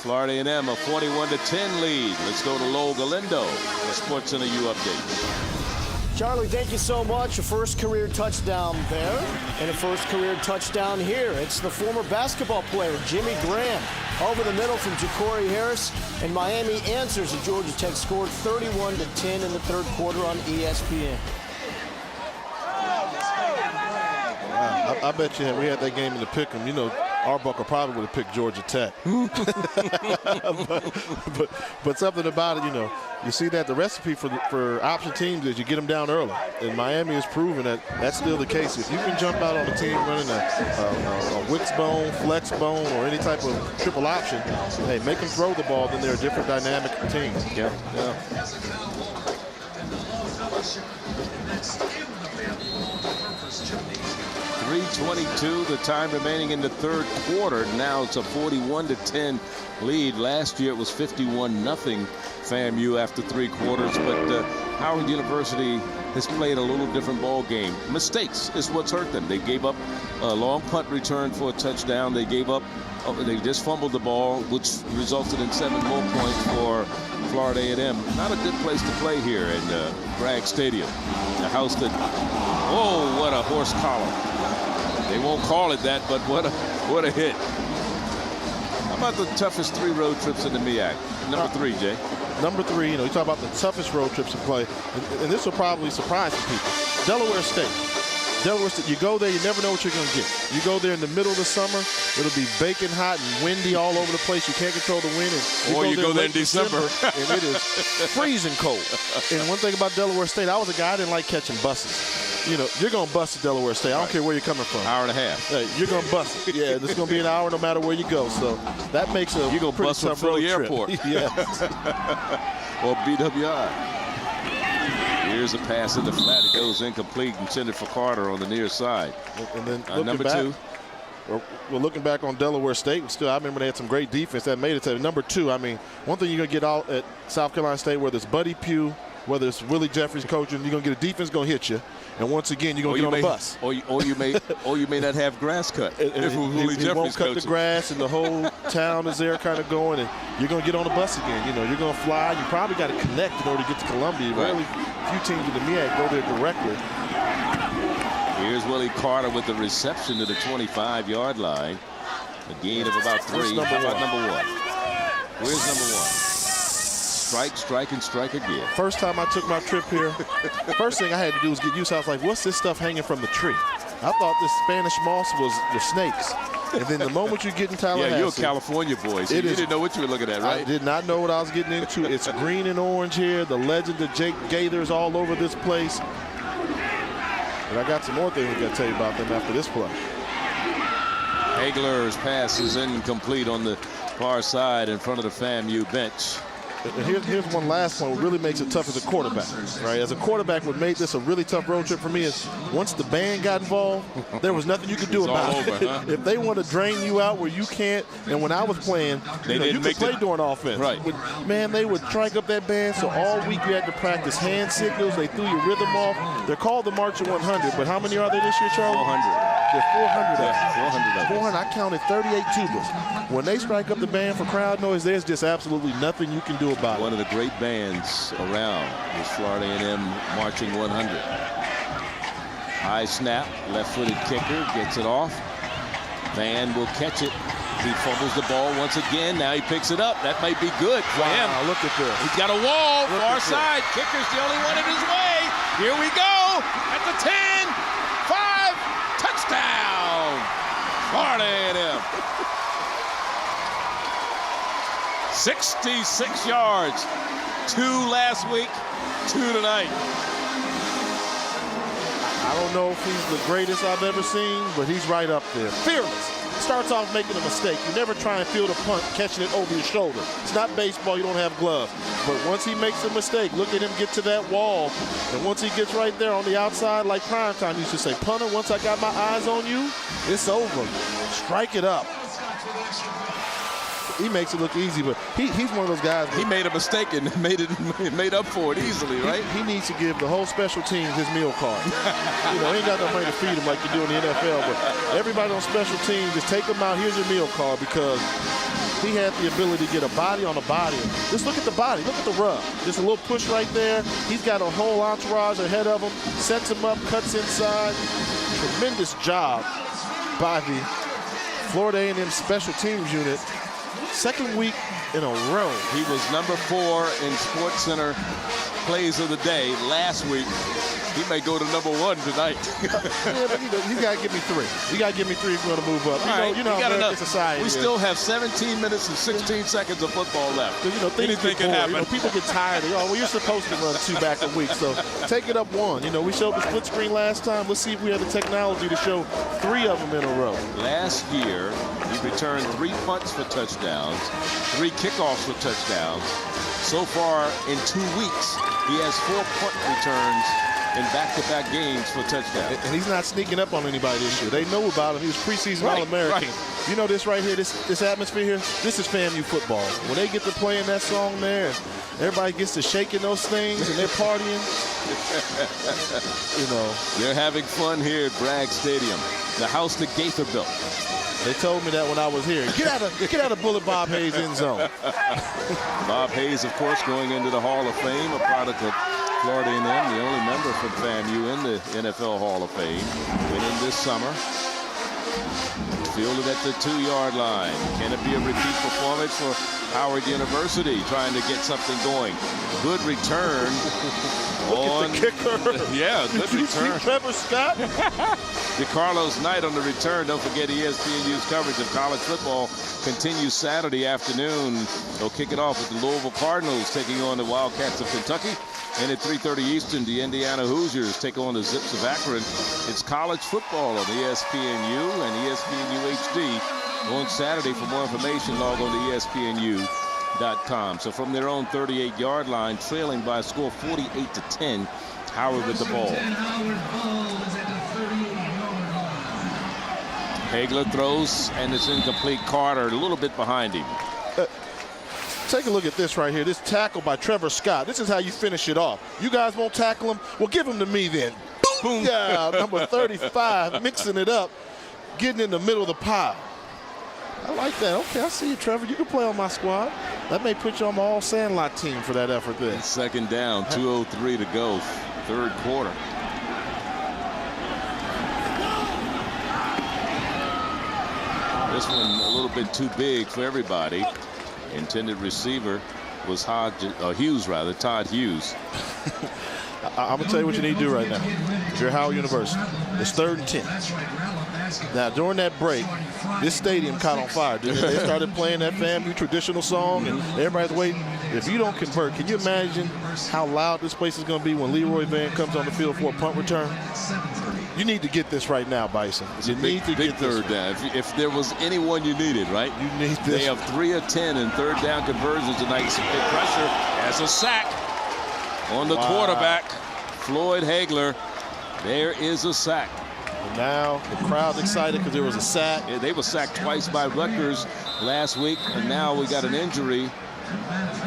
Florida A&M a 41-10 lead. Let's go to Lowell Galindo for Sports Center U update. Charlie, thank you so much. A first career touchdown there and a first career touchdown here. It's the former basketball player, Jimmy Graham. Over the middle from Ja'Cory Harris, and Miami answers as Georgia Tech scored 31-10 in the third quarter on ESPN. Wow, I bet you we had that game in the pick'em. You know, Arbuckle probably would have picked Georgia Tech. but something about it, you know, you see that the recipe for option teams is you get them down early. And Miami has proven that that's still the case. If you can jump out on a team running a wishbone, flex bone, or any type of triple option, hey, make them throw the ball, then they're a different dynamic team. Yeah. 3:22, the time remaining in the third quarter. Now it's a 41-10 lead. Last year it was 51-0 FAMU after 3 quarters, but Howard University has played a little different ball game. Mistakes is what's hurt them. They gave up a long punt return for a touchdown. They gave up, they just fumbled the ball, which resulted in 7 more points for Florida A&M. Not a good place to play here in Bragg Stadium. The house that, oh, what a horse collar. They won't call it that, but what a hit. How about the toughest 3 road trips in the MEAC? Number 3, Jay. Number 3, you know, you talk about the toughest road trips to play, and this will probably surprise some people. Delaware State. You go there, you never know what you're going to get. You go there in the middle of the summer, it'll be baking hot and windy all over the place. You can't control the wind. Or you go there in December. And it is freezing cold. And one thing about Delaware State, I was a guy, I didn't like catching buses. You know, you're going to bus at Delaware State. I don't care where you're coming from. Hour and a half. Hey, you're going to bus it. Yeah, it's going to be an hour no matter where you go. So that makes a you're going to bus from Philly Airport. Yes. Or BWI. Here's a pass in the flat. It goes incomplete, intended for Carter on the near side. And then number back, 2. We're looking back on Delaware State. Still, I remember they had some great defense that made it to number 2. I mean, one thing you're going to get out at South Carolina State, whether it's Buddy Pugh, whether it's Willie Jeffries coaching, you're going to get a defense going to hit you. And once again, you're going to get on the bus. Or you may not have grass cut. If Willie Jeffries won't cut the grass, and the whole town is there kind of going, and you're going to get on the bus again. You know, you're going to fly. You probably got to connect in order to get to Columbia. Right. Really, few teams in the MEAC go there directly. Here's Willie Carter with the reception to the 25-yard line. A gain of about 3. How about number 1? Where's number 1? Strike, and strike again. First time I took my trip here, the first thing I had to do was get used to it. I was like, what's this stuff hanging from the tree? I thought this Spanish moss was the snakes. And then the moment you get in Tallahassee. Yeah, you're a California boy, so you didn't know what you were looking at, right? I did not know what I was getting into. It's green and orange here. The legend of Jake Gaither is all over this place. And I got some more things I got to tell you about them after this play. Hagler's pass is incomplete on the far side in front of the FAMU bench. And here's one last one what really makes it tough as a quarterback, right? As a quarterback, what made this a really tough road trip for me is once the band got involved, there was nothing you could do about it. Huh? If they want to drain you out where you can't, and when I was playing, you could play during offense. Right. Man, they would strike up that band, so all week you had to practice hand signals. They threw your rhythm off. They're called the March of 100, but how many are there this year, Charlie? 400. There's 400 of them. 400 I counted 38 tubas. When they strike up the band for crowd noise, there's just absolutely nothing you can do about it. One of the great bands around is Florida A&M Marching 100. High snap, left-footed kicker, gets it off. Van will catch it. He fumbles the ball once again. Now he picks it up. That might be good for him. Look at this. He's got a wall, far side. Kicker's the only one in his way. Here we go. At the 10, 5, touchdown. Florida A&M. 66 yards. 2 last week, 2 tonight. I don't know if he's the greatest I've ever seen, but he's right up there. Fearless. Starts off making a mistake. You never try and field a punt, catching it over your shoulder. It's not baseball. You don't have gloves. But once he makes a mistake, look at him get to that wall. And once he gets right there on the outside, like Primetime used to say, punter, once I got my eyes on you, it's over. Strike it up. He makes it look easy, but he's one of those guys. He made a mistake and made up for it easily, right? He needs to give the whole special teams his meal card. You know, he ain't got no money to feed him like you do in the NFL, but everybody on special teams, just take him out. Here's your meal card, because he had the ability to get a body on a body. Just look at the body. Look at the rub. Just a little push right there. He's got a whole entourage ahead of him. Sets him up, cuts inside. Tremendous job by the Florida A&M special teams unit. Second week in a row. He was number 4 in SportsCenter plays of the day last week. He may go to #1 tonight. Yeah, but you got to give me 3. You got to give me 3 if you're going to move up. You know American society. We still have 17 minutes and 16 seconds of football left. Anything can happen. People get tired. Well, you're supposed to run 2 back a week, so take it up 1. We showed the split screen last time. Let's see if we have the technology to show 3 of them in a row. Last year, he returned 3 punts for touchdowns, 3 kickoffs for touchdowns. So far, in 2 weeks, he has 4 punt returns in back-to-back games for touchdowns. And he's not sneaking up on anybody this year. They know about him. He was preseason All-American. Right. You know this right here, this atmosphere here, this is FAMU football. When they get to playing that song there, and everybody gets to shaking those things and they're partying, They're having fun here at Bragg Stadium, the house that Gaither built. They told me that when I was here. Get out of Bullet Bob Hayes' end zone. Bob Hayes, of course, going into the Hall of Fame, a product of Florida A&M, the only member from FAMU in the NFL Hall of Fame. Went in this summer. Fielded at the 2-yard line. Can it be a repeat performance for Howard University trying to get something going? Good return. Look at the kicker. Yeah, good Did you return. see Trevor Scott? DeCarlos Knight on the return. Don't forget ESPNU's coverage of college football continues Saturday afternoon. They'll kick it off with the Louisville Cardinals taking on the Wildcats of Kentucky. And at 3:30 Eastern, the Indiana Hoosiers take on the Zips of Akron. It's college football on ESPNU and ESPNU HD. On Saturday, for more information, log on to ESPNU.com. So from their own 38-yard line, trailing by a score of 48-10, Howard with the ball. Hagler throws, and it's incomplete. Carter a little bit behind him. Take a look at this right here. This tackle by Trevor Scott. This is how you finish it off. You guys won't tackle him? Well, give him to me then. Boom! Yeah, number 35, mixing it up, getting in the middle of the pile. I like that. Okay, I see you, Trevor. You can play on my squad. That may put you on my all-Sandlot team for that effort there. And second down, 2:03 to go, third quarter. This one a little bit too big for everybody. Intended receiver was Hughes, Todd Hughes. I'm going to tell you what you need to do right now. You're at Howard University. It's 3rd and 10. Now, during that break, this stadium caught on fire. They started playing that FAMU traditional song, and everybody's waiting. If you don't convert, can you imagine how loud this place is going to be when Leroy Van comes on the field for a punt return? You need to get this right now, Bison. You need to get third down. If there was anyone you needed, right? You need this. They have 3 of 10 in third down conversions tonight. Some big pressure as a sack on the quarterback, Floyd Hagler. There is a sack. And now the crowd's excited because there was a sack. Yeah, they were sacked twice by Rutgers last week, and now we got an injury.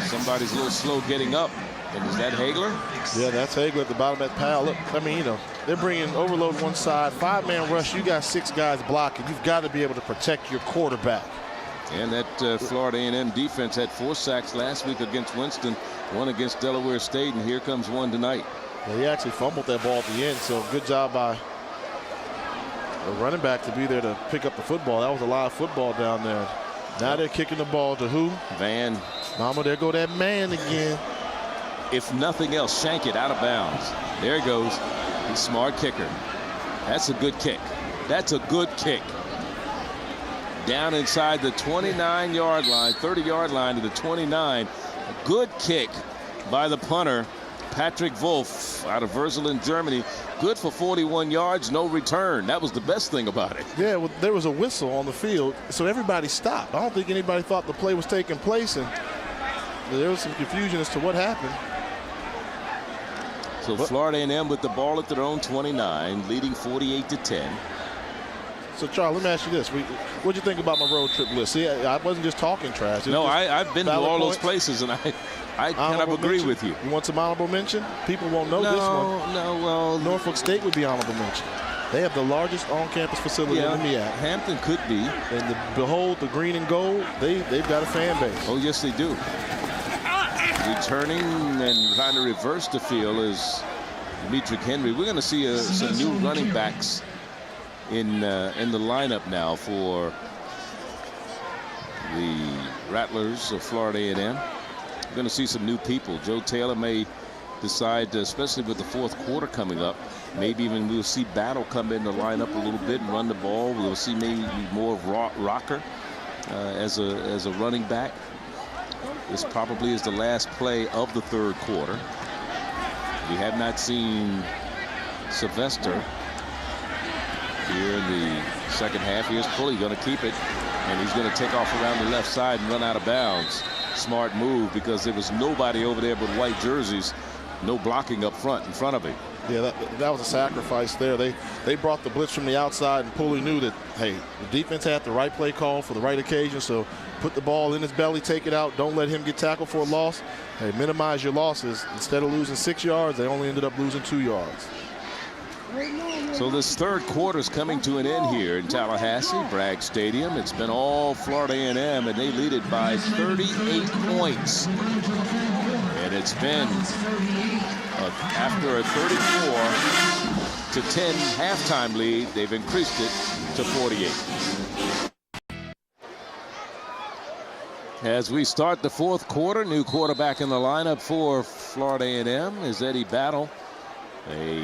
Somebody's a little slow getting up. And is that Hagler? Yeah, that's Hagler at the bottom of that pile. Look, I mean, they're bringing overload one side, 5-man rush. You got 6 guys blocking. You've got to be able to protect your quarterback. And that Florida A&M defense had 4 sacks last week against Winston, 1 against Delaware State, and here comes 1 tonight. Yeah, he actually fumbled that ball at the end, so good job by the running back to be there to pick up the football. That was a lot of football down there. Now they're kicking the ball to who? Van. Mama, there go that man again. If nothing else, shank it out of bounds. There he goes. He's a smart kicker. That's a good kick. That's a good kick. Down inside the 29-yard line, 30-yard line to the 29. A good kick by the punter, Patrick Wolf, out of Würselen, Germany. Good for 41 yards, no return. That was the best thing about it. Yeah, well, there was a whistle on the field, so everybody stopped. I don't think anybody thought the play was taking place, and there was some confusion as to what happened. So Florida A&M with the ball at their own 29, leading 48-10. So, Charles, let me ask you this. What'd you think about my road trip list? See, I wasn't just talking trash. No, I've been to all those places, and I kind of agree with you. You want some honorable mention? People won't know this one. No, well. Norfolk State would be honorable mention. They have the largest on-campus facility in the MEAC. Hampton could be. And behold, the green and gold, they've got a fan base. Oh, yes, they do. Returning and trying to reverse the field is Demetric Henry. We're going to see some new running backs in the lineup now for the Rattlers of Florida A&M. We're going to see some new people. Joe Taylor may decide, especially with the fourth quarter coming up, maybe even we'll see Battle come in the lineup a little bit and run the ball. We'll see maybe more of Rocker as a running back. This probably is the last play of the third quarter. We have not seen Sylvester here in the second half. Here's Pulley going to keep it, and he's going to take off around the left side and run out of bounds. Smart move, because there was nobody over there but white jerseys, no blocking up front in front of him. Yeah, that was a sacrifice there. They brought the blitz from the outside, and Pulley knew that, hey, the defense had the right play call for the right occasion, so put the ball in his belly, take it out, don't let him get tackled for a loss. Hey, minimize your losses. Instead of losing 6 yards, they only ended up losing 2 yards. So this third quarter is coming to an end here in Tallahassee, Bragg Stadium. It's been all Florida A&M, and they lead it by 38 points. And it's been, after a 34-10 halftime lead, they've increased it to 48. As we start the fourth quarter, new quarterback in the lineup for Florida A&M is Eddie Battle, a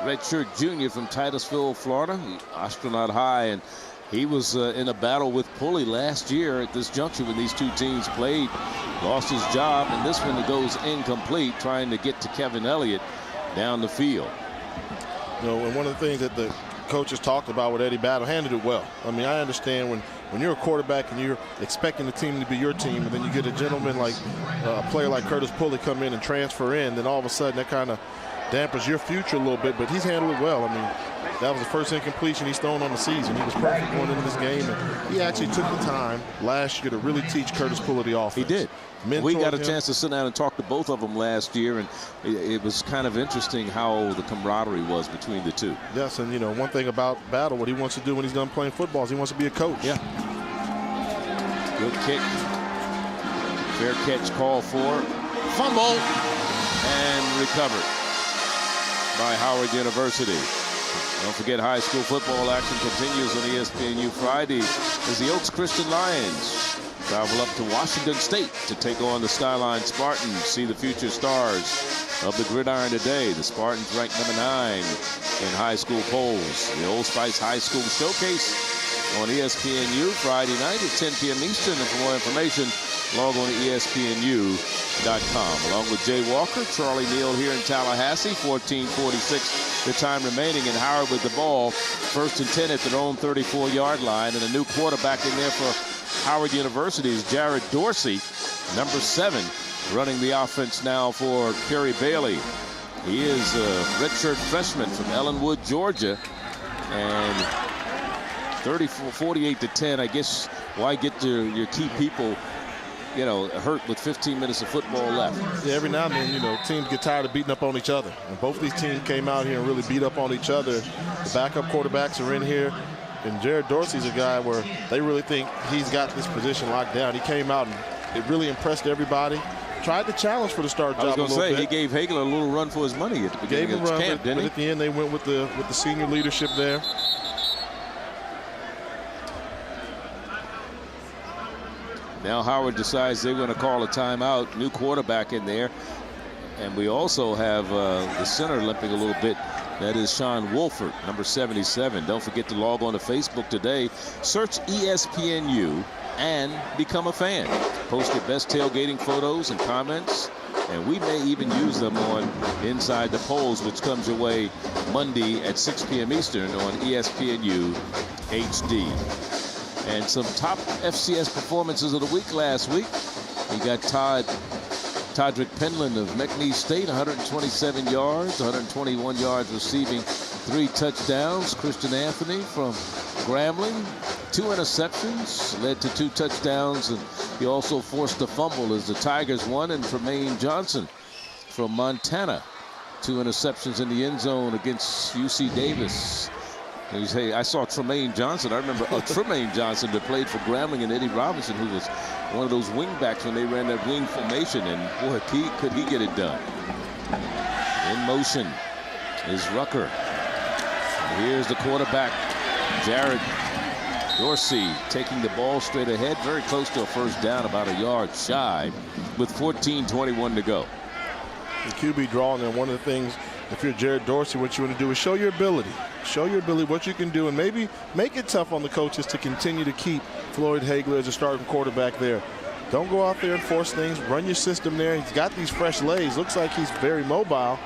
redshirt junior from Titusville, Florida, Astronaut High, and he was in a battle with Pulley last year at this juncture when these two teams played. Lost his job, and this one goes incomplete, trying to get to Kevin Elliott down the field. You know, and one of the things that the coaches talked about with Eddie Battle, handled it well. I mean, I understand when you're a quarterback and you're expecting the team to be your team, and then you get a gentleman like a player like Curtis Pulley come in and transfer in, then all of a sudden that kind of dampers your future a little bit, but he's handled it well. I mean, that was the first incompletion he's thrown on the season. He was perfect going into this game, and he actually took the time last year to really teach Curtis Pulley the offense. He did. We got a chance to sit down and talk to both of them last year, and it was kind of interesting how the camaraderie was between the two. Yes, and you know, one thing about Battle, what he wants to do when he's done playing football is he wants to be a coach. Yeah. Good kick. Fair catch call for. Fumble and recovered by Howard University. Don't forget, high school football action continues on ESPNU Friday as the Oaks Christian Lions travel up to Washington State to take on the Skyline Spartans. See the future stars of the gridiron today. The Spartans ranked number 9 in high school polls. The Old Spice High School Showcase on ESPNU Friday night at 10 p.m. Eastern. And for more information, log on to ESPNU.com. Along with Jay Walker, Charlie Neal here in Tallahassee. 14:46 the time remaining, and Howard with the ball. 1st and 10 at their own 34-yard line, and a new quarterback in there for Howard University is Jared Dorsey, number 7, running the offense now for Kerry Bailey. He is a redshirt freshman from Ellenwood, Georgia, and 48-10. I guess why get your key people, you know, hurt with 15 minutes of football left. Yeah, every now and then, you know, teams get tired of beating up on each other. And both of these teams came out here and really beat up on each other. The backup quarterbacks are in here. And Jared Dorsey's a guy where they really think he's got this position locked down. He came out and it really impressed everybody. Tried to challenge for the start job a little bit. I was going to say, he gave Hagler a little run for his money at the beginning of the camp, didn't he? But at the end, they went with the senior leadership there. Now Howard decides they're going to call a timeout. New quarterback in there. And we also have the center limping a little bit. That is Sean Wolford, number 77. Don't forget to log on to Facebook today. Search ESPNU and become a fan. Post your best tailgating photos and comments. And we may even use them on Inside the Polls, which comes your way Monday at 6 p.m. Eastern on ESPNU HD. And some top FCS performances of the week last week. We got Todrick Penland of McNeese State, 127 yards, 121 yards receiving, 3 touchdowns. Christian Anthony from Grambling, 2 interceptions, led to 2 touchdowns, and he also forced a fumble as the Tigers won. And Tremaine Johnson from Montana, 2 interceptions in the end zone against UC Davis. Hey, I saw Tremaine Johnson. I remember Tremaine Johnson that played for Grambling, and Eddie Robinson, who was one of those wing backs when they ran that wing formation, and boy, could he get it done. In motion is Rucker. And here's the quarterback, Jared Dorsey, taking the ball straight ahead, very close to a first down, about a yard shy, with 14:21 to go. The QB draw, and then one of the things, if you're Jared Dorsey, what you want to do is show your ability. Show your ability, what you can do, and maybe make it tough on the coaches to continue to keep Floyd Hagler as a starting quarterback there. Don't go out there and force things. Run your system there. He's got these fresh legs. Looks like he's very mobile.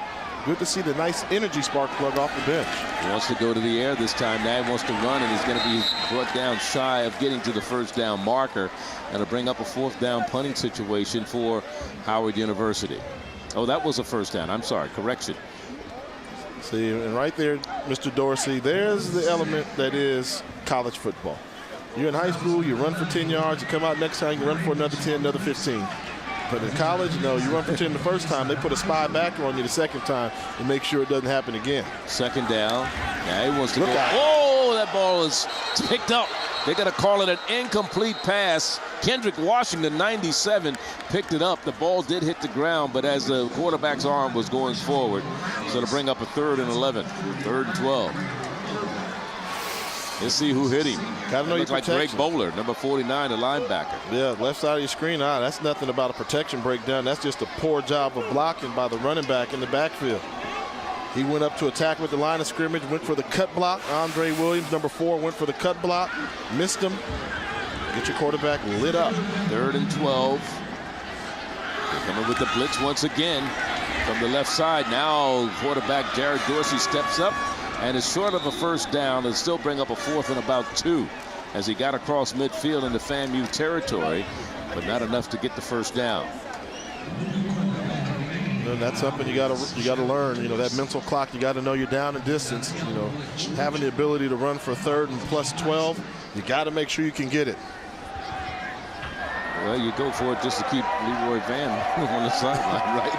Good to see the nice energy spark plug off the bench. He wants to go to the air this time. Now he wants to run, and he's going to be brought down shy of getting to the first down marker. And to bring up a 4th down punting situation for Howard University. Oh, that was a first down. I'm sorry. Correction. See, and right there, Mr. Dorsey, there's the element that is college football. You're in high school, you run for 10 yards, you come out next time, you run for another 10, another 15. But in college, no, you run for 10 the first time, they put a spy backer on you the second time to make sure it doesn't happen again. 2nd down. Now he wants to Look go. out. Oh, that ball is picked up. They're going to call it an incomplete pass. Kendrick Washington, 97, picked it up. The ball did hit the ground, but as the quarterback's arm was going forward, so to bring up a 3rd and 11, 3rd and 12. Let's see who hit him. Gotta know your like Greg Bowler, number 49, the linebacker. Yeah, left side of your screen. That's nothing about a protection breakdown. That's just a poor job of blocking by the running back in the backfield. He went up to attack with the line of scrimmage, went for the cut block. Andre Williams, number 4, went for the cut block, missed him. Get your quarterback lit up. 3rd and 12. They're coming with the blitz once again from the left side. Now quarterback Jared Dorsey steps up and is short of a first down and still bring up a 4th and about 2 as he got across midfield into FAMU territory, but not enough to get the first down. And that's something you gotta learn. You know, that mental clock. You got to know you're down in distance. You know, having the ability to run for 3rd and plus 12. You got to make sure you can get it. Well, you go for it just to keep Leroy Van on the sideline, right?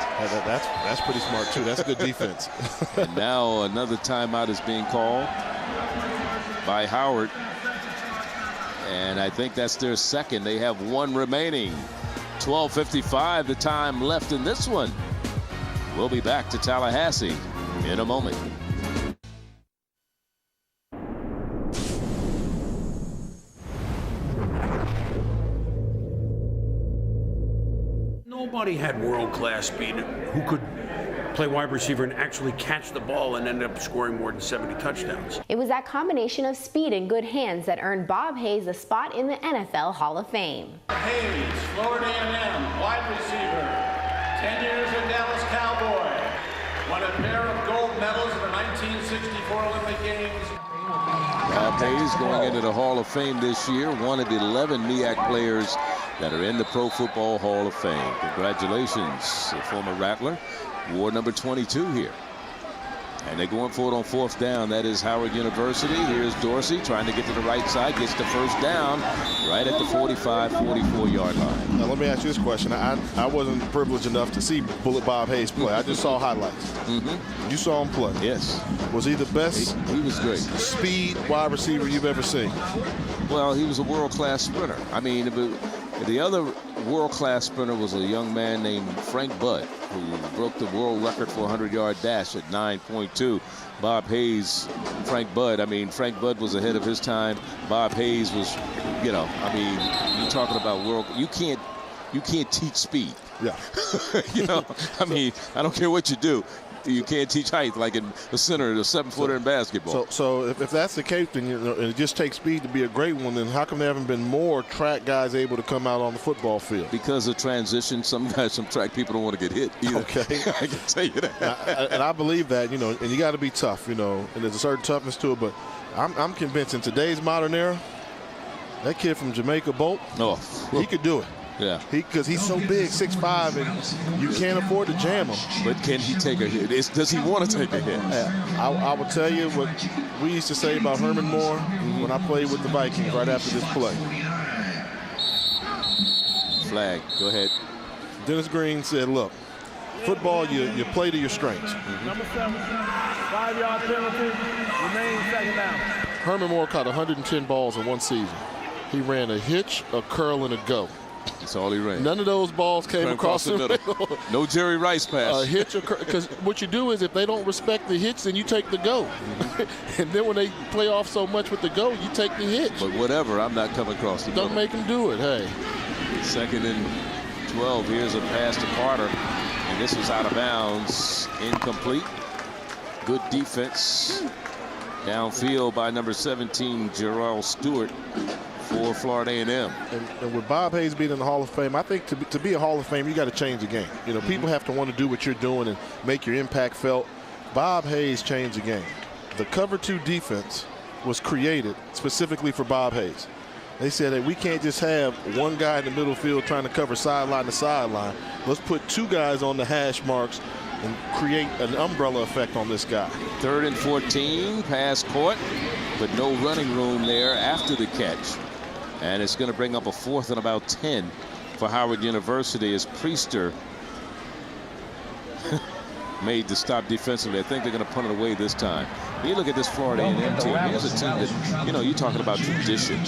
That's pretty smart too. That's good defense. And now another timeout is being called by Howard, and I think that's their second. They have 1 remaining. 12:55 the time left in this one. We'll be back to Tallahassee in a moment. Nobody had world-class speed who could play wide receiver and actually catch the ball and end up scoring more than 70 touchdowns. It was that combination of speed and good hands that earned Bob Hayes a spot in the NFL Hall of Fame. Hayes, Florida A&M, wide receiver, 10 years a Dallas Cowboy, won a pair of gold medals in the 1964 Olympic Games. Bob Hayes going into the Hall of Fame this year, one of 11 MEAC players that are in the Pro Football Hall of Fame. Congratulations, the former Rattler, wore number 22 here. And they're going for it on 4th down. That is Howard University. Here's Dorsey trying to get to the right side, gets the first down right at the 45, 44-yard line. Now let me ask you this question. I wasn't privileged enough to see Bullet Bob Hayes play. I just saw highlights. You saw him play. Yes. Was he the best? He was great. Speed wide receiver you've ever seen? Well, he was a world-class sprinter. I mean, the other world-class sprinter was a young man named Frank Budd, who broke the world record for a 100-yard dash at 9.2. Bob Hayes, Frank Budd, I mean, Frank Budd was ahead of his time. Bob Hayes was, you know, I mean, you're talking about you can't teach speed. Yeah. You know, I mean, I don't care what you do. You can't teach height like in the center, the 7-footer in basketball. So if that's the case, then it just takes speed to be a great one. Then how come there haven't been more track guys able to come out on the football field? Because of transition, some track people don't want to get hit either. Okay, I can tell you that. And I believe that, you know, and you got to be tough, you know, and there's a certain toughness to it. But I'm convinced in today's modern era, that kid from Jamaica, Bolt, he could do it. Yeah. Because he's so big, 6'5", and you can't afford to jam him. But can he take a hit? Does he want to take a hit? Yeah. I will tell you what we used to say about Herman Moore when I played with the Vikings right after this play. Flag. Go ahead. Dennis Green said, look, football, you play to your strengths. Number 7, 5-yard penalty, remaining 2nd down. Herman Moore caught 110 balls in one season. He ran a hitch, a curl, and a go. That's all he ran. None of those balls came across the middle. No Jerry Rice pass. A hitch, because what you do is if they don't respect the hitch, then you take the go. And then when they play off so much with the go, you take the hitch. But whatever, I'm not coming across the middle. Don't make them do it, hey. 2nd and 12. Here's a pass to Carter. And this was out of bounds, incomplete. Good defense downfield by number 17, Jarrell Stewart, for Florida A&M. And with Bob Hayes being in the Hall of Fame, I think to be a Hall of Fame, you got to change the game. You know, people have to want to do what you're doing and make your impact felt. Bob Hayes changed the game. The cover 2 defense was created specifically for Bob Hayes. They said, hey, we can't just have one guy in the middle field trying to cover sideline to sideline. Let's put 2 guys on the hash marks and create an umbrella effect on this guy. 3rd and 14, pass caught, but no running room there after the catch. And it's going to bring up a 4th and about 10 for Howard University as Priester made the stop defensively. I think they're going to punt it away this time. You look at this Florida A&M team. Here's a team that, you know, you're talking about tradition,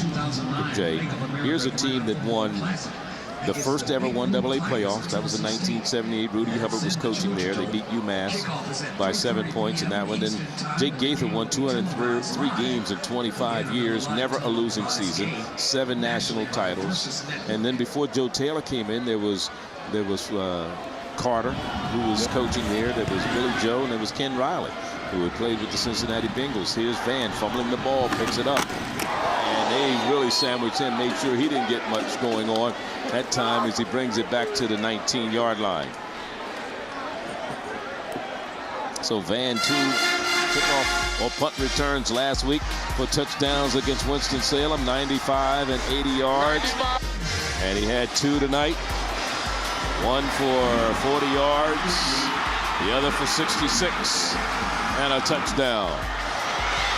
Jay. Here's a team that won the first ever 1AA playoffs. That was in 1978. Rudy Hubbard was coaching there. They beat UMass by 7 points in that one. Then Jake Gaither won 203 games in 25 years, never a losing season, 7 national titles. And then before Joe Taylor came in, there was Carter, who was coaching there. There was Billy Joe, and there was Ken Riley, who had played with the Cincinnati Bengals. Here's Van fumbling the ball, picks it up. And they really sandwiched him, made sure he didn't get much going on that time as he brings it back to the 19-yard line. So Van, 2 kickoff or punt returns last week for touchdowns against Winston-Salem, 95 and 80 yards. And he had 2 tonight. 1 for 40 yards, the other for 66, and a touchdown.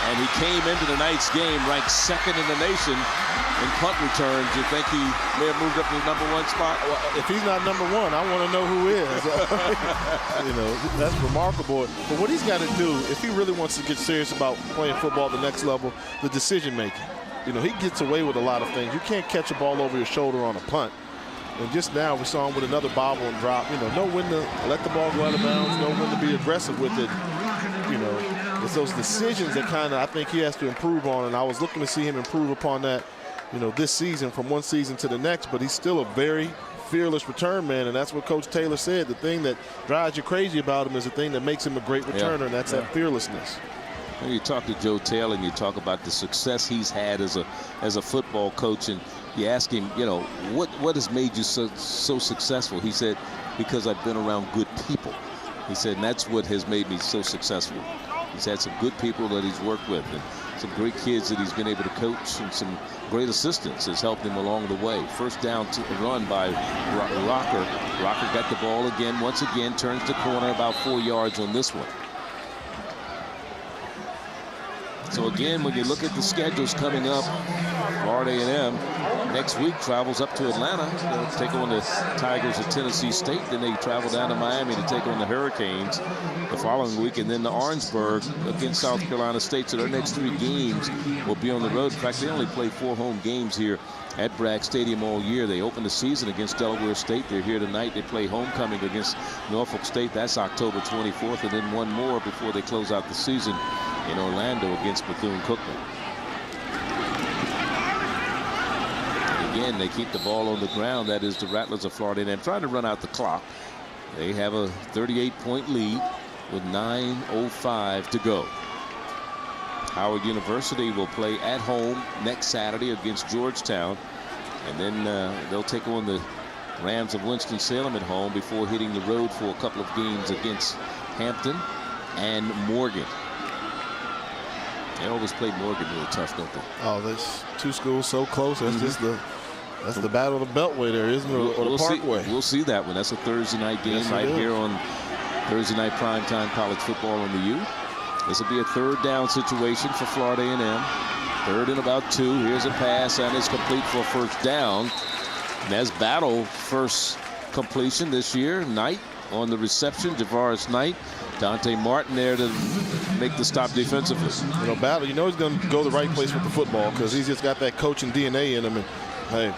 And he came into tonight's game ranked 2nd in the nation in punt returns. You think he may have moved up to the #1 spot? Well, if he's not #1, I want to know who is. You know, that's remarkable. But what he's got to do, if he really wants to get serious about playing football at the next level, the decision making. You know, he gets away with a lot of things. You can't catch a ball over your shoulder on a punt. And just now we saw him with another bobble and drop. You know when to let the ball go out of bounds, know when to be aggressive with it. You know, it's those decisions that kind of I think he has to improve on. And I was looking to see him improve upon that, you know, this season from one season to the next. But he's still a very fearless return man, and that's what Coach Taylor said. The thing that drives you crazy about him is the thing that makes him a great returner, and that's that fearlessness. When you talk to Joe Taylor and you talk about the success he's had as a football coach, and you ask him, you know, what has made you so successful? He said, because I've been around good people. He said, and that's what has made me so successful. He's had some good people that he's worked with, and some great kids that he's been able to coach, and some great assistants has helped him along the way. First down to run by Rocker. Rocker got the ball again, once again, turns the corner about 4 yards on this one. So again, when you look at the schedules coming up, Florida A&M next week travels up to Atlanta. They'll take on the Tigers of Tennessee State. Then they travel down to Miami to take on the Hurricanes the following week, and then to Orangeburg against South Carolina State. So their next 3 games will be on the road. In fact, they only play 4 home games here at Bragg Stadium all year. They open the season against Delaware State. They're here tonight. They play homecoming against Norfolk State. That's October 24th, and then one more before they close out the season in Orlando against Bethune-Cookman. Again, they keep the ball on the ground. That is the Rattlers of Florida A&M trying to run out the clock. They have a 38-point lead with 9:05 to go. Howard University will play at home next Saturday against Georgetown, and then they'll take on the Rams of Winston-Salem at home before hitting the road for a couple of games against Hampton and Morgan. They always play Morgan really tough, don't they? Oh, there's 2 schools so close. That's just the battle of the Beltway there, isn't it? Or the Parkway. We'll see that one. That's a Thursday night game here on Thursday night primetime college football on the U. This will be a 3rd down situation for Florida A&M. 3rd and about 2. Here's a pass, and it's complete for a 1st down. And that's Battle first completion this year. Knight on the reception. Javaris Knight. Dante Martin there to make the stop defensively. You know, Battle, you know he's going to go the right place with the football because he's just got that coaching DNA in him. And, hey,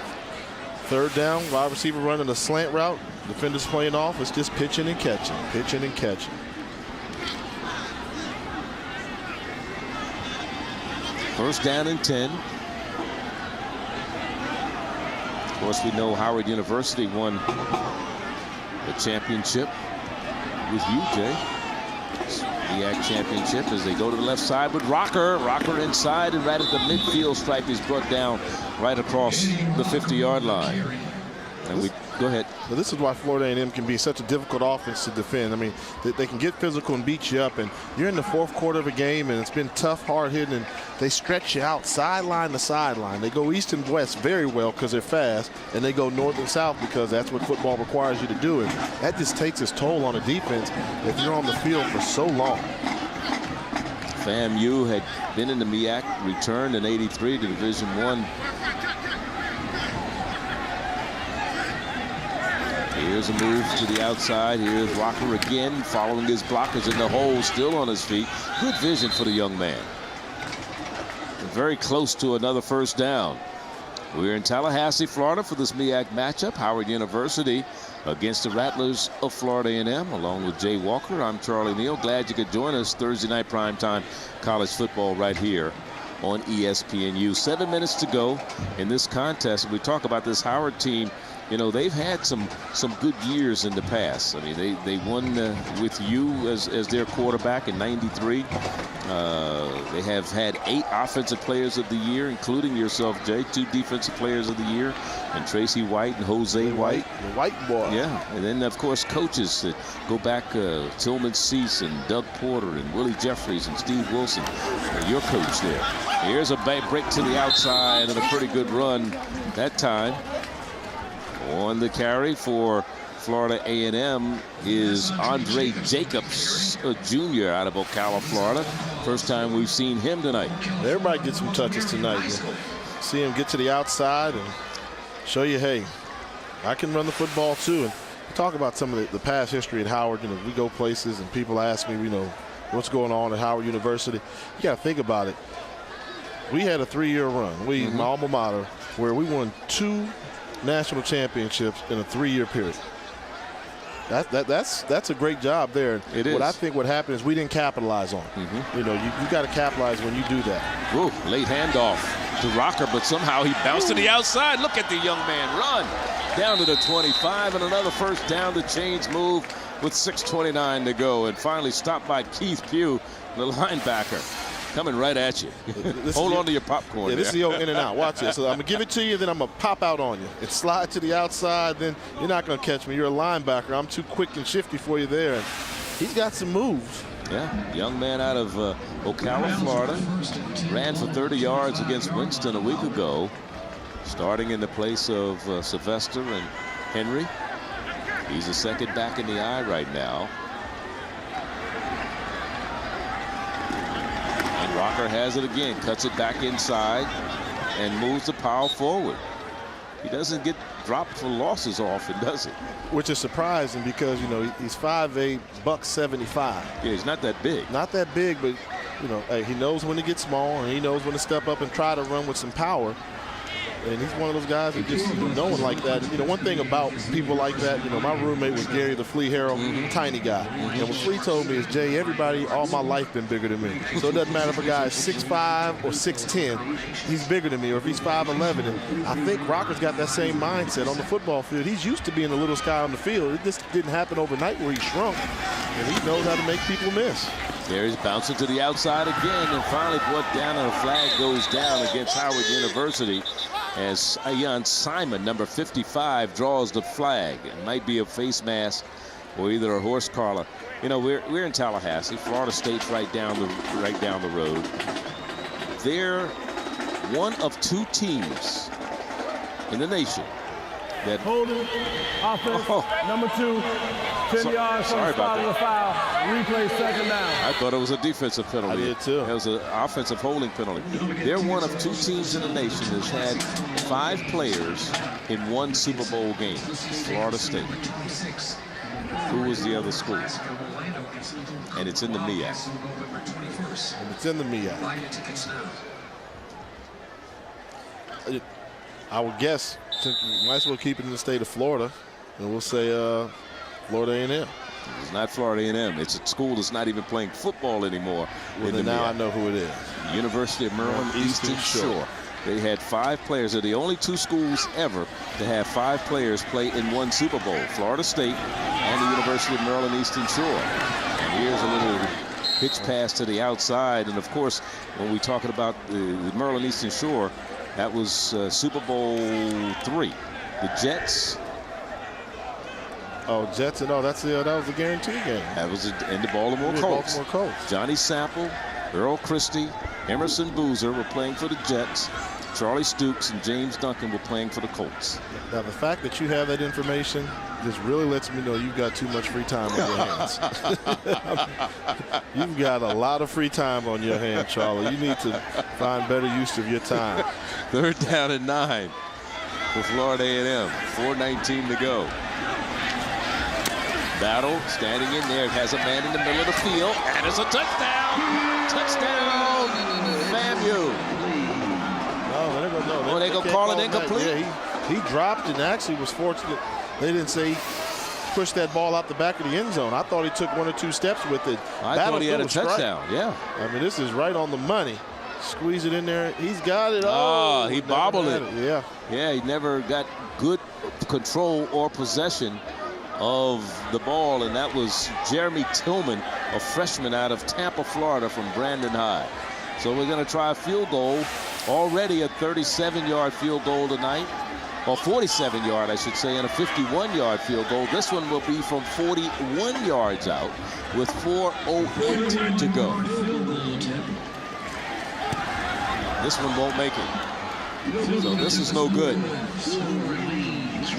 3rd down, wide receiver running a slant route. Defenders playing off. It's just pitching and catching, pitching and catching. First down and 10. Of course, we know Howard University won the championship with you, Jay. MEAC championship as they go to the left side with Rocker. Rocker inside and right at the midfield stripe. He's brought down right across the 50-yard line. And we go ahead. Well, this is why Florida A&M can be such a difficult offense to defend. I mean, they can get physical and beat you up, and you're in the fourth quarter of a game, and it's been tough, hard hitting, and they stretch you out sideline to sideline. They go east and west very well because they're fast, and they go north and south because that's what football requires you to do. And that just takes its toll on a defense if you're on the field for so long. FAMU had been in the MEAC, returned in '83 to Division I. Here's a move to the outside. Here's Rocker again, following his blockers in the hole, still on his feet. Good vision for the young man. Very close to another first down. We're in Tallahassee, Florida for this MEAC matchup. Howard University against the Rattlers of Florida A&M. Along with Jay Walker, I'm Charlie Neal. Glad you could join us Thursday night primetime college football right here on ESPNU. 7 minutes to go in this contest. We talk about this Howard team. You know, they've had some good years in the past. I mean, they won with you as their quarterback in '93. They have had 8 offensive players of the year, including yourself, Jay, 2 defensive players of the year, and Tracy White and Jose White. The white boy. Yeah, and then, of course, coaches that go back, Tillman Cease and Doug Porter and Willie Jeffries and Steve Wilson, your coach there. Here's a break to the outside and a pretty good run that time. On the carry for Florida A&M is Andre Jacobs, a junior out of Ocala, Florida. First time we've seen him tonight. Everybody gets some touches tonight. See him get to the outside and show you, hey, I can run the football too. And talk about some of the past history at Howard. You know, we go places and people ask me, you know, what's going on at Howard University. You got to think about it. We had a 3-year run. My alma mater, where we won 2 national championships in a 3-year period. That's a great job there. It is. What I think what happened is we didn't capitalize on it. You know, you got to capitalize when you do that. Ooh, late handoff to Rocker, but somehow he bounced to the outside. Look at the young man run down to the 25, and another first down. The chains move with 6:29 to go, and finally stopped by Keith Pugh, the linebacker. Coming right at you. Hold on to your popcorn. Yeah, this is the old in and out. Watch it. So I'm going to give it to you, then I'm going to pop out on you. And slide to the outside, then you're not going to catch me. You're a linebacker. I'm too quick and shifty for you there. And he's got some moves. Yeah, young man out of Ocala, Florida. Ran for 30 yards against Winston a week ago. Starting in the place of Sylvester and Henry. He's a second back in the eye right now. Rocker has it again, cuts it back inside, and moves the power forward. He doesn't get dropped for losses often, does he? Which is surprising because, you know, he's 5'8", $175. Yeah, he's not that big. Not that big, but, you know, hey, he knows when to get small, and he knows when to step up and try to run with some power. And he's one of those guys who just no one like that. You know, one thing about people like that, you know, my roommate was Gary the Flea Harrell, tiny guy. And what Flea told me is, Jay, everybody all my life been bigger than me. So it doesn't matter if a guy is 6'5" or 6'10", he's bigger than me, or if he's 5'11". And I think Rocker's got that same mindset on the football field. He's used to being the littlest guy on the field. It just didn't happen overnight where he shrunk. And he knows how to make people miss. There he's bouncing to the outside again and finally brought down, and a flag goes down against Howard University as Ian Simon, number 55, draws the flag. It might be a face mask or either a horse collar. You know, we're in Tallahassee. Florida State's right down the road. They're one of 2 teams in the nation that holding offense number 2, 10 yards from the start of the foul. Replay second down. I thought it was a defensive penalty. I did too. It was an offensive holding penalty. They're one of 2 teams in the nation that's had 5 players in 1 Super Bowl game. Florida State. Who was the other school? And it's in the MEAC. And it's in the MEAC. I would guess, might as well keep it in the state of Florida, and we'll say Florida A&M. It's not Florida A&M. It's a school that's not even playing football anymore. Well, then now I know who it is. University of Maryland Eastern Shore. They had 5 players. They're the only 2 schools ever to have 5 players play in 1 Super Bowl. Florida State and the University of Maryland Eastern Shore. And here's a little pitch pass to the outside. And of course, when we're talking about the Maryland Eastern Shore, that was Super Bowl III. The Jets. Oh, Jets, no, that was the guarantee game. That was in the Baltimore Colts. Johnny Sample, Earl Christie, Emerson Boozer were playing for the Jets. Charlie Stooks and James Duncan were playing for the Colts. Now, the fact that you have that information just really lets me know you've got too much free time on your hands. You've got a lot of free time on your hands, Charlie. You need to find better use of your time. 3rd down and 9 for Florida A&M. 4:19 to go. Battle standing in there. It has a man in the middle of the field. And it's a touchdown. Touchdown, FAMU. No, they're going to call it incomplete? Yeah, he dropped and actually was fortunate. They didn't say he pushed that ball out the back of the end zone. I thought he took 1 or 2 steps with it. I thought he had a touchdown, yeah. I mean, this is right on the money. Squeeze it in there. He's got it. Oh, he bobbled it. Yeah. Yeah, he never got good control or possession of the ball, and that was Jeremy Tillman, a freshman out of Tampa, Florida, from Brandon High. So we're going to try a field goal. Already a 37-yard field goal tonight, or 47-yard, I should say, and a 51-yard field goal. This one will be from 41 yards out with 4:08 to go. This one won't make it. So this is no good.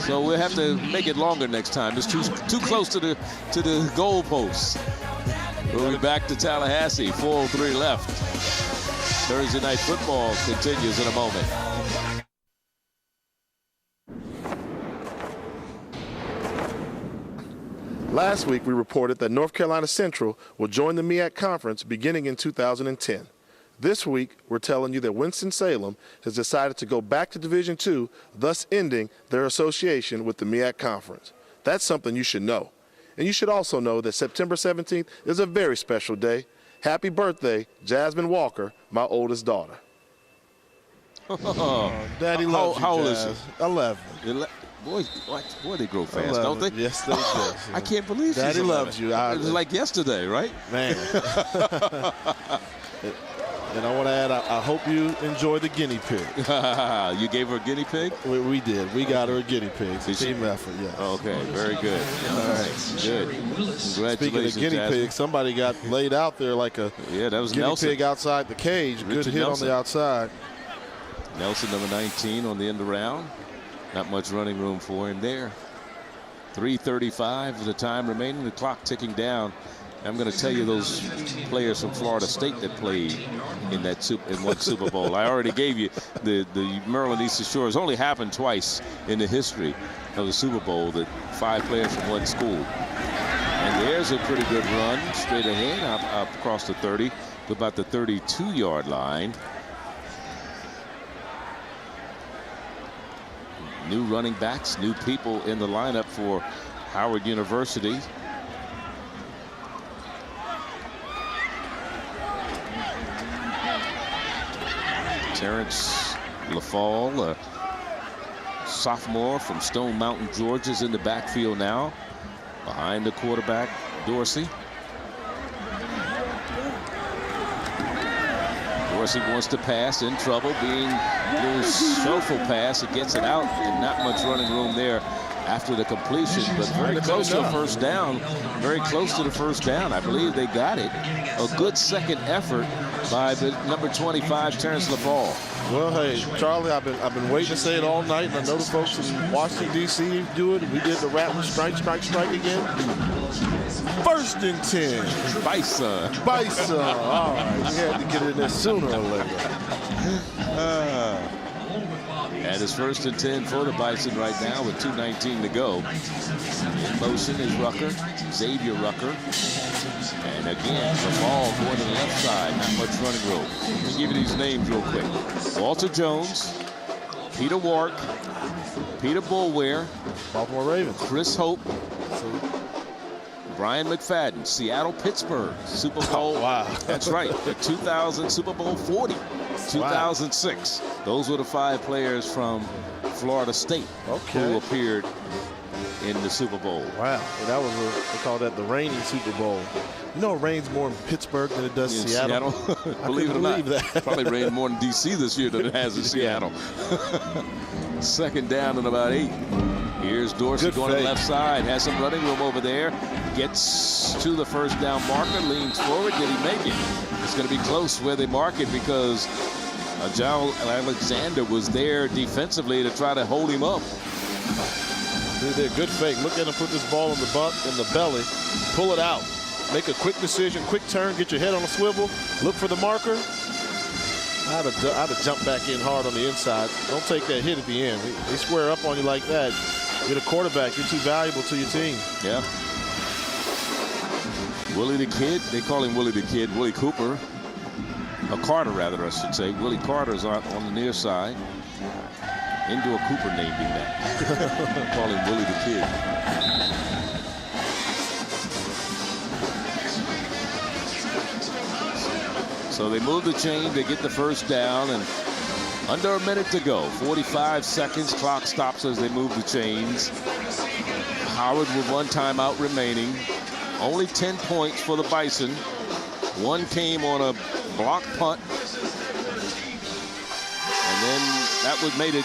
So we'll have to make it longer next time. It's too close to the goal post. We'll be back to Tallahassee. 4:03 left. Thursday Night Football continues in a moment. Last week, we reported that North Carolina Central will join the MEAC Conference beginning in 2010. This week, we're telling you that Winston-Salem has decided to go back to Division II, thus ending their association with the MEAC Conference. That's something you should know. And you should also know that September 17th is a very special day. Happy birthday, Jasmine Walker, my oldest daughter. Daddy loves you, How old is she? 11. Boy, they grow fast, 11. Don't they? Yes, they do. I can't believe she's Daddy 11. loves you. It was like yesterday, right? Man. And I want to add, I hope you enjoy the guinea pig. You gave her a guinea pig? We did. We got her a guinea pig. It's a team effort, yes. Okay, very good. All right, good. Congratulations, Speaking of guinea pig, somebody got laid out there like a that was guinea Nelson. pig outside the cage. Richard Good hit Nelson. on the outside. Nelson, number 19, on the end around. Not much running room for him there. 3:35 of the time remaining. The clock ticking down. I'm going to tell you those players from Florida State that played in one Super Bowl. I already gave you the Maryland Eastern Shore. It's only happened twice in the history of the Super Bowl that 5 players from one school. And there's a pretty good run straight ahead up across the 30 to about the 32-yard line. New running backs, new people in the lineup for Howard University. Terrence LaFall, a sophomore from Stone Mountain, Georgia, is in the backfield now, behind the quarterback, Dorsey. Dorsey wants to pass, in trouble, being a little shuffle pass. It gets it out, and not much running room there after the completion, but very close to a first down. Very close to the first down. I believe they got it. A good second effort by the number 25, Terrence LaFall. Well, hey, Charlie, I've been waiting to say it all night, and I know the folks in Washington, D.C. do it. We did the Rattler strike again. 1st and 10. Bison. All right, we had to get in there sooner or later. And it's 1st and 10 for the Bison right now with 2:19 to go. In motion is Rucker, Xavier Rucker. And again, the ball going to the left side, not much running room. Let me give you these names real quick. Walter Jones, Peter Wark, Peter Boulware, Baltimore Ravens, Chris Hope, Brian McFadden, Seattle, Pittsburgh, Super Bowl. Oh, wow. That's right, the 2000 Super Bowl 40, 2006. Wow. Those were the 5 players from Florida State who appeared in the Super Bowl. Wow, that was they call that the rainy Super Bowl. You know, it rains more in Pittsburgh than it does in Seattle. Believe it or not, that. Probably rained more in D.C. this year than it has in Seattle. Second down and about 8. Here's Dorsey going to the left side. Has some running room over there. Gets to the first down marker. Leans forward. Did he make it? It's going to be close where they mark it because Jaire Alexander was there defensively to try to hold him up. They're good fake. Look at him put this ball in the belly, pull it out, make a quick decision, quick turn, get your head on a swivel, look for the marker. I'd have jumped back in hard on the inside. Don't take that hit at the end. They square up on you like that. You're the quarterback. You're too valuable to your team. Yeah. Willie the Kid. They call him Willie the Kid. Willie Cooper. Carter, rather, I should say. Willie Carter's on the near side. Into a Cooper named him that. Call him Willie the Kid. So they move the chain, they get the first down, and under a minute to go. 45 seconds, clock stops as they move the chains. Howard with 1 timeout remaining. Only 10 points for the Bison. 1 came on a block punt. And then that would made it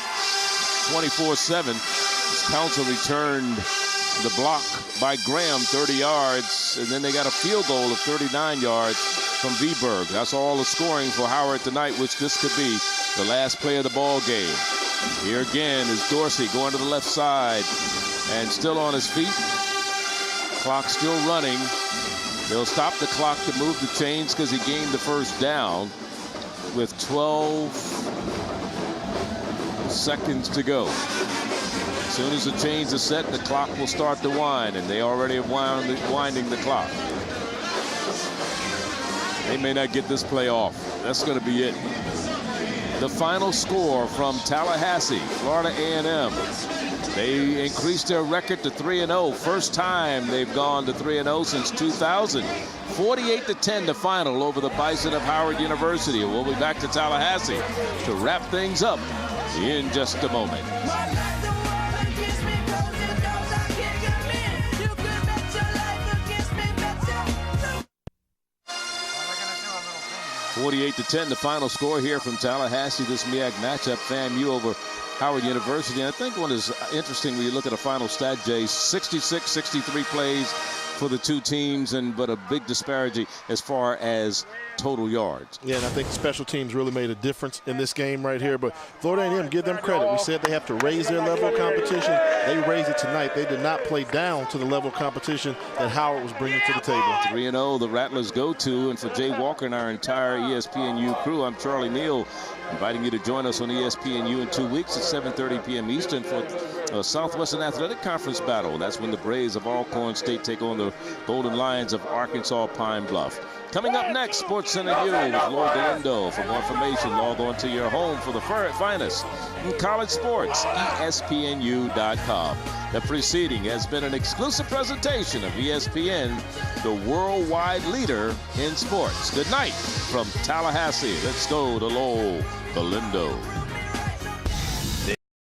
24-7. Council returned the block by Graham, 30 yards, and then they got a field goal of 39 yards from Viberg. That's all the scoring for Howard tonight, which this could be the last play of the ball game. Here again is Dorsey going to the left side and still on his feet. Clock still running. They'll stop the clock to move the chains because he gained the first down with 12 seconds to go. As soon as the chains are set, the clock will start to wind, and they already have winding the clock. They may not get this play off. That's going to be it. The final score from Tallahassee, Florida A&M. They increased their record to 3-0. First time they've gone to 3-0 since 2000. 48-10 the final over the Bison of Howard University. We'll be back to Tallahassee to wrap things up in just a moment. 48-10 the final score here from Tallahassee. This MEAC matchup, FAMU over Howard University. And I think what is interesting when you look at a final stat, Jay, 66-63 plays for the two teams, but a big disparity as far as total yards. Yeah, and I think special teams really made a difference in this game right here. But Florida A&M, give them credit. We said they have to raise their level of competition. They raised it tonight. They did not play down to the level of competition that Howard was bringing to the table. 3-0 the Rattlers go to, and for Jay Walker and our entire ESPNU crew, I'm Charlie Neal, inviting you to join us on ESPNU in 2 weeks at 7:30 p.m. Eastern for Southwestern Athletic Conference battle. That's when the Braves of Alcorn State take on the Golden Lions of Arkansas Pine Bluff. Coming up next, SportsCenter U with Lord Galindo. For more information, log on to your home for the finest in college sports, ESPNU.com. The preceding has been an exclusive presentation of ESPN, the worldwide leader in sports. Good night from Tallahassee. Let's go to Lord Galindo.